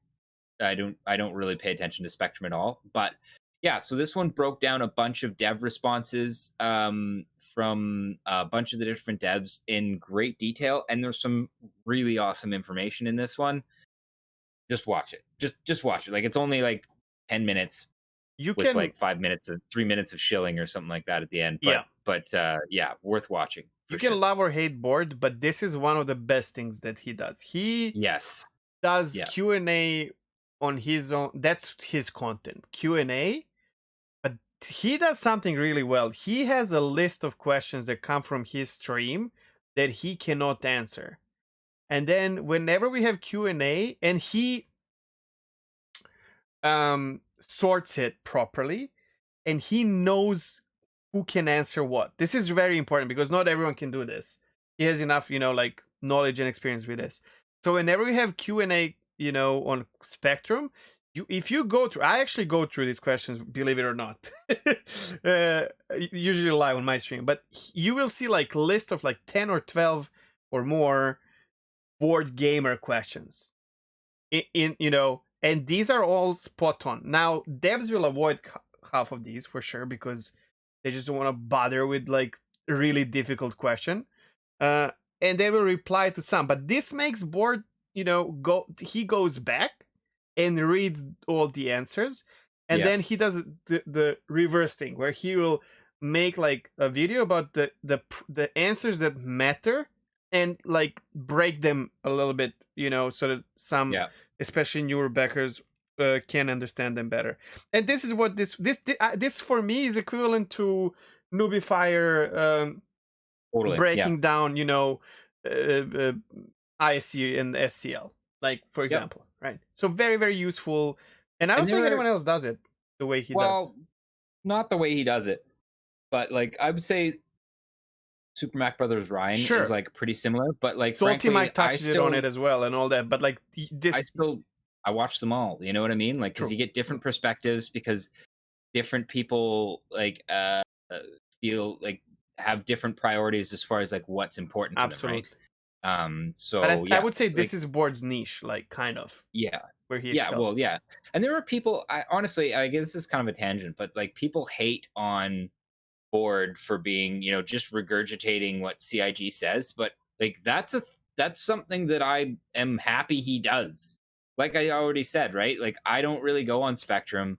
I don't really pay attention to spectrum at all. But yeah, so this one broke down a bunch of dev responses from a bunch of the different devs in great detail, and there's some really awesome information in this one. Just watch it. Just watch it. Like, it's only like 10 minutes with like 5 minutes of 3 minutes of shilling or something like that at the end. But yeah, worth watching. You can love or hate Board, but this is one of the best things that he does. He does Q&A on his own. That's his content, Q&A. But he does something really well. He has a list of questions that come from his stream that he cannot answer. And then whenever we have Q&A, and he sorts it properly, and he knows who can answer what. This is very important because not everyone can do this. He has enough, like knowledge and experience with this. So whenever we have Q&A, on Spectrum, if you go through, I actually go through these questions, believe it or not, usually live on my stream, but you will see like list of like 10 or 12 or more board gamer questions and these are all spot on. Now devs will avoid half of these for sure because they just don't want to bother with like a really difficult question, and they will reply to some, but this makes Board he goes back and reads all the answers, and then he does the reverse thing where he will make like a video about the answers that matter and like break them a little bit, so that some especially newer backers can understand them better. And this is what this for me is equivalent to Newbie Fire breaking down ISC and SCL, like, for example, right? So very, very useful. And I don't think anyone else does it the way he does. Well, not the way he does it, but like I would say Super Mac Brothers Ryan is like pretty similar, but like Salty Mike touches it on it as well and all that, but like this, I watch them all. You know what I mean? Like, because you get different perspectives, because different people like feel like have different priorities as far as like what's important to them, right? So I would say this is Board's niche, like kind of. Where he excels. And there are people, honestly, I guess this is kind of a tangent, but like people hate on Board for being, just regurgitating what CIG says, but like that's something that I am happy he does. Like I already said, right? Like I don't really go on Spectrum.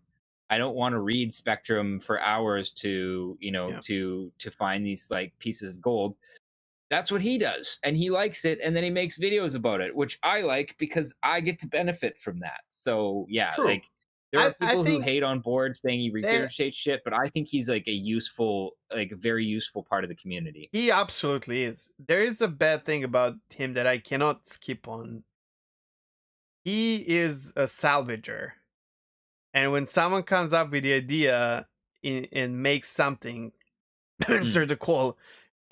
I don't want to read Spectrum for hours to find these like pieces of gold. That's what he does, and he likes it, and then he makes videos about it, which I like because I get to benefit from that. So like there are people who hate on Board saying he regurgitates shit, but I think he's like a very useful part of the community. He absolutely is. There is a bad thing about him that I cannot skip on. He is a salvager. And when someone comes up with the idea and makes something, answer the call,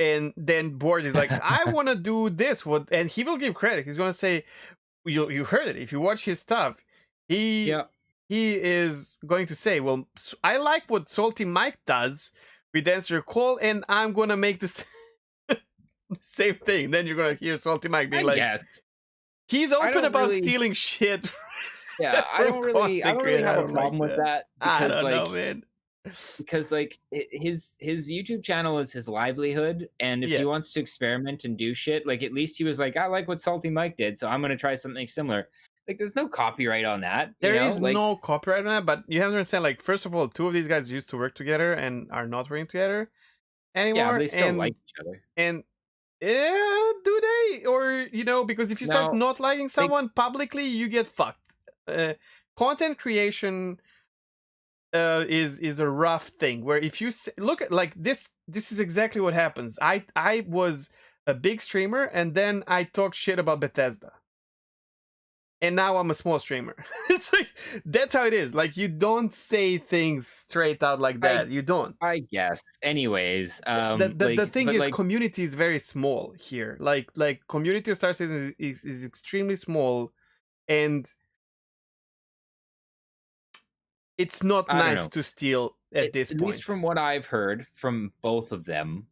and then Board is like, I want to do this. And he will give credit. He's going to say, you heard it. If you watch his stuff, he is going to say, well, I like what Salty Mike does with Answer Your Call, and I'm going to make this same thing. Then you're going to hear Salty Mike being he's open about stealing shit. Yeah, I don't really have a problem with that because I don't know, man. Because like his YouTube channel is his livelihood, and if he wants to experiment and do shit, like at least he was like, I like what Salty Mike did, so I'm gonna try something similar. Like there's no copyright on that. There is no copyright on that, but you have to understand, like, first of all, two of these guys used to work together and are not working together anymore. Yeah, they still like each other. And do they? Or because if you start not liking someone publicly, you get fucked. Content creation is a rough thing where if you look at like this is exactly what happens. I was a big streamer and then I talk shit about Bethesda, and now I'm a small streamer. It's like that's how it is. Like you don't say things straight out like that. You don't. I guess. Anyways, The thing is, like, community is very small here. Like community of Star Citizen is extremely small, and it's not nice to steal at this point. At least from what I've heard from both of them,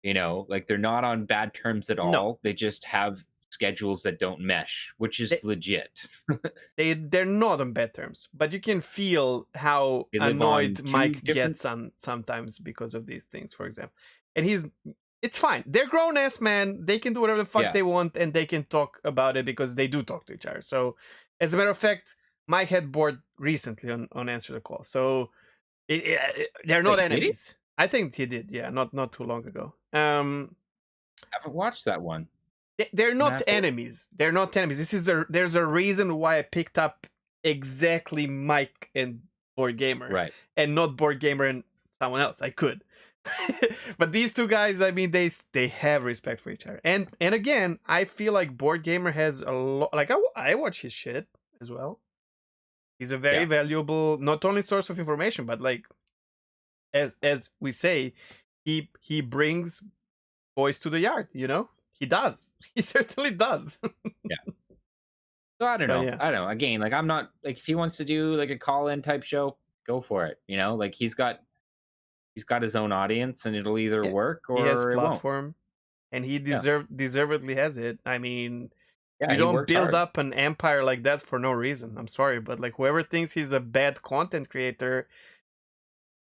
you know, like they're not on bad terms at all. No. They just have schedules that don't mesh, which is legit. They're not on bad terms, but you can feel how annoyed Mike gets sometimes because of these things, for example. And it's fine. They're grown ass men. They can do whatever the fuck they want, and they can talk about it because they do talk to each other. So, as a matter of fact, Mike had board recently on Answer the Call. So they're not enemies. I think he did. Yeah, not too long ago. I haven't watched that one. They're not enemies. They're not enemies. There's a reason why I picked up exactly Mike and Board Gamer, right? And not Board Gamer and someone else. I could, but these two guys, I mean, they have respect for each other. And again, I feel like Board Gamer has a lot. Like I watch his shit as well. He's a very valuable, not only source of information, but like, as we say, he brings boys to the yard. You know, he does. He certainly does. Yeah. So I don't know. I don't know. Again, like I'm not like if he wants to do like a call-in type show, go for it. You know, like he's got his own audience, and it'll either work or he has it platform, won't. And he deservedly has it. I mean. Yeah, you don't build up an empire like that for no reason. I'm sorry, but like whoever thinks he's a bad content creator,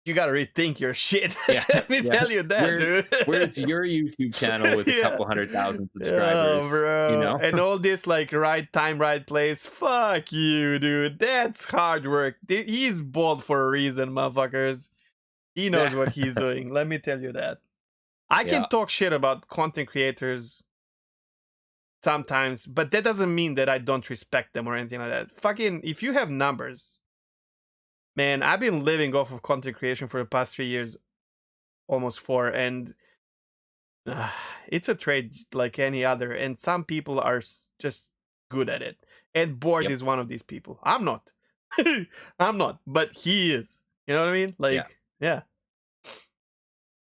you gotta rethink your shit. Let me tell you that, dude. Where it's your YouTube channel with a couple 100,000 subscribers, bro. You know, and all this like right time, right place. Fuck you, dude. That's hard work. He's bold for a reason, motherfuckers. He knows what he's doing. Let me tell you that. I can talk shit about content creators sometimes, but that doesn't mean that I don't respect them or anything like that. Fucking, if you have numbers, man, I've been living off of content creation for the past 3 years, almost 4, and it's a trade like any other, and some people are just good at it. And Board is one of these people. I'm not. I'm not, but he is. You know what I mean? Like, yeah.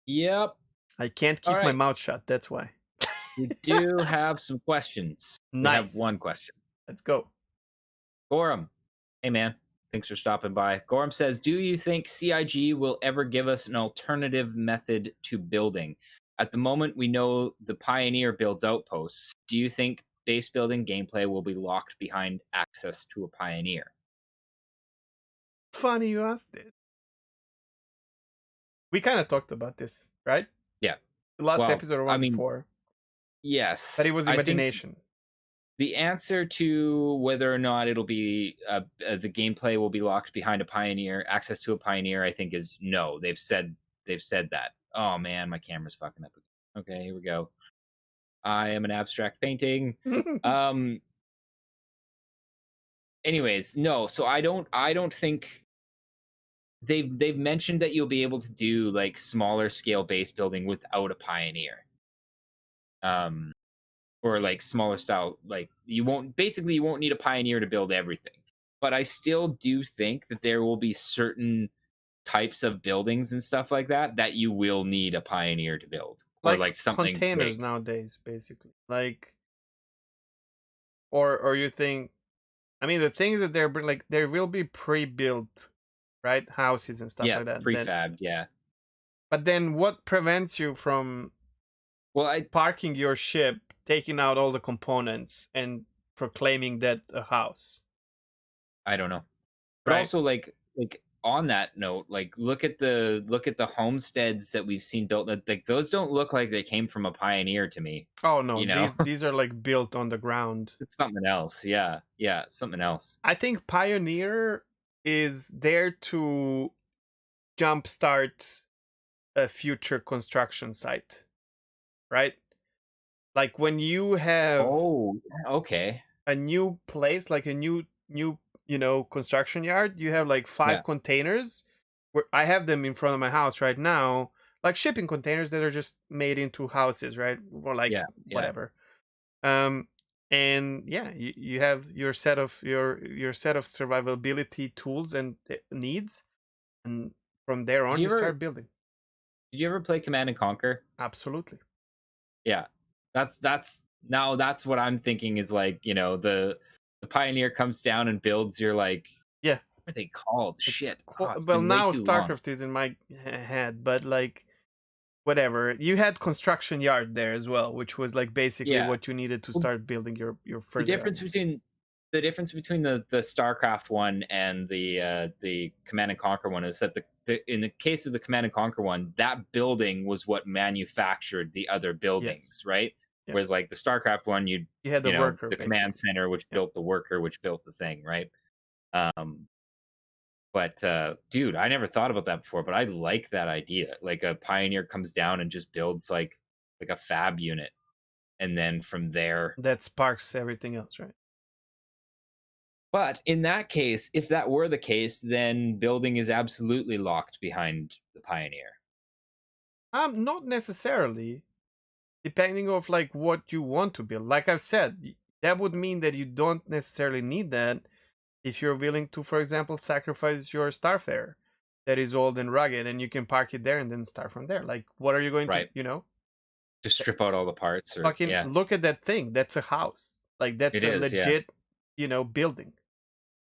Yep. I can't keep my mouth shut, that's why. We do have some questions. Nice. We have one question. Let's go. Gorham. Hey, man. Thanks for stopping by. Gorham says, do you think CIG will ever give us an alternative method to building? At the moment, we know the Pioneer builds outposts. Do you think base building gameplay will be locked behind access to a Pioneer? Funny you asked it. We kind of talked about this, right? Yeah. The last episode or one before. Yes. But it was imagination. The answer to whether or not it'll be the gameplay will be locked behind a Pioneer, access to a Pioneer, I think is no. They've said that. Oh man, my camera's fucking up. Okay, here we go. I am an abstract painting. Anyways, no. So I don't think they've mentioned that you'll be able to do like smaller scale base building without a Pioneer. Or like smaller style, like you won't need a Pioneer to build everything. But I still do think that there will be certain types of buildings and stuff like that you will need a Pioneer to build. Or like something containers nowadays, basically. Like or you think, I mean, the things that they're like, there will be pre-built, right, houses and stuff like that. Prefabbed, But then what prevents you from parking your ship, taking out all the components, and proclaiming that a house? I don't know. But also like on that note, like look at the homesteads that we've seen built. Like those don't look like they came from a Pioneer to me. Oh no, you know? these are like built on the ground. It's something else. Yeah, something else. I think Pioneer is there to jumpstart a future construction site, right? Like when you have a new place, like a new construction yard, you have like 5 containers. Where I have them in front of my house right now, like shipping containers that are just made into houses, right? Or like whatever. and yeah, you have your set of survivability tools and needs, and from there on you start building. Did you ever play Command and Conquer? Absolutely. Yeah, that's what I'm thinking is like, you know, the Pioneer comes down and builds your like, yeah, what are they called? Shit. Well, now StarCraft is in my head, but like whatever, you had construction yard there as well, which was like basically what you needed to start building your further. The difference between the StarCraft one and the Command and Conquer one is that in the case of the Command and Conquer one, that building was what manufactured the other buildings, right? Yep. Whereas like the StarCraft one, you had the worker, the command center, which built the worker, which built the thing, right? But dude, I never thought about that before, but I like that idea. Like a Pioneer comes down and just builds like a fab unit, and then from there, that sparks everything else, right? But in that case, if that were the case, then building is absolutely locked behind the Pioneer. Not necessarily. Depending of like what you want to build. Like I've said, that would mean that you don't necessarily need that if you're willing to, for example, sacrifice your Starfarer that is old and rugged, and you can park it there and then start from there. Like, what are you going to, you know? Just strip out all the parts. Or, fucking look at that thing. That's a house. Like, that's a legit, you know, building.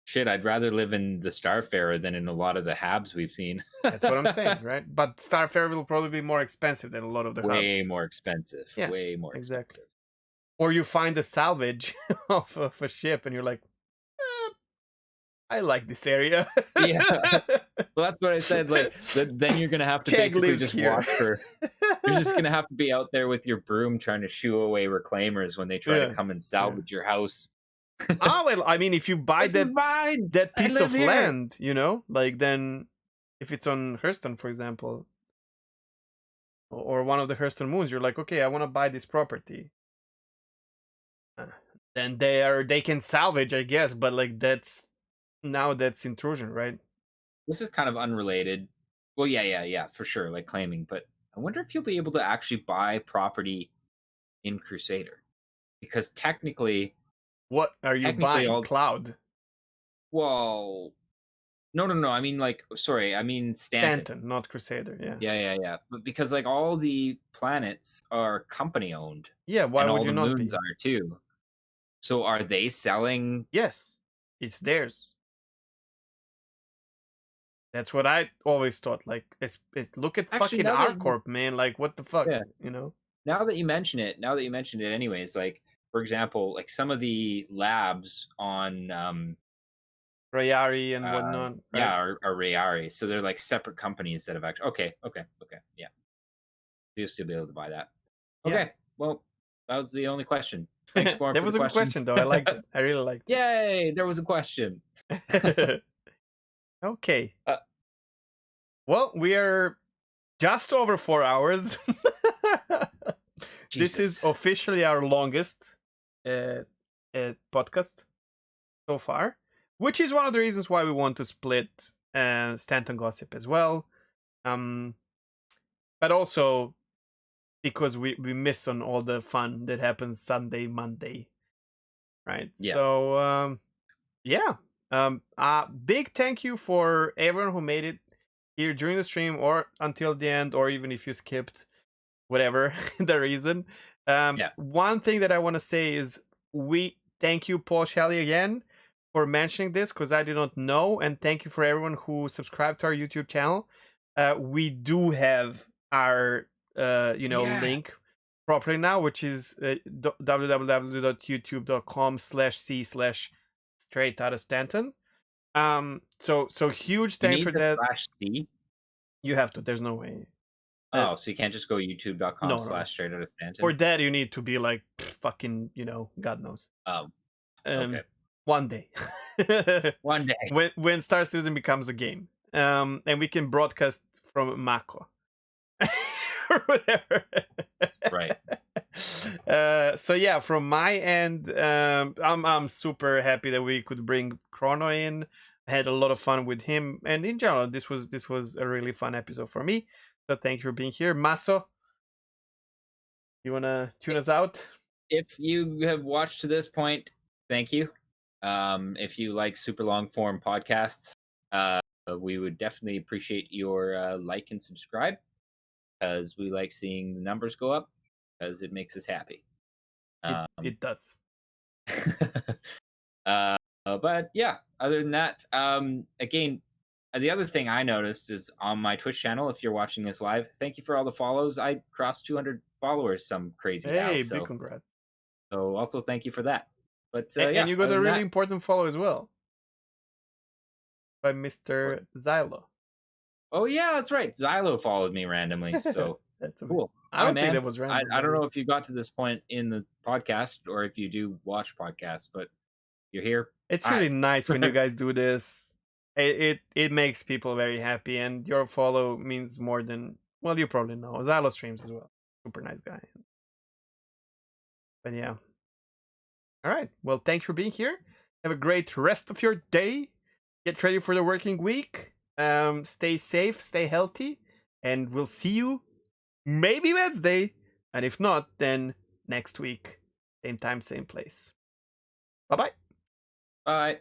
Shit, I'd rather live in the Starfarer than in a lot of the Habs we've seen. That's what I'm saying, right? But Starfarer will probably be more expensive than a lot of the way hubs. More expensive. Yeah, way more expensive. Or you find a salvage of a ship and you're like, I like this area. Yeah. Well, that's what I said. Like, then you're gonna have to basically just watch for. You're just gonna have to be out there with your broom trying to shoo away reclaimers when they try to come and salvage your house. Oh well, I mean, if you buy that piece of land, you know, like then, if it's on Hurston, for example, or one of the Hurston moons, you're like, okay, I want to buy this property. Then they can salvage, I guess, but like that's intrusion, right? This is kind of unrelated. Well, yeah, for sure, like claiming, but I wonder if you'll be able to actually buy property in Crusader, because technically, what are you buying? Cloud? Well, no. I mean, like, sorry, I mean Stanton, not Crusader. Yeah. But because like all the planets are company owned. Yeah, why and would all you the not moons be? Are too. So are they selling? Yes, it's theirs. That's what I always thought. Like, look at fucking R-Corp, man. Like, what the fuck, you know? Now that you mention it, anyways, like, for example, like some of the labs on Rayari and whatnot. Right? Yeah, are Rayari. So they're like separate companies that have actually. Okay. Yeah. You'll still be able to buy that. Okay. Well, that was the only question. Thanks, Mark. That was a good question, though. I liked it. I really liked it. Yay! There was a question. Okay. Well, we are just over 4 hours. This is officially our longest podcast so far, which is one of the reasons why we want to split Stanton Gossip as well. But also because we miss on all the fun that happens Sunday, Monday, right? Yeah. So, big thank you for everyone who made it here during the stream or until the end, or even if you skipped, whatever the reason. One thing that I want to say is we thank you, Paul Shelley, again for mentioning this, because I did not know, and thank you for everyone who subscribed to our YouTube channel. We do have our link properly now, which is www.youtube.com/c/straight-outta-Stanton. So huge thanks for that. /C? You have to. There's no way. So you can't just go youtube.com/straight-outta-Stanton. For that, you need to be like fucking, God knows. Okay. One day. One day. When Star Citizen becomes a game. And we can broadcast from Mako. Or whatever. Right. So yeah, from my end, I'm super happy that we could bring Chrono in. I had a lot of fun with him, and in general, this was a really fun episode for me. So thank you for being here, Maso. You wanna tune us out? if you have watched to this point, thank you. If you like super long form podcasts, we would definitely appreciate your like and subscribe, because we like seeing the numbers go up, because it makes us happy. It does. But yeah, other than that, again, the other thing I noticed is on my Twitch channel, if you're watching this live, thank you for all the follows. I crossed 200 followers, some crazy Hey, house. big congrats. So also thank you for that. But and, yeah, and you got a really important follow as well by Mr. Xylo. Oh yeah, that's right. Xylo followed me randomly. So that's cool. I don't think that was random. I don't know if you got to this point in the podcast or if you do watch podcasts, but you're here. It's really nice when you guys do this. It makes people very happy, and your follow means more than, well, you probably know. Xylo streams as well. Super nice guy. But yeah. All right. Well, thanks for being here. Have a great rest of your day. Get ready for the working week. Stay safe, stay healthy, and we'll see you maybe Wednesday. And if not, then next week. Same time, same place. Bye-bye. Bye.